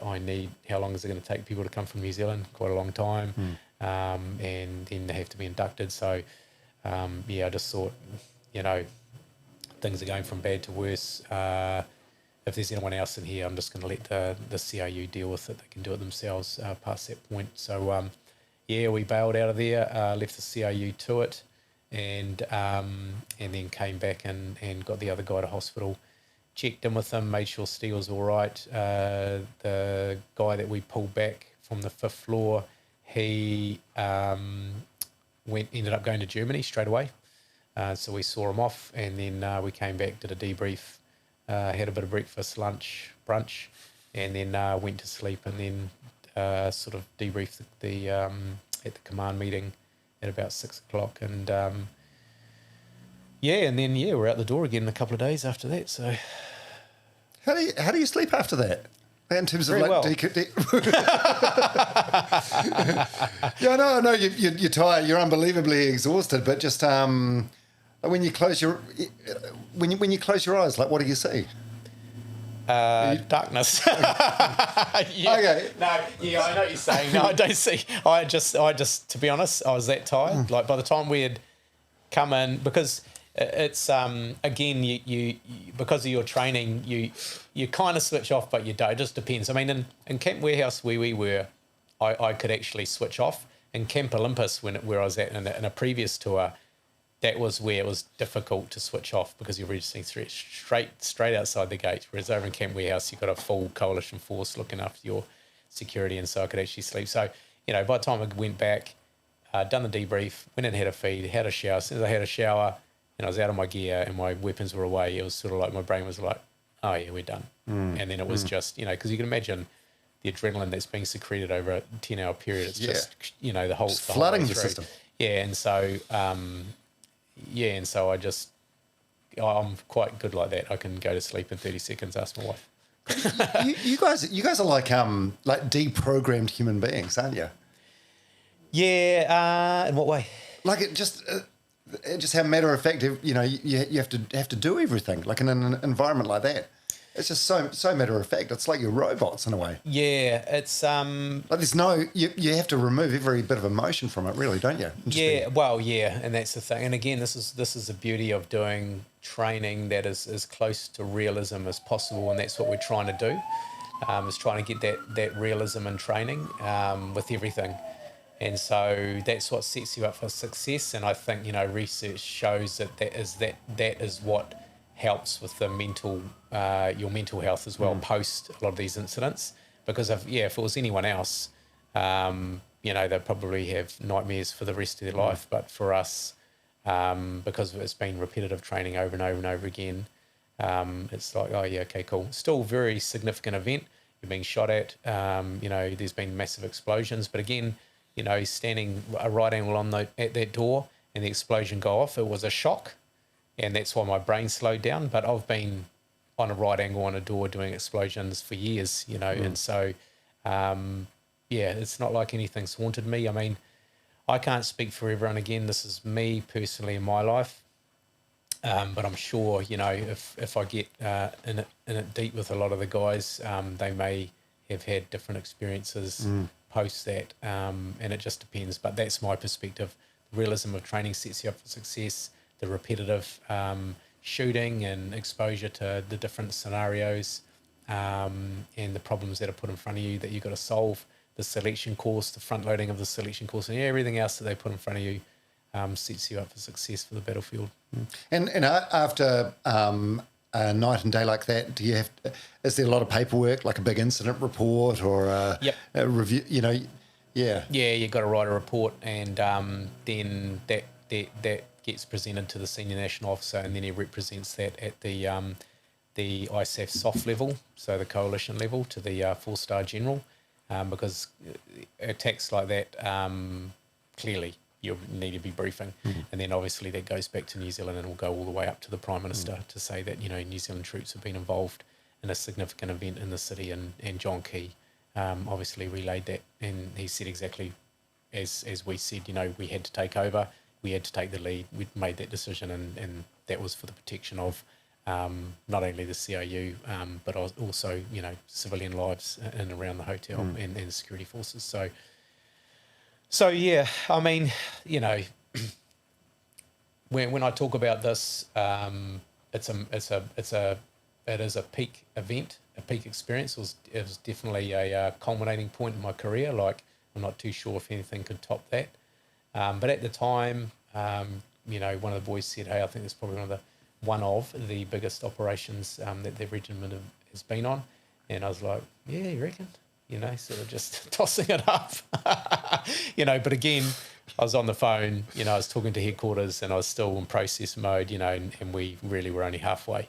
How long is it going to take people to come from New Zealand? Quite a long time. And then they have to be inducted. So, I just thought, things are going from bad to worse. If there's anyone else in here, I'm just going to let the CRU deal with it. They can do it themselves past that point. So, we bailed out of there, left the CRU to it, and then came back and got the other guy to hospital, checked in with him, made sure Steve was all right. The guy that we pulled back from the 5th floor, he ended up going to Germany straight away. So we saw him off, and then we came back, did a debrief, had a bit of breakfast, lunch, brunch, and then went to sleep, and then sort of debriefed at the command meeting at about 6 o'clock, and and then we're out the door again in a couple of days after that. So how do you sleep after that? In terms of Very well. I know you're tired, you're unbelievably exhausted, but just when you close your eyes, like what do you see? Darkness. Okay. No, I know what you're saying. No, I don't see. I just, to be honest, I was that tired. Like by the time we had come in, because it's again, you because of your training, you kind of switch off, but you don't. It just depends. I mean, in Camp Warehouse where we were, I could actually switch off. In Camp Olympus, where I was at in a previous tour, that was where it was difficult to switch off because you're registering straight outside the gate. Whereas over in Camp Warehouse, you've got a full coalition force looking after your security, and so I could actually sleep. So, by the time I went back, done the debrief, went and had a feed, had a shower. As soon as I had a shower and I was out of my gear and my weapons were away, it was sort of like my brain was like, oh yeah, we're done. And then it was just, because you can imagine the adrenaline that's being secreted over a 10-hour period. It's just, the whole flooding the the system. Yeah, and so... and so I just I'm quite good like that. I can go to sleep in 30 seconds. Ask my wife. you guys are like deprogrammed human beings, aren't you? Yeah. In what way? Like it just how matter of fact, you know, you have to do everything like in an environment like that. It's just so matter of fact. It's like you're robots in a way. Yeah, it's like there's no you have to remove every bit of emotion from it, really, don't you? And that's the thing. And again, this is the beauty of doing training that is as close to realism as possible, and that's what we're trying to do. Is trying to get that realism in training with everything. And so that's what sets you up for success. And I think, you know, research shows that is what helps with the your mental health as well post a lot of these incidents. Because if it was anyone else, you know, they'd probably have nightmares for the rest of their life. But for us, because it's been repetitive training over and over and over again, it's like, oh yeah, okay, cool. Still a very significant event. You're being shot at. You know, there's been massive explosions. But again, you know, standing a right angle at that door and the explosion go off, it was a shock. And that's why my brain slowed down. But I've been on a right angle on a door doing explosions for years, you know. And so, it's not like anything's haunted me. I mean, I can't speak for everyone. Again, this is me personally in my life. But I'm sure, you know, if I get in it deep with a lot of the guys, they may have had different experiences post that, and it just depends. But that's my perspective. The realism of training sets you up for success. The repetitive shooting and exposure to the different scenarios and the problems that are put in front of you that you've got to solve. The selection course, the front loading of the selection course, and everything else that they put in front of you sets you up for success for the battlefield. And after a night and day like that, is there a lot of paperwork, like a big incident report or a review? You know, yeah, you've got to write a report, and then that gets presented to the senior national officer, and then he represents that at the ISAF soft level, so the coalition level, to the 4-star general, because attacks like that, clearly you need to be briefing. And then obviously that goes back to New Zealand and will go all the way up to the Prime Minister to say that, you know, New Zealand troops have been involved in a significant event in the city, and John Key obviously relayed that, and he said exactly as we said, you know, we had to take over, we had to take the lead, we made that decision, and that was for the protection of not only the CIU, but also, you know, civilian lives in and around the hotel and the security forces. So yeah, I mean, you know, when I talk about this, it is a peak event, a peak experience. It was definitely a culminating point in my career. Like, I'm not too sure if anything could top that. But at the time, you know, one of the boys said, "Hey, I think it's probably one of the biggest operations that the regiment has been on." And I was like, "Yeah, you reckon?" You know, sort of just tossing it up, you know. But again, I was on the phone, you know, I was talking to headquarters, and I was still in process mode, you know, and we really were only halfway.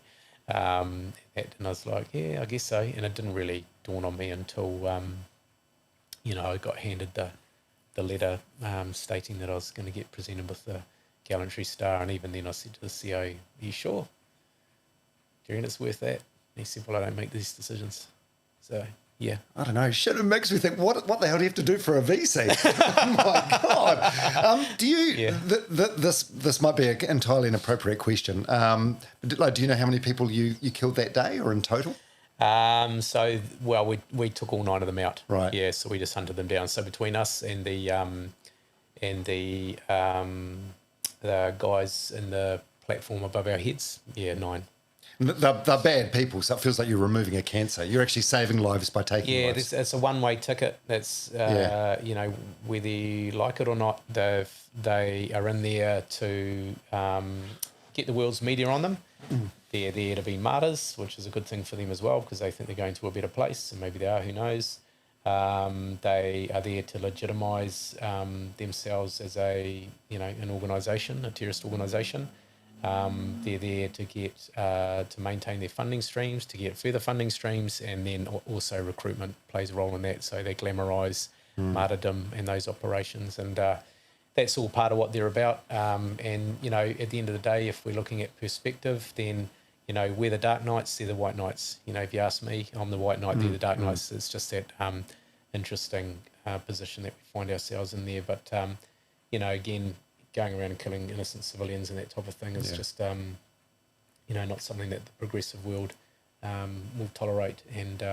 And I was like, yeah, I guess so. And it didn't really dawn on me until, you know, I got handed the letter stating that I was going to get presented with the Gallantry Star. And even then I said to the CO, "Are you sure? Do you reckon it's worth that?" And he said, "Well, I don't make these decisions." So... yeah, I don't know. Shit, it makes me think, what the hell do you have to do for a VC? Oh my God. Do you? Yeah. This might be an entirely inappropriate question. But do you know how many people you killed that day, or in total? So we took all 9 of them out. Right. Yeah. So we just hunted them down. So between us and the guys in the platform above our heads, 9. They're bad people, so it feels like you're removing a cancer. You're actually saving lives by taking lives. Yeah, it's a one-way ticket. That's, you know, whether you like it or not, they are in there to get the world's media on them. They're there to be martyrs, which is a good thing for them as well, because they think they're going to a better place, and maybe they are, who knows. They are there to legitimise themselves as an organisation, a terrorist organisation. They're there to get to maintain their funding streams, to get further funding streams, and then also recruitment plays a role in that. So they glamorise martyrdom and those operations. And that's all part of what they're about. And, you know, at the end of the day, if we're looking at perspective, then, you know, we're the dark knights, they're the white knights. You know, if you ask me, I'm the white knight, they're the dark knights. It's just that interesting position that we find ourselves in there. But, you know, again, going around and killing innocent civilians and that type of thing is just, you know, not something that the progressive world will tolerate. And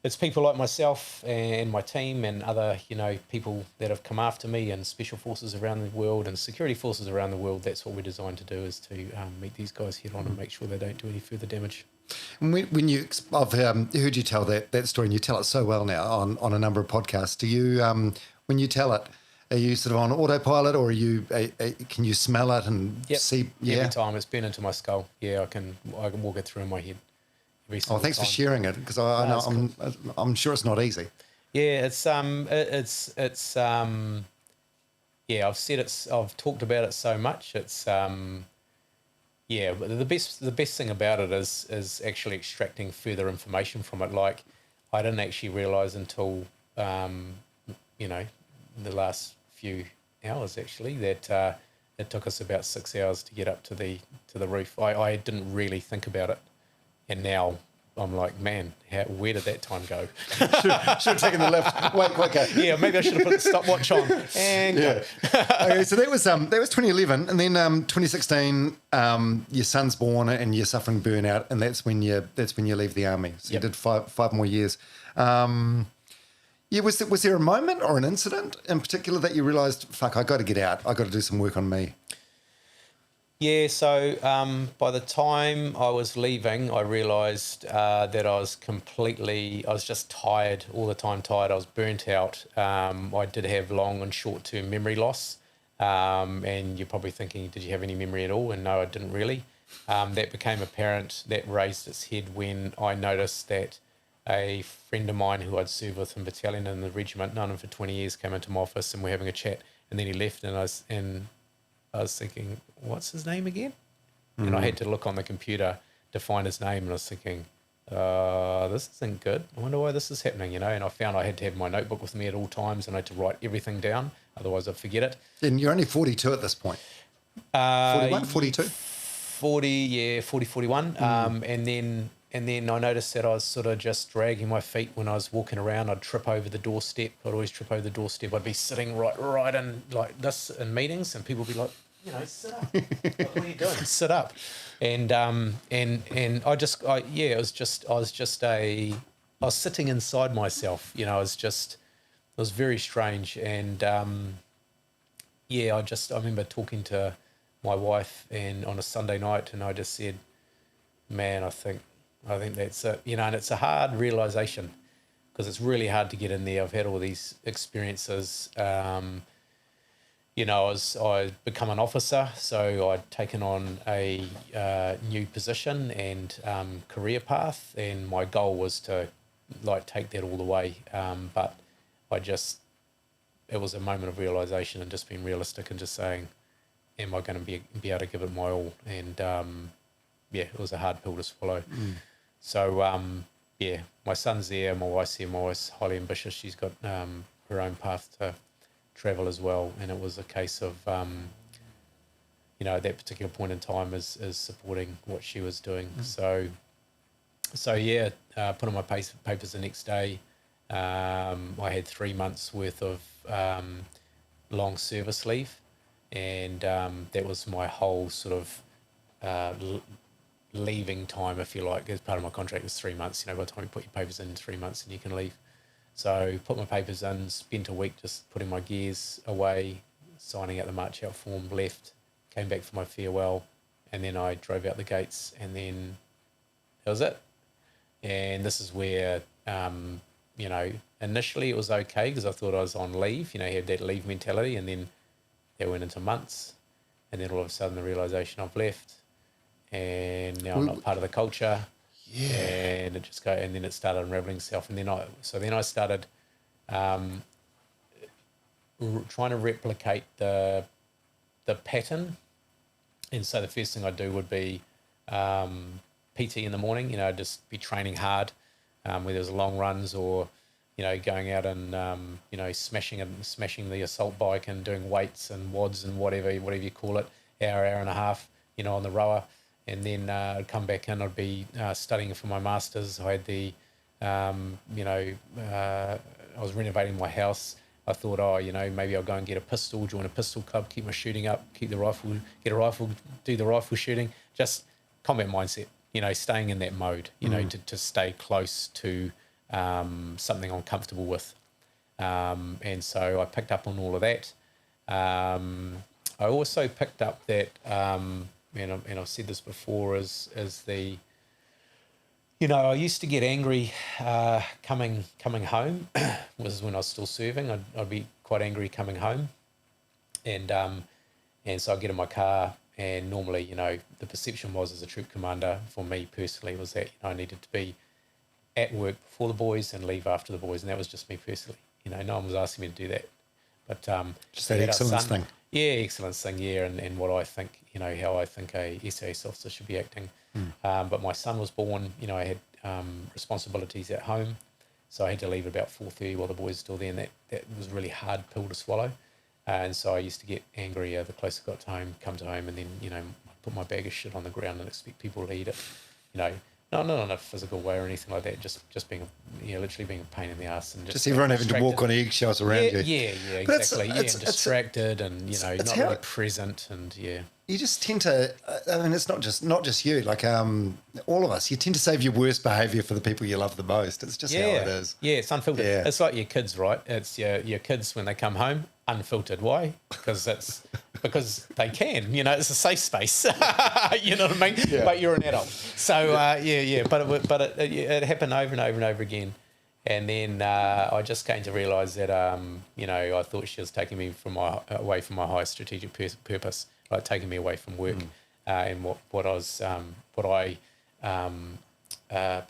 it's people like myself and my team and other, you know, people that have come after me and special forces around the world and security forces around the world. That's what we're designed to do, is to meet these guys head on and make sure they don't do any further damage. And when you, I've heard you tell that story, and you tell it so well now on a number of podcasts. Do you, when you tell it, are you sort of on autopilot, or are you? Can you smell it and see? Yeah, every time it's been into my skull. Yeah, I can walk it through in my head. Oh, thanks for sharing it, because I know I'm sure it's not easy. Yeah, yeah, I've talked about it so much. It's yeah, but the best thing about it is actually extracting further information from it. Like, I didn't actually realise until you know, the last few hours actually that it took us about 6 hours to get up to the roof. I didn't really think about it, and now I'm like, man, where did that time go? should have taken the lift. Wait, quicker. Yeah, maybe I should have put the stopwatch on. And yeah. Okay, so that was 2011, and then 2016, your son's born and you're suffering burnout, and that's when you leave the army. So you did five more years. Yeah, was there a moment or an incident in particular that you realised, fuck, I got to get out. I got to do some work on me? Yeah, so by the time I was leaving, I realised that I was just tired, all the time tired. I was burnt out. I did have long and short-term memory loss. And you're probably thinking, did you have any memory at all? And no, I didn't really. That became apparent, that raised its head when I noticed that a friend of mine who I'd served with in battalion in the regiment, known him for 20 years, came into my office and we're having a chat, and then he left, and I was thinking, what's his name again? And I had to look on the computer to find his name, and I was thinking, this isn't good. I wonder why this is happening, you know? And I found I had to have my notebook with me at all times, and I had to write everything down, otherwise I'd forget it. And you're only 42 at this point. 41, 42? 40, 41. And then I noticed that I was sort of just dragging my feet when I was walking around. I'd trip over the doorstep. I'd always trip over the doorstep. I'd be sitting right in like this in meetings, and people would be like, you know, sit up. Like, what are you doing? Sit up. And I was sitting inside myself. You know, it was very strange. And I remember talking to my wife and on a Sunday night, and I just said, man, I think that's it, you know. And it's a hard realization because it's really hard to get in there. I've had all these experiences. You know, I become an officer, so I'd taken on a new position and career path, and my goal was to like take that all the way. But it was a moment of realization and just being realistic and just saying, am I going to be able to give it my all? And it was a hard pill to swallow. So, my son's there, my wife's here. My wife's highly ambitious. She's got her own path to travel as well. And it was a case of, you know, at that particular point in time is supporting what she was doing. So put on my papers the next day. I had 3 months worth of long service leave. And that was my whole sort of leaving time, if you like. As part of my contract was 3 months. You know, by the time you put your papers in 3 months, and you can leave. So put my papers in, spent a week just putting my gears away, signing out the march out form, left, came back for my farewell, and then I drove out the gates, and then that was it. And this is where, you know, initially it was okay because I thought I was on leave. You know, you had that leave mentality, and then that went into months, and then all of a sudden the realisation I've left. And now I'm not part of the culture, and and then it started unraveling itself, and then I started trying to replicate the pattern, and so the first thing I'd do would be PT in the morning, you know, just be training hard, whether it was long runs or, going out and smashing the assault bike and doing weights and wads and whatever you call it, hour and a half, on the rower, and then I'd come back in. I'd be studying for my masters. I had I was renovating my house. I thought, maybe I'll go and get a pistol, join a pistol club, keep my shooting up, get a rifle, do the rifle shooting, just combat mindset, staying in that mode, to stay close to something I'm comfortable with. And so I picked up on all of that. I also picked up that, and I've said this before, is the, I used to get angry coming home. Was when I was still serving. I'd be quite angry coming home, and so I'd get in my car, and normally, the perception was as a troop commander for me personally was that I needed to be at work before the boys and leave after the boys, and that was just me personally. No one was asking me to do that, but just that excellence thing. Yeah, excellence thing. Yeah, and what I think, how I think a SAS officer should be acting. But my son was born. I had responsibilities at home, so I had to leave at about 4:30 while the boys were still there, and that was a really hard pill to swallow. And so I used to get angry the closer I got to home, come to home, and then put my bag of shit on the ground and expect people to eat it. Not in a physical way or anything like that. Just being, literally being a pain in the ass, and just everyone having to walk on eggshells around you. Yeah, exactly. And distracted, and not really present, and yeah. You just tend to. I mean, it's not just you. Like all of us, you tend to save your worst behaviour for the people you love the most. It's just how it is. Yeah, it's unfiltered. Yeah. It's like your kids, right? It's your kids when they come home, unfiltered. Why? Because because they can. It's a safe space. You know what I mean? Yeah. But you're an adult, so But it happened over and over and over again, and then I just came to realise that I thought she was taking me away from my highest strategic purpose. Like taking me away from work, and what I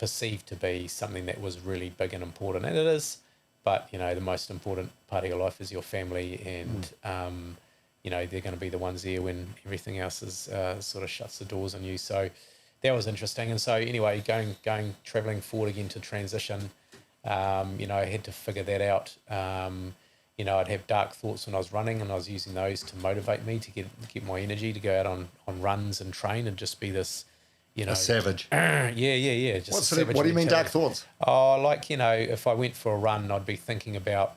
perceived to be something that was really big and important, and it is. But the most important part of your life is your family, and they're going to be the ones there when everything else is sort of shuts the doors on you. So that was interesting. And so anyway, going travelling forward again to transition, I had to figure that out. I'd have dark thoughts when I was running, and I was using those to motivate me to get my energy to go out on runs and train and just be this, a savage. Yeah. Just what do you mean dark thoughts? Oh, if I went for a run, I'd be thinking about,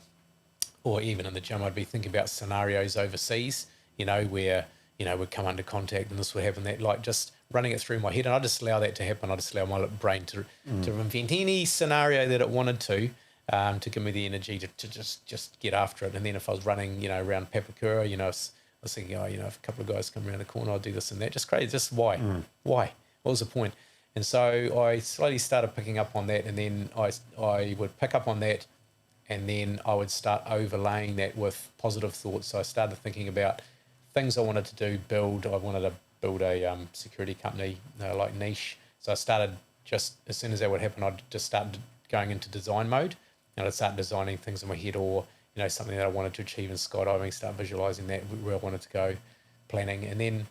or even in the gym, I'd be thinking about scenarios overseas, where, we'd come under contact and this would happen, that, just running it through my head. And I just allow that to happen. I just allow my brain to invent any scenario that it wanted to give me the energy to just get after it. And then if I was running, around Papakura, I was thinking, if a couple of guys come around the corner, I'll do this and that. Just crazy. Just why? Why? What was the point? And so I slowly started picking up on that, and then I would pick up on that, and then I would start overlaying that with positive thoughts. So I started thinking about things I wanted to do, I wanted to build a security company, like niche. So I started just, as soon as that would happen, I'd just start going into design mode. And I'd start designing things in my head, or, something that I wanted to achieve in skydiving, start visualizing that, where I wanted to go, planning. And then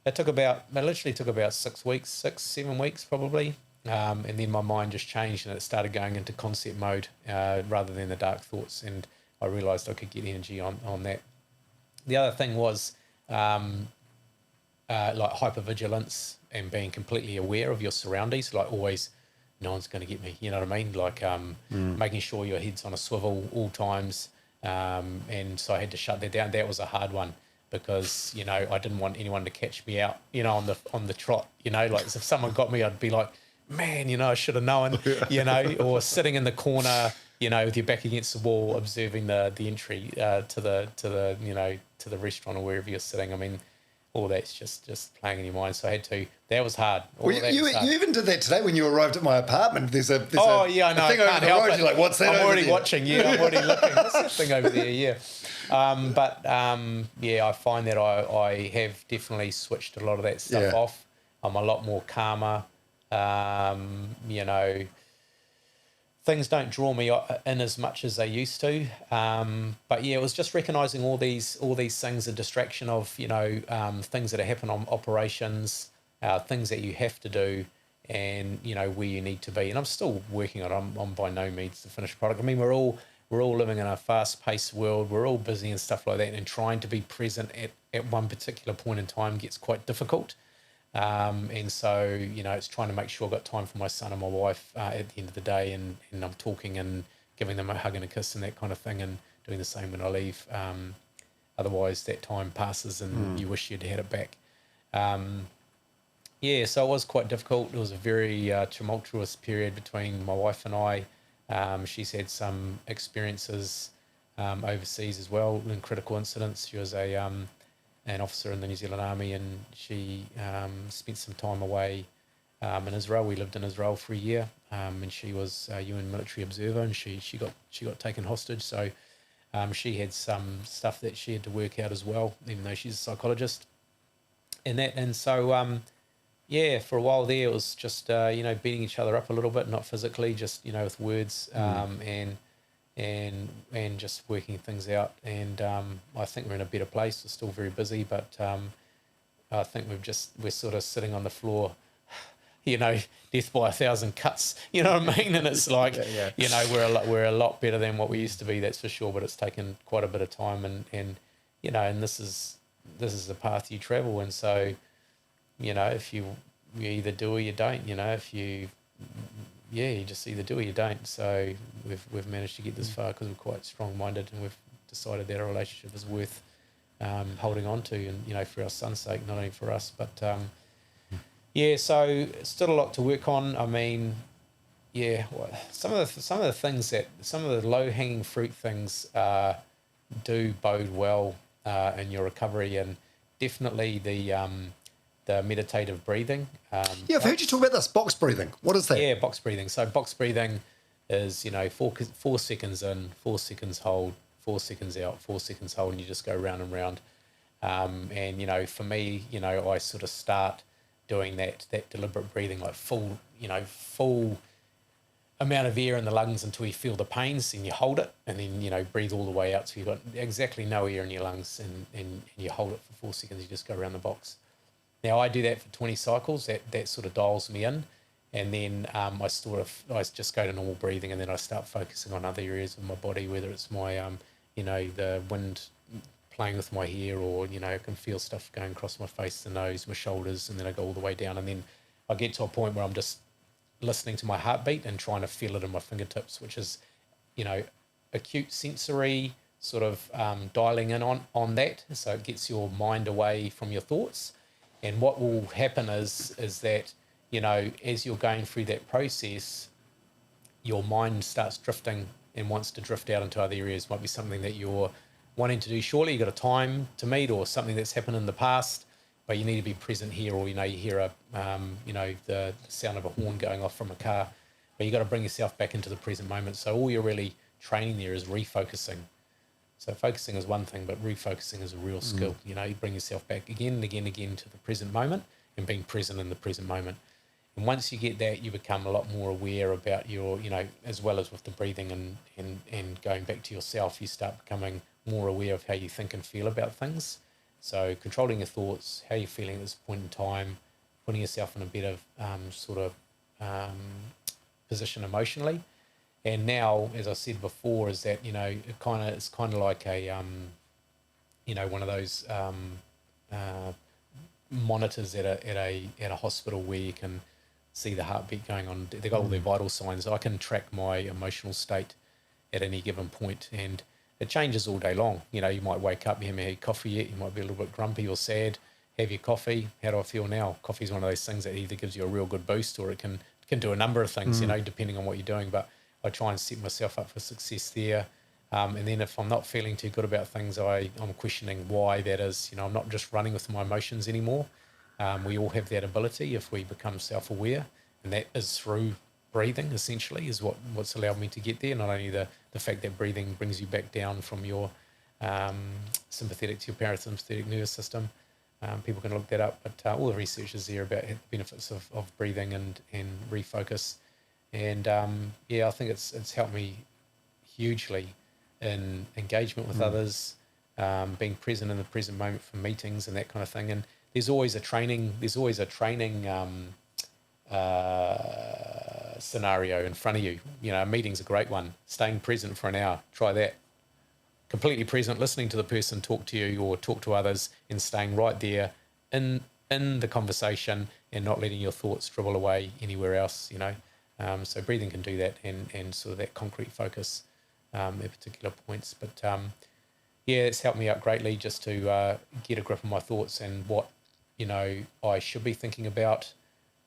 it literally took about 7 weeks probably. And then my mind just changed, and it started going into concept mode rather than the dark thoughts. And I realized I could get energy on that. The other thing was like hypervigilance and being completely aware of your surroundings, like always, no one's going to get me, you know what I mean? Like making sure your head's on a swivel all times. And so I had to shut that down. That was a hard one because, I didn't want anyone to catch me out, on the trot, like if someone got me, I'd be like, man, I should have known, or sitting in the corner, with your back against the wall, observing the entry to the restaurant or wherever you're sitting. I mean, all that's just playing in your mind. So I had to. That was hard. Well, you even did that today when you arrived at my apartment. There's a I know. thing over the road. You're like, what's that? I'm already there? watching. Yeah, I'm already looking. What's that thing over there? Yeah. I find that I have definitely switched a lot of that stuff off. I'm a lot more calmer. Things don't draw me in as much as they used to. But yeah, it was just recognizing all these things, a distraction of, things that happen on operations, things that you have to do, and where you need to be. And I'm still working on it. I'm by no means the finished product. I mean, we're all living in a fast-paced world. We're all busy and stuff like that, and trying to be present at one particular point in time gets quite difficult. And so, it's trying to make sure I've got time for my son and my wife at the end of the day, and I'm talking and giving them a hug and a kiss and that kind of thing, and doing the same when I leave. Otherwise, that time passes and you wish you'd had it back. So it was quite difficult. It was a very tumultuous period between my wife and I. She's had some experiences overseas as well in critical incidents. She was an officer in the New Zealand Army, and she spent some time away in Israel. We lived in Israel for a year, and she was a UN military observer, and she got taken hostage. So she had some stuff that she had to work out as well, even though she's a psychologist. So for a while there, it was just beating each other up a little bit, not physically, just with words, and just working things out. And I think we're in a better place. We're still very busy, but I think we're sort of sitting on the floor, death by 1,000 cuts. You know what I mean? And it's like, we're a lot better than what we used to be. That's for sure. But it's taken quite a bit of time, and this is the path you travel. And so, if you either do or you don't. If you just either do or you don't. So we've managed to get this far because we're quite strong-minded, and we've decided that our relationship is worth holding on to, and for our son's sake, not only for us, but so still a lot to work on. I mean, some of the things some of the low-hanging fruit things do bode well in your recovery, and definitely the meditative breathing. I've heard you talk about this, box breathing. What is that? Yeah, box breathing. So box breathing is, 4 seconds in, 4 seconds hold, 4 seconds out, 4 seconds hold, and you just go round and round. And, for me, I sort of start doing that deliberate breathing, like full amount of air in the lungs until you feel the pains, and you hold it, and then, breathe all the way out. So you've got exactly no air in your lungs, and you hold it for 4 seconds, you just go around the box. Now, I do that for 20 cycles. That sort of dials me in. And then I just go to normal breathing, and then I start focusing on other areas of my body, whether it's my, the wind playing with my hair, or, I can feel stuff going across my face, the nose, my shoulders, and then I go all the way down. And then I get to a point where I'm just listening to my heartbeat and trying to feel it in my fingertips, which is, acute sensory sort of dialing in on that. So it gets your mind away from your thoughts. And what will happen is that, as you're going through that process, your mind starts drifting and wants to drift out into other areas. Might be something that you're wanting to do shortly. You've got a time to meet, or something that's happened in the past, but you need to be present here, or, you hear the sound of a horn going off from a car, but you've got to bring yourself back into the present moment. So all you're really training there is refocusing. So focusing is one thing, but refocusing is a real skill. You bring yourself back again and again and again to the present moment, and being present in the present moment. And once you get that, you become a lot more aware about your, as well as with the breathing and going back to yourself, you start becoming more aware of how you think and feel about things. So controlling your thoughts, how you're feeling at this point in time, putting yourself in a better position emotionally. And now, as I said before, is that, it's kind of like a, one of those monitors at a hospital where you can see the heartbeat going on. They've got all their vital signs. I can track my emotional state at any given point, and it changes all day long. You might wake up, you haven't had coffee yet, you might be a little bit grumpy or sad, have your coffee. How do I feel now? Coffee is one of those things that either gives you a real good boost, or it can do a number of things, depending on what you're doing. But I try and set myself up for success there. And then if I'm not feeling too good about things, I'm questioning why that is. I'm not just running with my emotions anymore. We all have that ability if we become self-aware, and that is through breathing, essentially, is what's allowed me to get there. Not only the fact that breathing brings you back down from your sympathetic to your parasympathetic nervous system. People can look that up, but all the research is there about the benefits of breathing and refocus. And I think it's helped me hugely in engagement with others, being present in the present moment for meetings and that kind of thing. And there's always a training scenario in front of you. You know, a meeting's a great one. Staying present for an hour, try that. Completely present, listening to the person talk to you or talk to others, and staying right there in the conversation and not letting your thoughts dribble away anywhere else, you know. So breathing can do that, and sort of that concrete focus at particular points. But yeah, it's helped me out greatly just to get a grip on my thoughts and what, you know, I should be thinking about,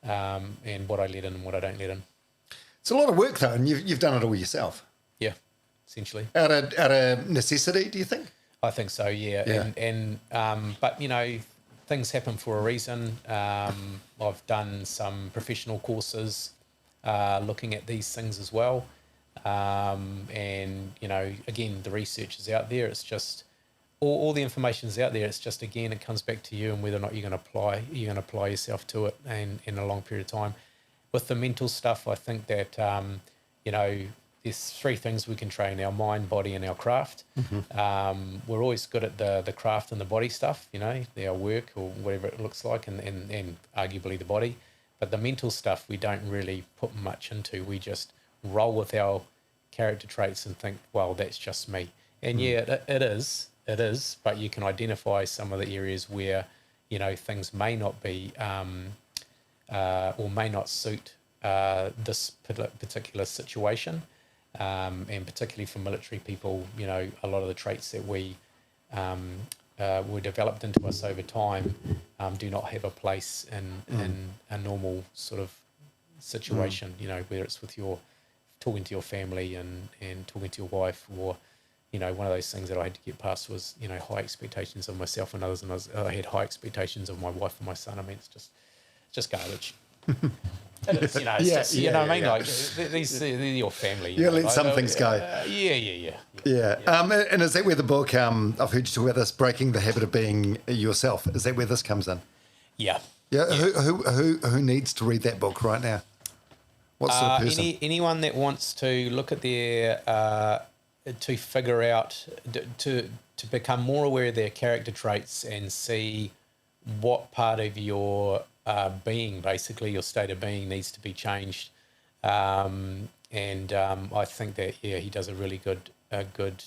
and what I let in and what I don't let in. It's a lot of work though, and you've done it all yourself. Yeah, essentially. Out of necessity, do you think? I think so, yeah. But, you know, things happen for a reason. I've done some professional courses looking at these things as well. And, you know, again, the research is out there. It's just all the information is out there. It's just, again, it comes back to you and whether or not you're going to apply yourself to it and in a long period of time. With the mental stuff, I think that, you know, there's three things we can train: our mind, body, and our craft. Mm-hmm. We're always good at the craft and the body stuff, you know, our work or whatever it looks like, and arguably the body. But the mental stuff we don't really put much into. We just roll with our character traits and think, well, that's just me. And yeah, it is, but you can identify some of the areas where, you know, things may not be or may not suit this particular situation. And particularly for military people, you know, a lot of the traits that we were developed into us over time do not have a place in a normal sort of situation, you know, whether it's with your talking to your family and talking to your wife, or, you know, one of those things that I had to get past was, you know, high expectations of myself and others, and I had high expectations of my wife and my son. I mean, it's just garbage. It is, you know, it's just, you know what I mean? Yeah. Like, they're your family. You let some things go. Yeah. And is that where the book, I've heard you talk about this, Breaking the Habit of Being Yourself, is that where this comes in? Yeah. Yeah. Who needs to read that book right now? What sort of person? Anyone that wants to look at their, to figure out, to become more aware of their character traits and see what part of your being, basically your state of being, needs to be changed. I think that, yeah, he does a really good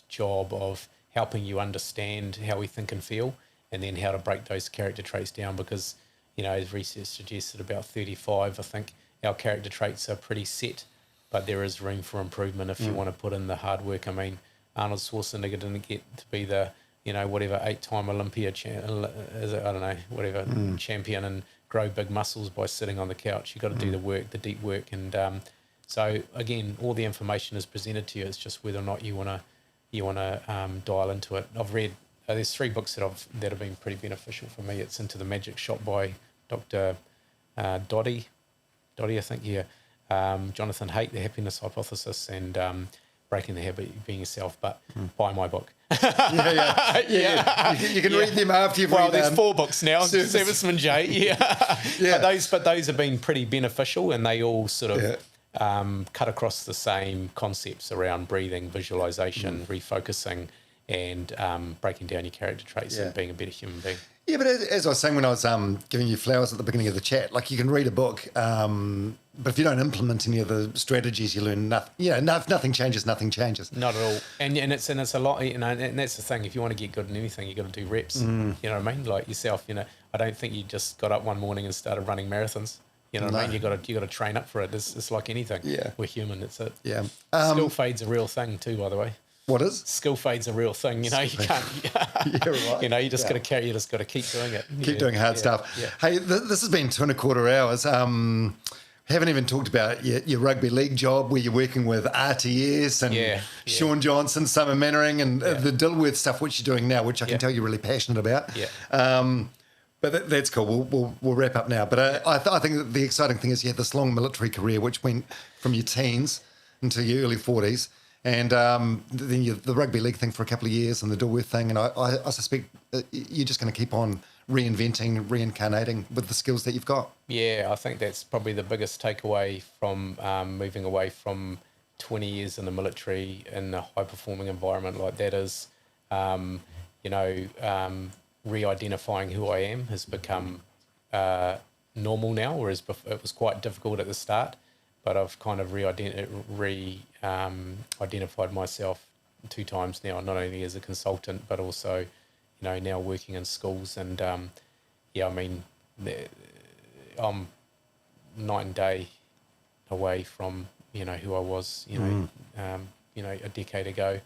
job of helping you understand how we think and feel, and then how to break those character traits down, because, you know, as research suggests, at about 35, I think our character traits are pretty set, but there is room for improvement if you want to put in the hard work. I mean, Arnold Schwarzenegger didn't get to be the, you know, whatever 8-time Olympia champion and grow big muscles by sitting on the couch. You've got to do the work, the deep work. And so again, all the information is presented to you. It's just whether or not you want to dial into it. I've read, there's 3 books that have been pretty beneficial for me. It's Into the Magic Shop by Dr. Doddy, I think, yeah. Jonathan Haidt, The Happiness Hypothesis, and Breaking the Habit of Being Yourself, but buy my book. Yeah. You can read them after you've read them. Well, there's 4 books now. Serviceman J, yeah. But those have been pretty beneficial, and they all sort of cut across the same concepts around breathing, visualization, refocusing, and breaking down your character traits and being a better human being. Yeah, but as I was saying when I was giving you flowers at the beginning of the chat, like, you can read a book, but if you don't implement any of the strategies, you learn nothing. You know, nothing changes. Nothing changes. Not at all. And it's a lot. You know, and that's the thing. If you want to get good in anything, you got to do reps. You know what I mean? Like yourself. You know, I don't think you just got up one morning and started running marathons. You know what I mean? You got to train up for it. It's like anything. Yeah, we're human. It's it. Yeah. Skill fade's a real thing too, by the way. What is? Skill fade's a real thing. You know, you can't. You're right. You know, you just got to carry. You just got to keep doing it. Keep doing hard stuff. Yeah. Hey, this has been 2.25 hours. Haven't even talked about your rugby league job, where you're working with RTS and Sean Johnson, Summer Mannering, and the Dilworth stuff, which you're doing now, which I can tell you're really passionate about. Yeah. But that's cool. We'll wrap up now. But I think that the exciting thing is you had this long military career, which went from your teens into your early 40s. And then the rugby league thing for a couple of years, and the Dilworth thing. And I suspect you're just going to keep on reinventing, reincarnating with the skills that you've got. Yeah, I think that's probably the biggest takeaway from moving away from 20 years in the military in a high-performing environment like that is, re-identifying who I am has become normal now, whereas it was quite difficult at the start. But I've kind of identified myself 2 times now, not only as a consultant, but also, now working in schools. And I mean, I'm night and day away from, who I was, a decade ago.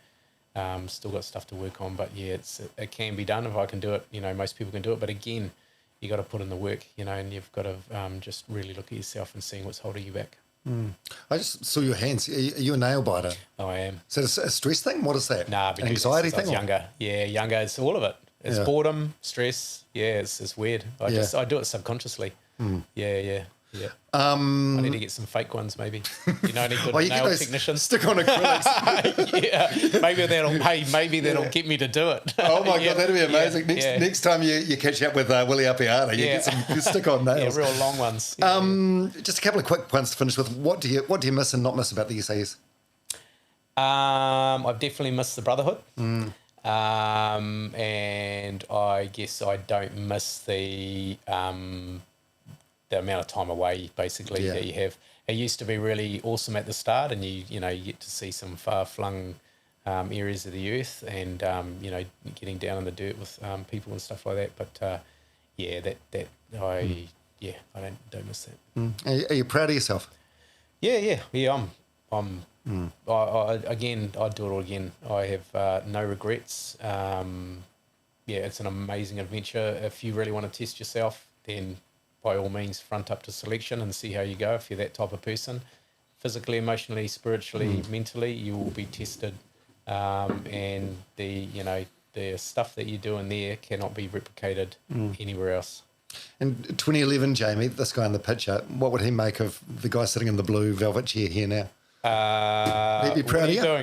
Still got stuff to work on, but it can be done if I can do it. Most people can do it, but again, you got to put in the work, and you've got to just really look at yourself and seeing what's holding you back. I just saw your hands. Are you a nail biter? Oh, I am. So it's a stress thing? What is that? Nah, I've been an anxiety doing thing? Younger. Yeah, younger. It's all of it. It's boredom, stress. Yeah, it's weird. I do it subconsciously. Yeah. I need to get some fake ones, maybe. Any good nail technicians? Stick on acrylics. Maybe that'll get me to do it. Oh my God, that'd be amazing. Next time you catch up with Willie Apiata, you get some stick-on nails. Yeah, real long ones. Just a couple of quick ones to finish with. What do you miss and not miss about the SAS? I've definitely missed the brotherhood. And I guess I don't miss the amount of time away, basically, that you have. It used to be really awesome at the start, and you get to see some far-flung areas of the earth, and getting down in the dirt with people and stuff like that. But I don't miss that. Are you proud of yourself? Yeah. I'd do it all again. I have no regrets. It's an amazing adventure. If you really want to test yourself, then by all means, front up to selection and see how you go. If you're that type of person, physically, emotionally, spiritually, mentally, you will be tested. And the stuff that you're doing there cannot be replicated anywhere else. In 2011, Jamie, this guy in the picture, what would he make of the guy sitting in the blue velvet chair here now? He'd be proud of you. What are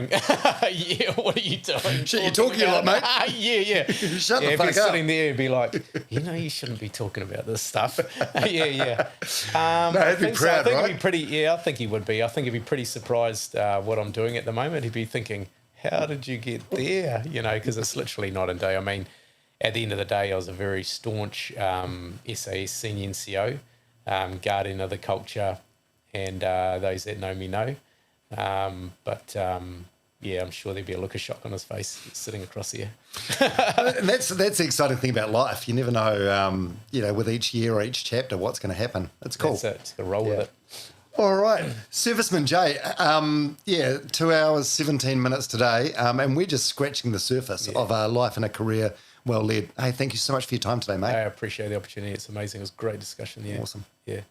you doing? What are you doing? Shit, you're talking a lot, mate. Yeah. Shut the fuck up. If you're sitting there, he'd be like, you shouldn't be talking about this stuff. Yeah. No, he'd be proud, right? I think he would be. I think he'd be pretty surprised what I'm doing at the moment. He'd be thinking, how did you get there? Because it's literally night and day. I mean, at the end of the day, I was a very staunch SAS senior NCO, guardian of the culture, and those that know me know. I'm sure there'd be a look of shock on his face sitting across here. And that's the exciting thing about life. You never know, with each year or each chapter, what's going to happen. It's cool. That's it. Just got to roll with it. All right. Serviceman J, 2 hours, 17 minutes today, and we're just scratching the surface of a life and a career well led. Hey, thank you so much for your time today, mate. I appreciate the opportunity. It's amazing. It was a great discussion. Yeah. Awesome. Yeah.